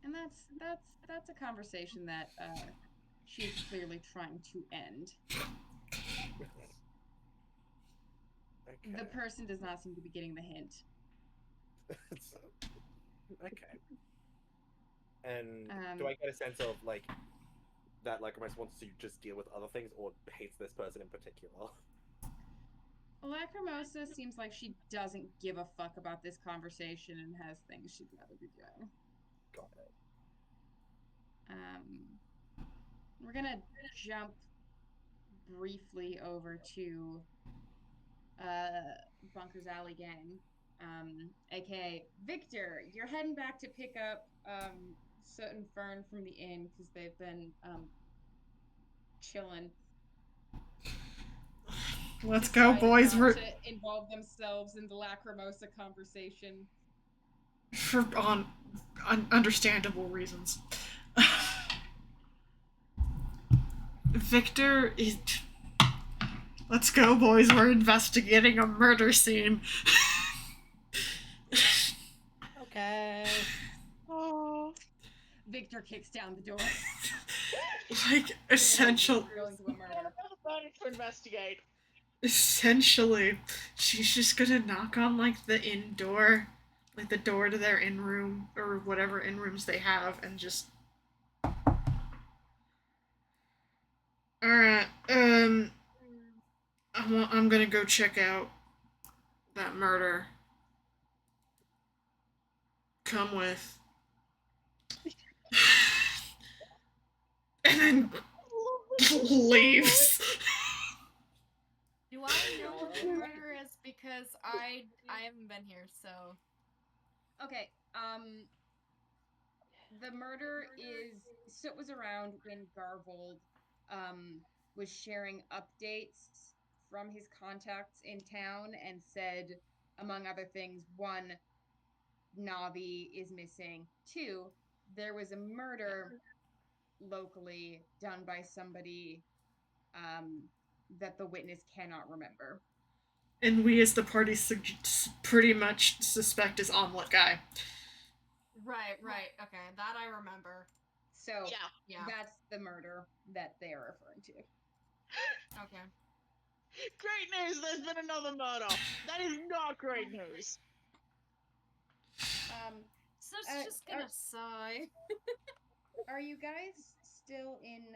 And that's a conversation that she's clearly trying to end. Okay. The person does not seem to be getting the hint. Okay. And do I get a sense of, like, that Lacrimosa wants to just deal with other things or hates this person in particular? Lacrimosa seems like she doesn't give a fuck about this conversation and has things she'd rather be doing. Got it. We're gonna jump briefly over to Bunker's Alley Gang. aka Victor, you're heading back to pick up Soot and Fern from the inn because they've been chilling. Let's go, boys. We're to involve themselves in the Lacrimosa conversation for understandable reasons. Victor is Let's go, boys. We're investigating a murder scene. Okay. Oh. Victor kicks down the door. Like, essential. Going to a murder. To investigate. Essentially, she's just gonna knock on, like, the inn door, like, the door to their inn room, or whatever inn rooms they have, and just... Alright, I'm gonna go check out that murder. Come with. And then leaves. Do I know what the murder is? Because I haven't been here, so. Okay, the murder is, Soot was around when Garvold, was sharing updates from his contacts in town and said, among other things, 1, Navi is missing. 2, there was a murder locally done by somebody, that the witness cannot remember. And we as the party pretty much suspect is Omelet Guy. Right. Okay, that I remember. So, Yeah. that's the murder that they are referring to. Okay. Great news, there's been another murder. That is not great news. So it's just gonna sigh. Are you guys still in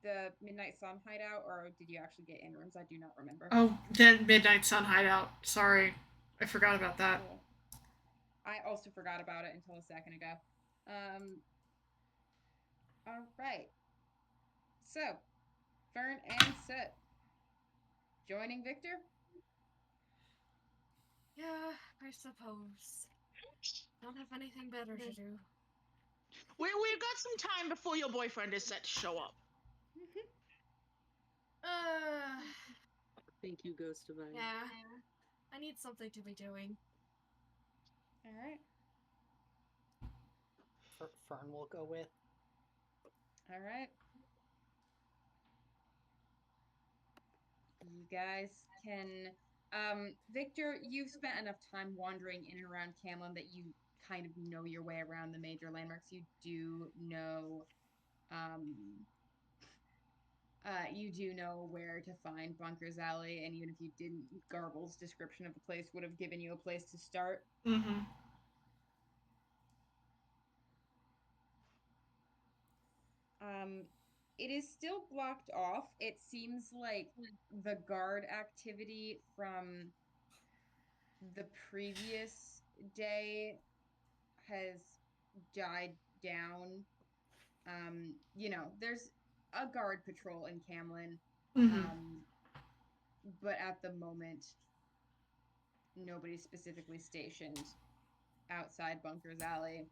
the Midnight Sun hideout, or did you actually get in rooms? I do not remember. Oh, then Midnight Sun hideout. Sorry, I forgot about that. Cool. I also forgot about it until a second ago. All right. So, Fern and Soot joining Victor. Yeah, I suppose. Don't have anything better to do. We've got some time before your boyfriend is set to show up. Thank you, Ghost Divine. Yeah. I need something to be doing. All right. Fern will go with. All right. You guys can. Victor, you've spent enough time wandering in and around Camlin that you kind of know your way around the major landmarks. You do know, where to find Bunker's Alley, and even if you didn't, Garble's description of the place would have given you a place to start. Mm-hmm. It is still blocked off. It seems like the guard activity from the previous day has died down. There's a guard patrol in Camlin, but at the moment, nobody's specifically stationed outside Bunker's Alley.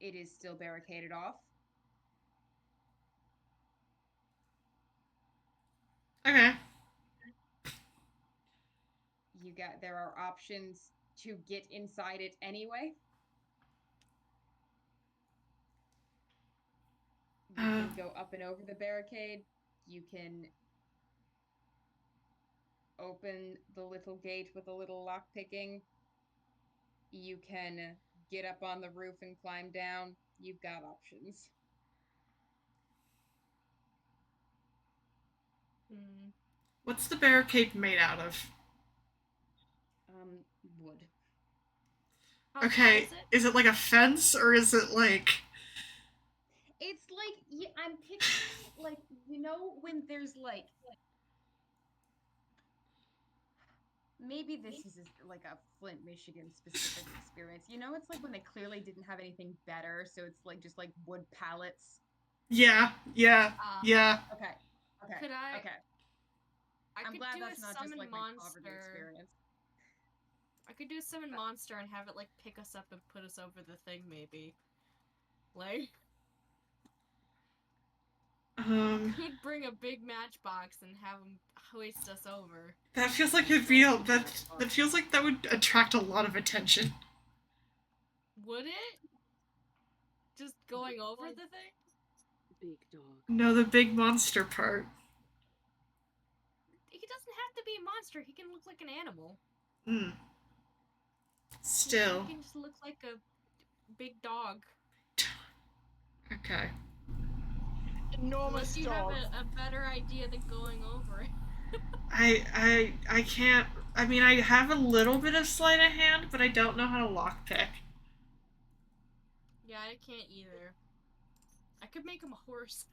It is still barricaded off. Okay. There are options to get inside it anyway. You can go up and over the barricade. You can open the little gate with a little lock picking. You can get up on the roof and climb down. You've got options. What's the barricade made out of? Wood. Okay, is it like a fence, or is it like... It's like, I'm picturing, like, when there's, like... Maybe this is like a Flint, Michigan specific experience. It's like when they clearly didn't have anything better, so it's like just like wood pallets. Yeah. Okay. Could I'm glad that's not just like my monster. poverty experience. I could do a summon monster and have it like pick us up and put us over the thing, maybe. Like, could bring a big matchbox and have him hoist us over. That feels like that feels like that would attract a lot of attention. Would it? Just going over the thing? Big dog. No, the big monster part. to be a monster. He can look like an animal. Mm. Still. He can just look like a big dog. Okay. Enormous Unless you dog. have a better idea than going over it. I can't. I mean, I have a little bit of sleight of hand, but I don't know how to lockpick. Yeah, I can't either. I could make him a horse.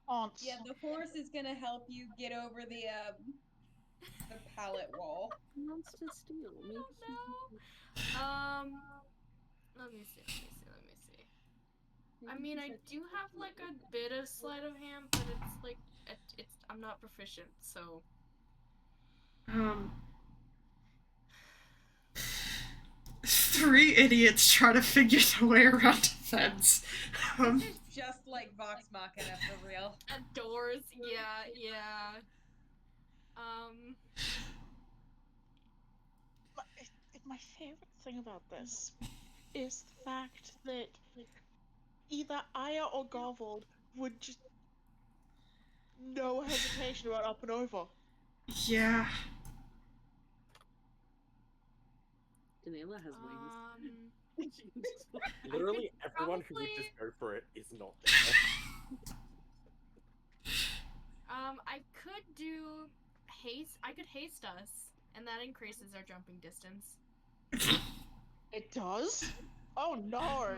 Aunts. Yeah, the horse is gonna help you get over the pallet wall. He wants to steal. Maybe Oh, no. Let me see. I mean, I do have like a bit of sleight of hand, but it's like I'm not proficient, so. Three idiots try to figure their way around a fence. This is just like Vox Machina for real. Doors, yeah. My favorite thing about this is the fact that either Aya or Garvold would just no hesitation about up and over. Yeah. Danela has wings. Literally everyone who would probably- just go for it is not there. I could do haste. I could haste us, and that increases our jumping distance. It does? Oh no!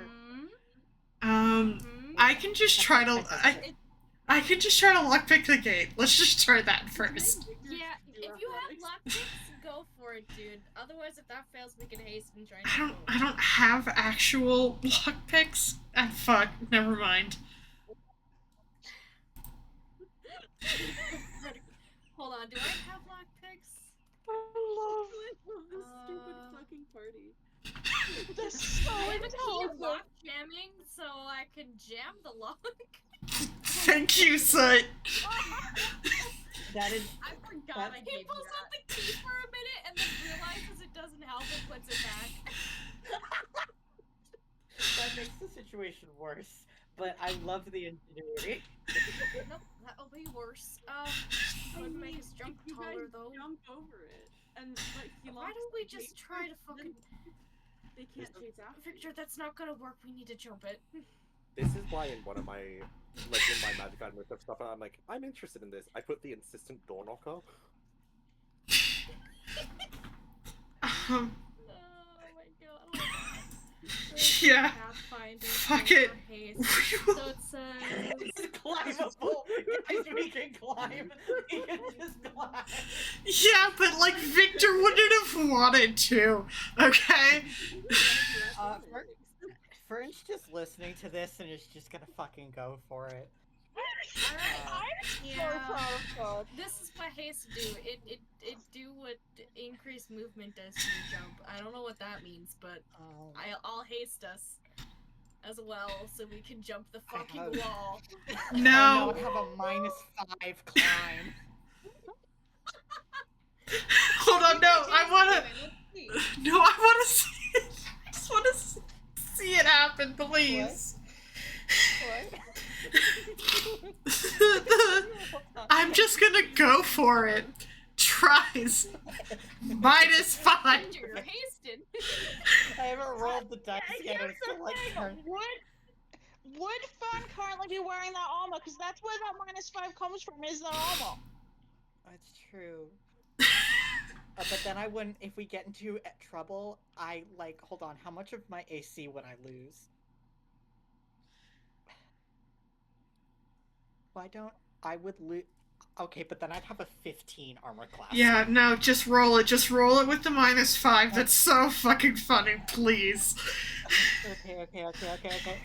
I can just try to. I can just try to lockpick the gate. Let's just try that first. Yeah, if you have lockpicks, go for it, dude. Otherwise, if that fails, we can haste and try. I don't have actual lockpicks. Ah, fuck. Never mind. Hold on, do I have lockpicks? I This stupid fucking party. love this so I have a key of intelligent. lock jamming, so I can jam the lock. Thank you, Soot. That is. I forgot I He gave you pulls out that. the key for a minute and then realizes it doesn't help and puts it back. That makes the situation worse. But I love the ingenuity. Nope, that'll be worse. Would make us jump You taller guys though. jump over it, and like he Why locks don't we the just gate, try to then fucking They can't chase after you. Victor? That's not gonna work. We need to jump it. This is why in one of my, like in my Magic Item List stuff, I'm like, I'm interested in this. I put the insistent door knocker. Oh my god. Yeah. Pathfinder, Fuck so it. for haste. So it says. It's climbable. Guys, we can climb. We can just climb. Yeah, but like Victor wouldn't have wanted to. Okay. Fern's just listening to this and is just gonna fucking go for it. I'm so Yeah. proud of God. This is what haste do. It do what increased movement does to your jump. I don't know what that means, but I'll haste us as well so we can jump the fucking have- wall. No. I have a -5 climb. Hold on. No, I wanna. Let's see. No, I wanna see it. I just wanna see it happen, please. I'm just gonna go for it. Tries. -5. You're hasted. I haven't rolled the dice yet. Here's It's the still like thing, turn. would Fern currently be wearing that armor? Because that's where that -5 comes from, is that armor. That's true. But then I wouldn't. If we get into trouble, I like. Hold on. How much of my AC would I lose? Why don't I would lose? Okay, but then I'd have a 15 armor class. Yeah, no, just roll it. Just roll it with the -5. That's so fucking funny, please. Okay.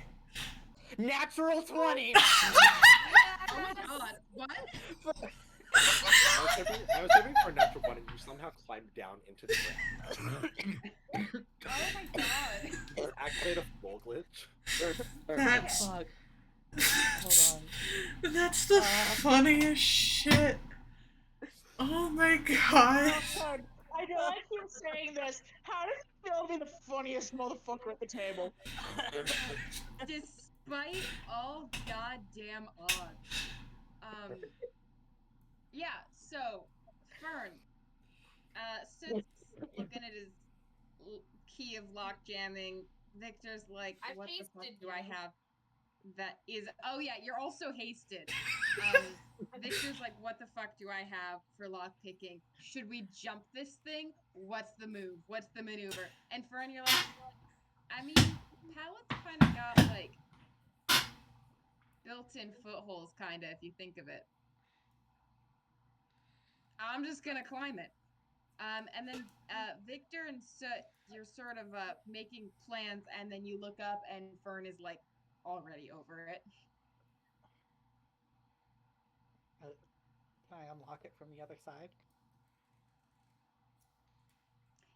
Natural 20. Oh my god, what? I was hoping for a natural one, and you somehow climbed down into the ground. Oh my god. Activate a floor glitch. That's Fuck. Hold on. that's the funniest shit. Oh my god. I know I keep saying this. How does it feel to be the funniest motherfucker at the table? Despite all goddamn odds, Yeah, so, Fern, Sid's looking at his key of lock jamming. Victor's like, I've what the fuck hasted do I you. have that is. Oh, yeah, you're also hasted. Victor's like, what the fuck do I have for lock picking? Should we jump this thing? What's the move? What's the maneuver? And Fern, you're like, I mean, pallets kind of got like built-in footholds, kind of, if you think of it. I'm just gonna climb it. And then Victor and Soot, you're sort of making plans, and then you look up, and Fern is like already over it. Can I unlock it from the other side?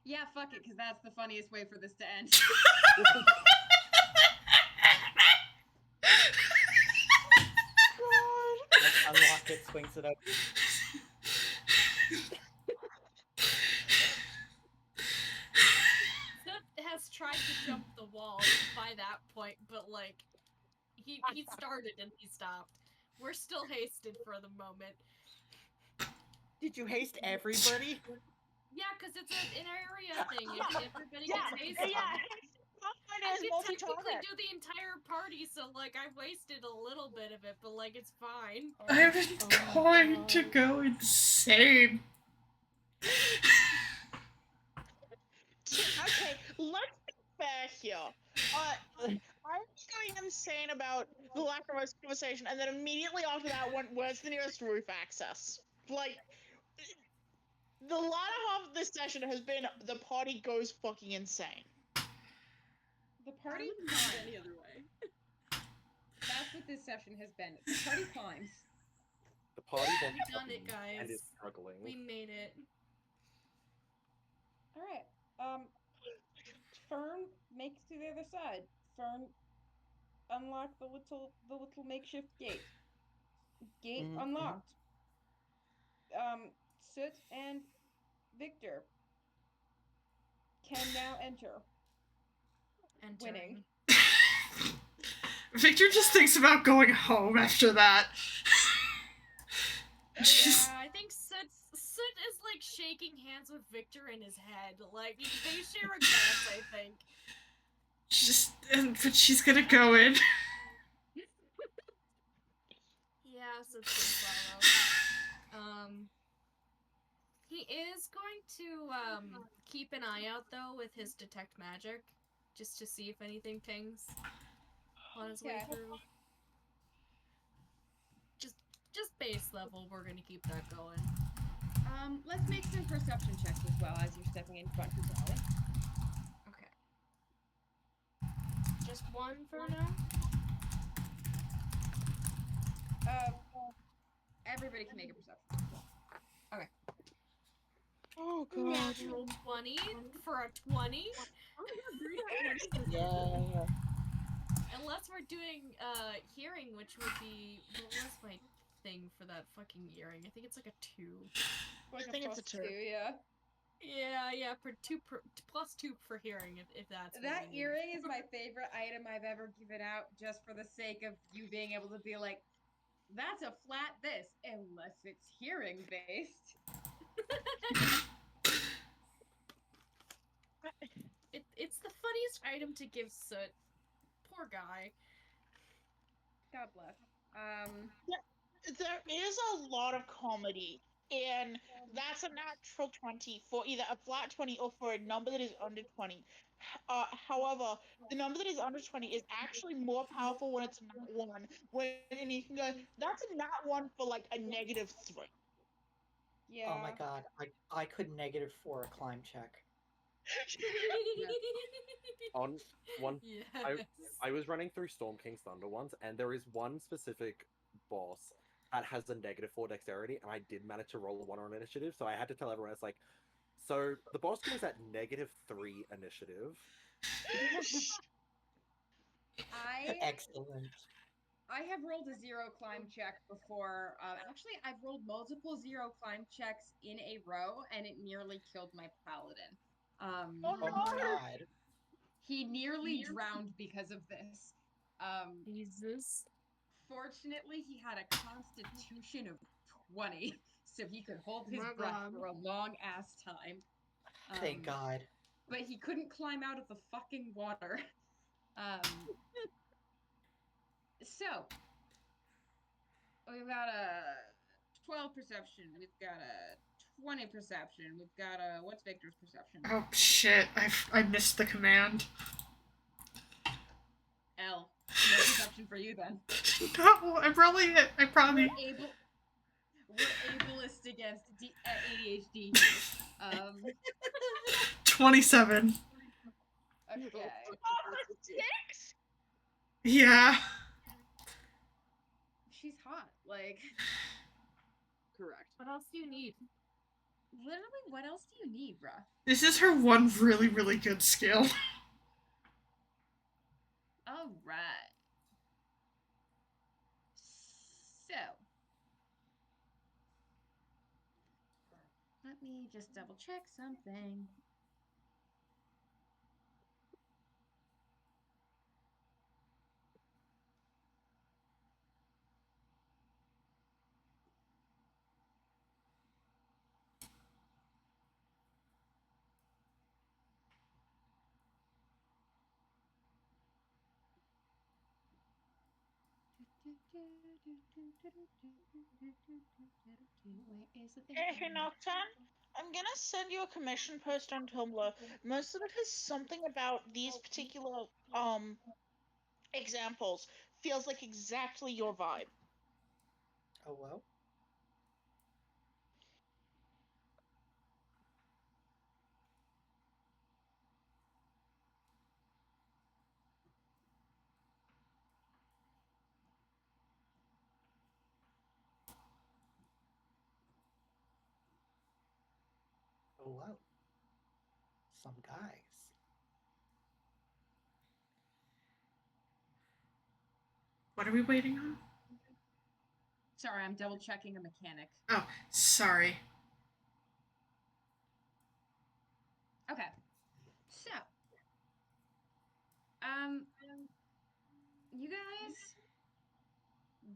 Yeah, fuck it, because that's the funniest way for this to end. Unlock it, swings it up. Soot has tried to jump the wall by that point, but like he started and he stopped. We're still hasted for the moment. Did you haste everybody? Yeah, because it's an area thing. If everybody gets hasted. I Is could technically multi-target. do the entire party, so like I've wasted a little bit of it, but like it's fine. I'm going to go insane. Okay, let's be fair here. I was going insane about the lack of most conversation, and then immediately after that went, where's the nearest roof access? Like, the latter half of this session has been the party goes fucking insane. The party I wouldn't do it any other way. That's what this session has been. The party climbs. The party We wants done it, something and is guys. struggling. We made it. All right. Fern makes to the other side. Fern unlock the little makeshift gate. Gate Mhm. unlocked. Soot and Victor can now enter. Entering. Winning. Victor just thinks about going home after that. Yeah, I think Soot is like shaking hands with Victor in his head. Like they share a glance, I think. But she's gonna go in. Yeah, Soot's gonna follow. He is going to keep an eye out though with his detect magic, just to see if anything pings on his way through. Just base level, we're gonna keep that going. Let's make some perception checks as well as you're stepping in front of Sally. Okay. Just one for now? Everybody can make a perception. Okay. Oh god. Natural 20 for a 20? Yeah. Unless we're doing hearing, which would be, what was my thing for that fucking earring? I think it's like a 2. Like I think it's a 2. Yeah. Yeah, plus 2 for hearing, if that's what That we need. earring is my favorite item I've ever given out, just for the sake of you being able to be like, that's a flat this, unless it's hearing based. It's the funniest item to give Soot. Poor guy. God bless. There is a lot of comedy, and that's a natural 20 for either a flat 20 or for a number that is under 20. However, the number that is under 20 is actually more powerful when it's a nat 1. And you can go, that's a nat 1 for like a -3. Yeah. Oh my god, I could -4 a climb check. On one, Yes. I was running through Storm King's Thunder once, and there is one specific boss that has a -4 dexterity, and I did manage to roll a 1 on initiative, so I had to tell everyone, it's like, so the boss goes at -3 initiative. Excellent. I have rolled a 0 climb check before. Actually, I've rolled multiple 0 climb checks in a row, and it nearly killed my paladin. Oh Oh no! my god. He nearly drowned because of this. Jesus. Fortunately, he had a constitution of 20, so he could hold his My breath God. for a long ass time. Thank God. But he couldn't climb out of the fucking water. So we've got a 12 perception. We've got a 20 perception. We've got a what's Victor's perception? Oh shit! I missed the command. L. No perception for you then. No, I probably. We're ableist against ADHD here. 27. Okay. 6? Yeah. She's hot. Like, Correct. What else do you need? literally, what else do you need, bruh? This is her one really, really good skill. All right. So, let me just double check something. Where is the thing? Hey, Nocturne, I'm gonna send you a commission post on Tumblr. Most of it has something about these particular examples. Feels like exactly your vibe. Oh well. Oh well. Some guys. What are we waiting on? Sorry, I'm double checking a mechanic. Oh, sorry. Okay. So, you guys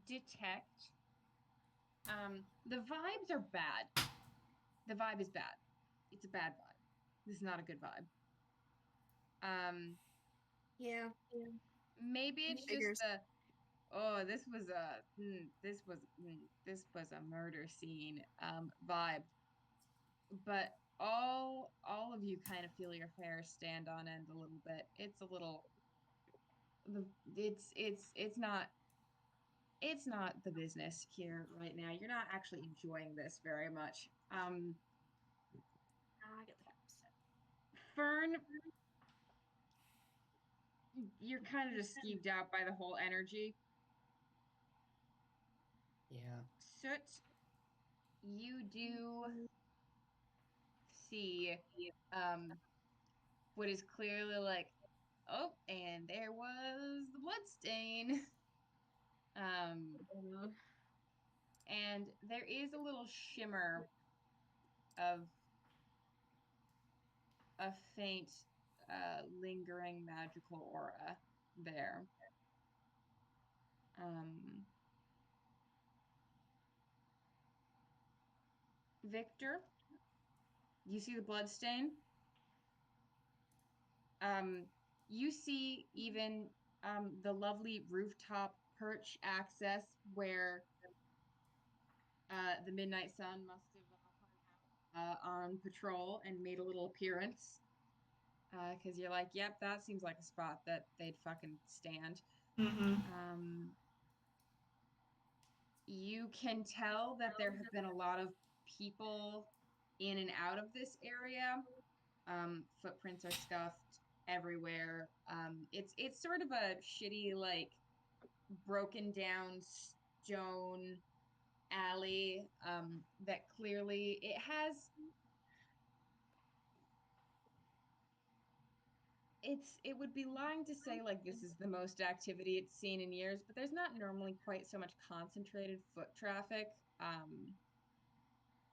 detect, the vibes are bad. The vibe is bad. It's a bad vibe. This is not a good vibe. Yeah. Maybe it's Figures. just this was a murder scene vibe. But all of you kind of feel your hair stand on end a little bit. It's a little it's not the business here right now. You're not actually enjoying this very much. I get the opposite. Fern, you're kind of just skeeved out by the whole energy. Yeah. Soot, you do see what is clearly like, oh, and there was the blood stain. And there is a little shimmer of a faint, lingering magical aura there. Victor, you see the blood stain? You see even the lovely rooftop perch access where the Midnight Sun must have hung out on patrol and made a little appearance. Because you're like, yep, that seems like a spot that they'd fucking stand. Mm-hmm. You can tell that there have been a lot of people in and out of this area. Footprints are scuffed everywhere. It's sort of a shitty, like, broken down stone alley that clearly it would be lying to say like this is the most activity it's seen in years, but there's not normally quite so much concentrated foot traffic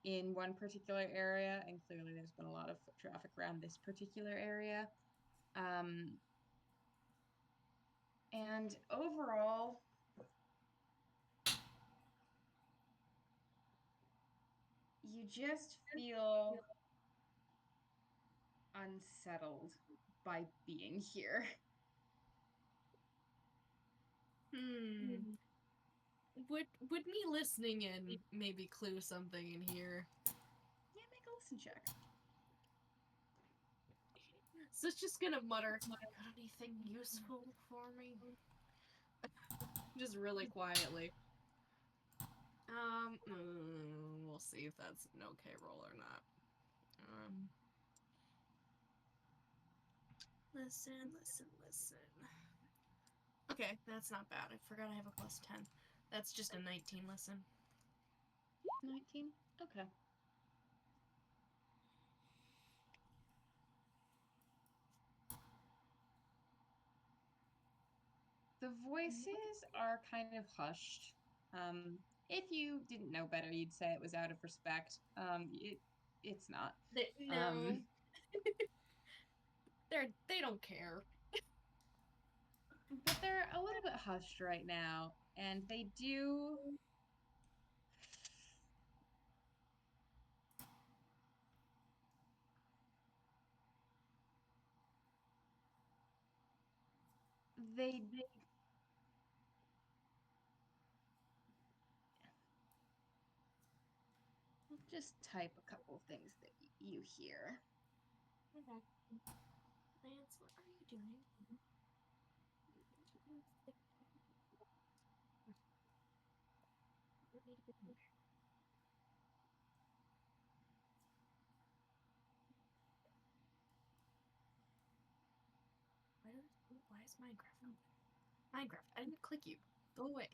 in one particular area, and clearly there's been a lot of foot traffic around this particular area. And overall, you just feel unsettled by being here. Would me listening in maybe clue something in here? Yeah, make a listen check. So it's just gonna mutter, got anything useful for me? Just really quietly. We'll see if that's an okay roll or not. Listen. Okay, that's not bad. I forgot I have a plus 10. That's just a 19 listen. 19? Okay. The voices are kind of hushed. If you didn't know better, you'd say it was out of respect. It's not. No. They don't care. But they're a little bit hushed right now, and they do. They I'll just type a couple of things that you hear. Okay. Lance, what are you doing? Why is Minecraft open? Minecraft, I didn't click you. Go away.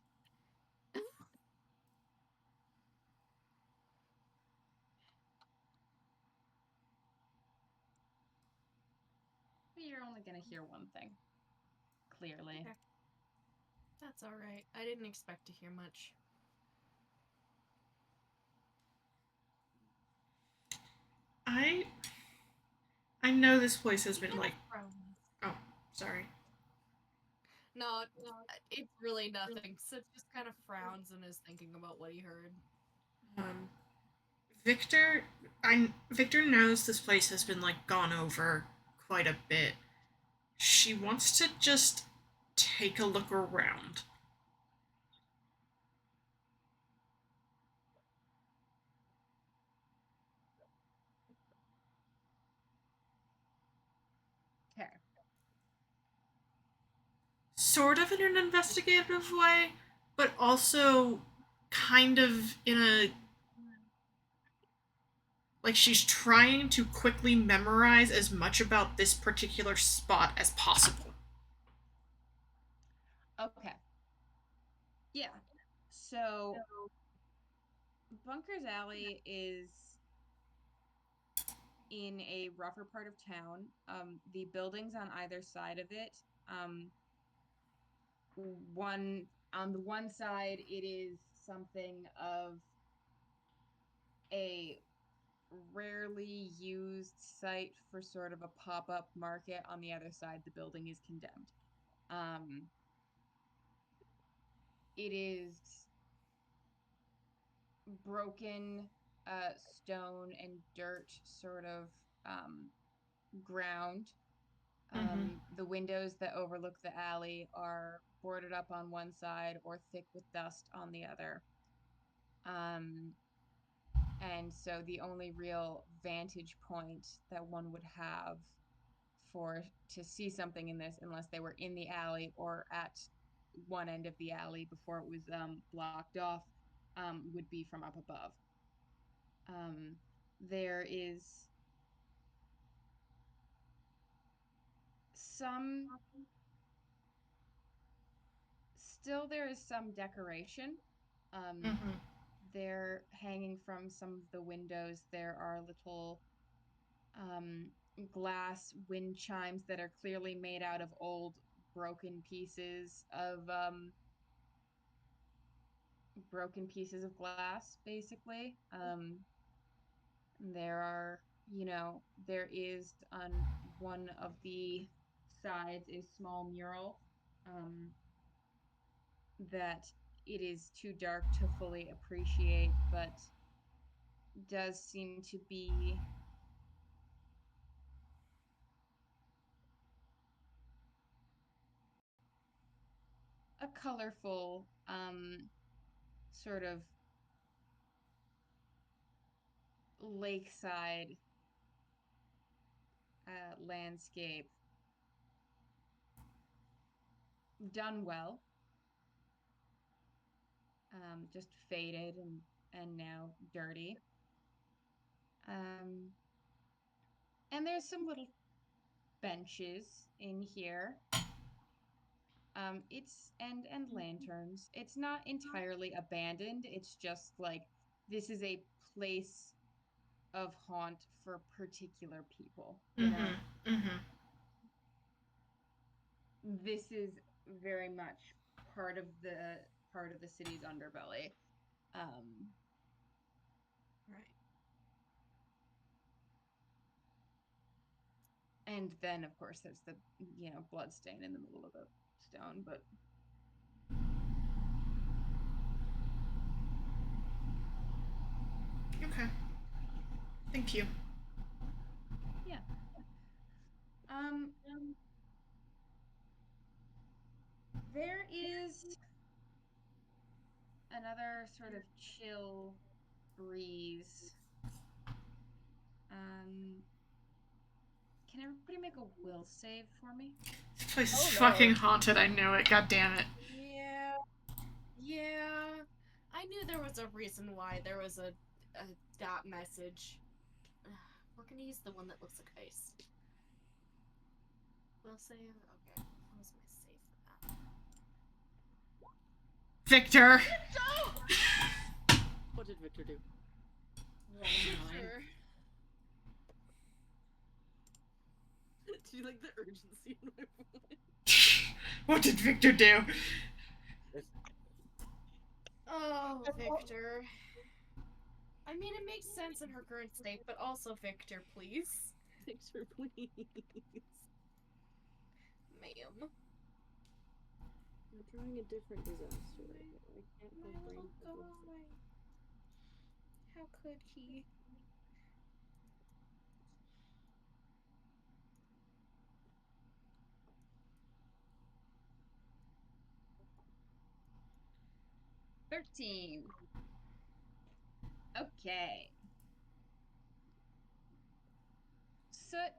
You're only gonna hear one thing. Clearly. Okay. That's alright. I didn't expect to hear much. I know this place has been like. Oh, sorry. No, it's really nothing. Sid just kind of frowns and is thinking about what he heard. Victor, Victor knows this place has been like gone over quite a bit. She wants to just take a look around. Okay. Sort of in an investigative way, but also kind of in a. Like she's trying to quickly memorize as much about this particular spot as possible. Okay. Yeah. So Bunker's Alley is in a rougher part of town. The buildings on either side of it, one on the one side, it is something of a rarely used site for sort of a pop-up market. On the other side, the building is condemned. It is broken stone and dirt sort of ground. The windows that overlook the alley are boarded up on one side or thick with dust on the other. And so the only real vantage point that one would have to see something in this, unless they were in the alley or at one end of the alley before it was blocked off, would be from up above. There is there is some decoration. They're hanging from some of the windows. There are little glass wind chimes that are clearly made out of old broken pieces of glass, basically. There is on one of the sides a small mural that it is too dark to fully appreciate, but does seem to be a colorful sort of lakeside landscape, done well, just faded and now dirty. And there's some little benches in here. It's and lanterns. It's not entirely abandoned. It's just like this is a place of haunt for particular people. You know? This is very much part of the city's underbelly. Right. And then, of course, there's the blood stain in the middle of the stone. But Okay. Thank you. yeah. There is another sort of chill breeze. Can everybody make a will save for me? This place is fucking haunted. I knew it. God damn it. Yeah. I knew there was a reason why there was a that message. We're gonna use the one that looks like ice. Will save. Okay. What was my save for that? Victor! What did Victor do? Victor. Do you like the urgency in my voice? What did Victor do? Oh, Victor. I mean, it makes sense in her current state, but also Victor, please. Victor, please. Ma'am. I'm trying a different disaster right now. I can't My have little brain guy. How could he? $13. Okay. Soot,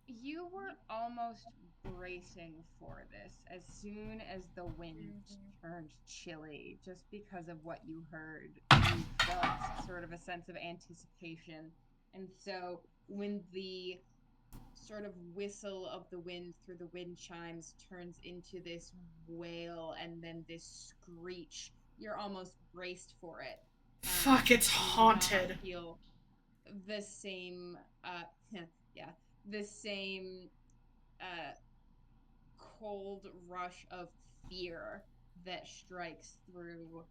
you were almost bracing for this as soon as the wind turned chilly, just because of what you heard. You felt sort of a sense of anticipation. And so when the sort of whistle of the wind through the wind chimes turns into this wail and then this screech, you're almost braced for it. Fuck, it's You do haunted. not feel the same, the same cold rush of fear that strikes through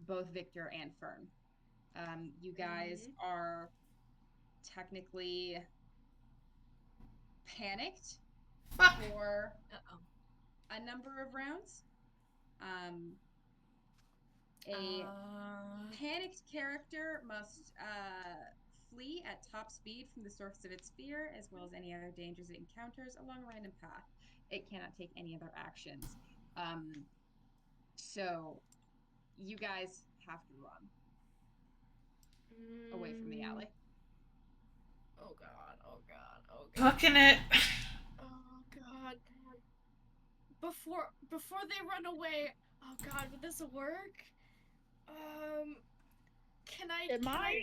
both Victor and Fern. You guys are technically panicked for a number of rounds. A panicked character must flee at top speed from the source of its fear, as well as any other dangers it encounters along a random path. It cannot take any other actions. So you guys have to run away from the alley. Oh god, oh god, oh god. Looking at. Oh god. Before they run away, oh god, would this work? Can I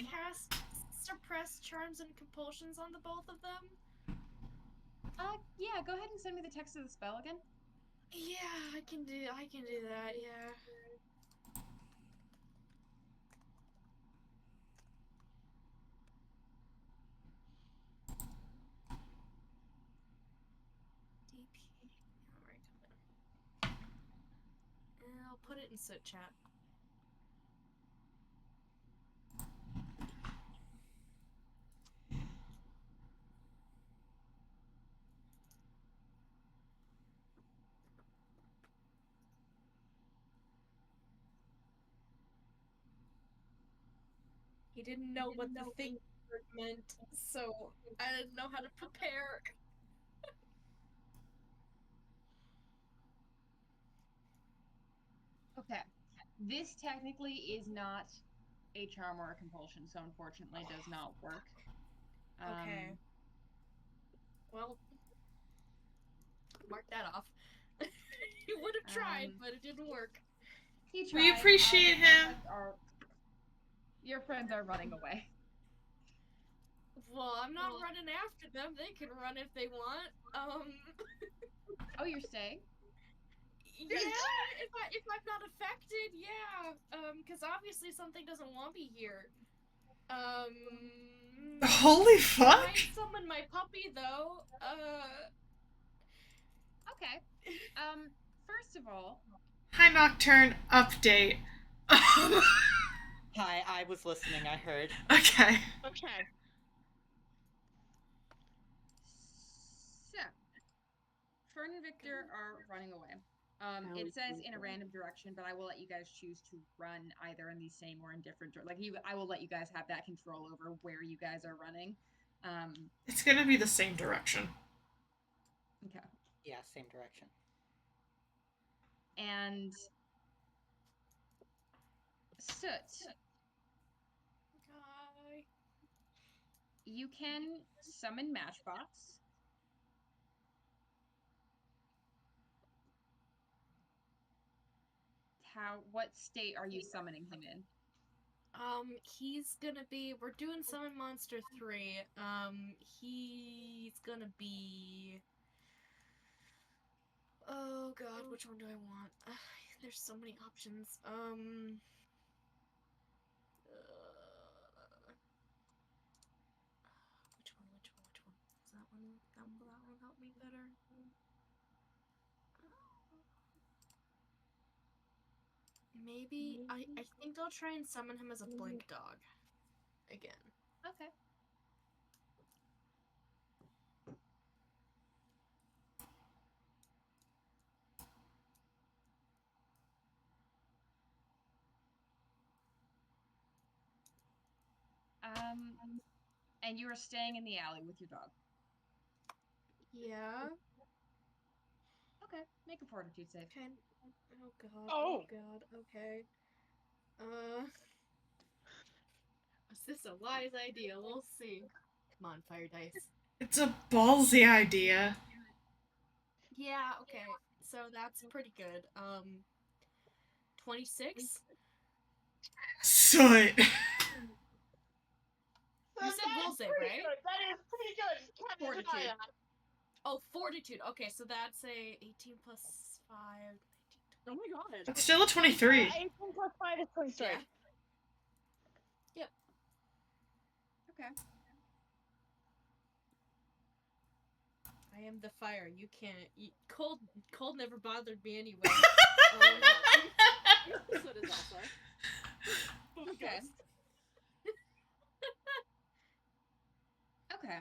cast suppress charms and compulsions on the both of them? Yeah, go ahead and send me the text of the spell again. Yeah, I can do that, yeah. DP. Alright, and I'll put it in Soot chat. He didn't know what the thing meant, so I didn't know how to prepare. Okay. This technically is not a charm or a compulsion, so unfortunately it does not work. Okay. Well, mark that off. He would have tried, but it didn't work. He tried. We appreciate him. Your friends are running away. Well, I'm not running after them. They can run if they want. Oh, you're staying? Yeah, if I'm not affected, yeah. Because obviously something doesn't want me here. Holy fuck! I might summon my puppy though. Okay. First of all. Hi, Nocturne. Update. Hi, I was listening. I heard. Okay. Okay. So, Fern and Victor are running away. It says in a random direction, but I will let you guys choose to run either in the same or in different. I will let you guys have that control over where you guys are running. It's gonna be the same direction. Okay. Yeah, same direction. And Soot. Hi. You can summon Matchbox. What state are you summoning him in? He's gonna be. We're doing Summon Monster 3. He's gonna be. Oh god, which one do I want? There's so many options. Which one? Is that one? Will that one help me better? Maybe I think I'll try and summon him as a blink dog again. Okay. And you are staying in the alley with your dog. Yeah. Okay. Make a fortitude save. Okay. Oh god. Oh god. Okay. Was this a wise idea? We'll see. Come on, fire dice. It's a ballsy idea. Yeah, okay. So that's pretty good. 26? Soot. You said will save, right? Good. That is pretty good. Fortitude. Oh, fortitude. Okay, so that's a 18 plus 5. Oh my god. It's still a 23. 18 plus 5 is 23. Yeah. Yep. Okay. I am the fire. You can't. Cold never bothered me anyway. So does Elsa. Okay. Okay.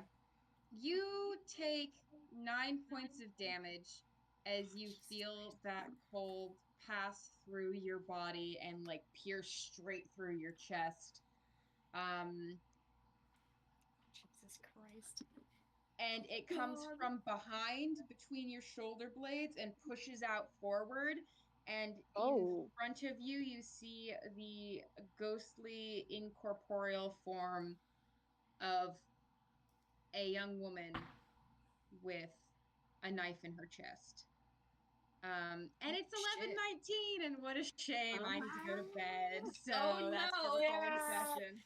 You take 9 points of damage as you feel that cold pass through your body and like pierce straight through your chest. Jesus Christ. And it comes from behind between your shoulder blades and pushes out forward. And in front of you, you see the ghostly, incorporeal form of a young woman with a knife in her chest. And it's 11:19, and what a shame. I need to go to bed. So that's where we're calling the session.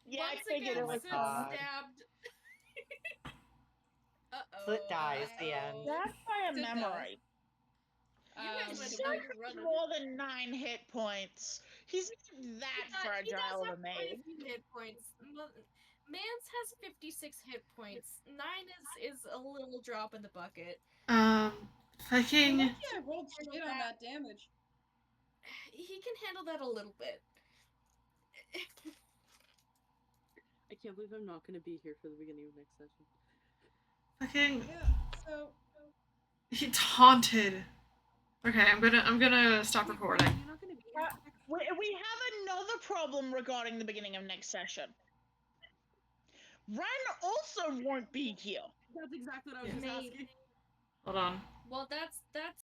Yeah, Once I figured again, it was Sid God. stabbed. Soot dies, the end. That's my memory. You guys went Soot about has running. more than 9 hit points. He's not that fragile of a Quite a maid. few hit points. Mance has 56 hit points. 9 is a little drop in the bucket. Fucking. Yeah, I rolled shit on that damage. He can handle that a little bit. I can't believe I'm not going to be here for the beginning of next session. Fucking. Yeah, so. It's haunted. Okay, I'm gonna stop recording. You're not gonna be here Uh, next We have another problem regarding the beginning of next session. Ren also won't be here. That's exactly what I was just May- asking. Hold on. Well, that's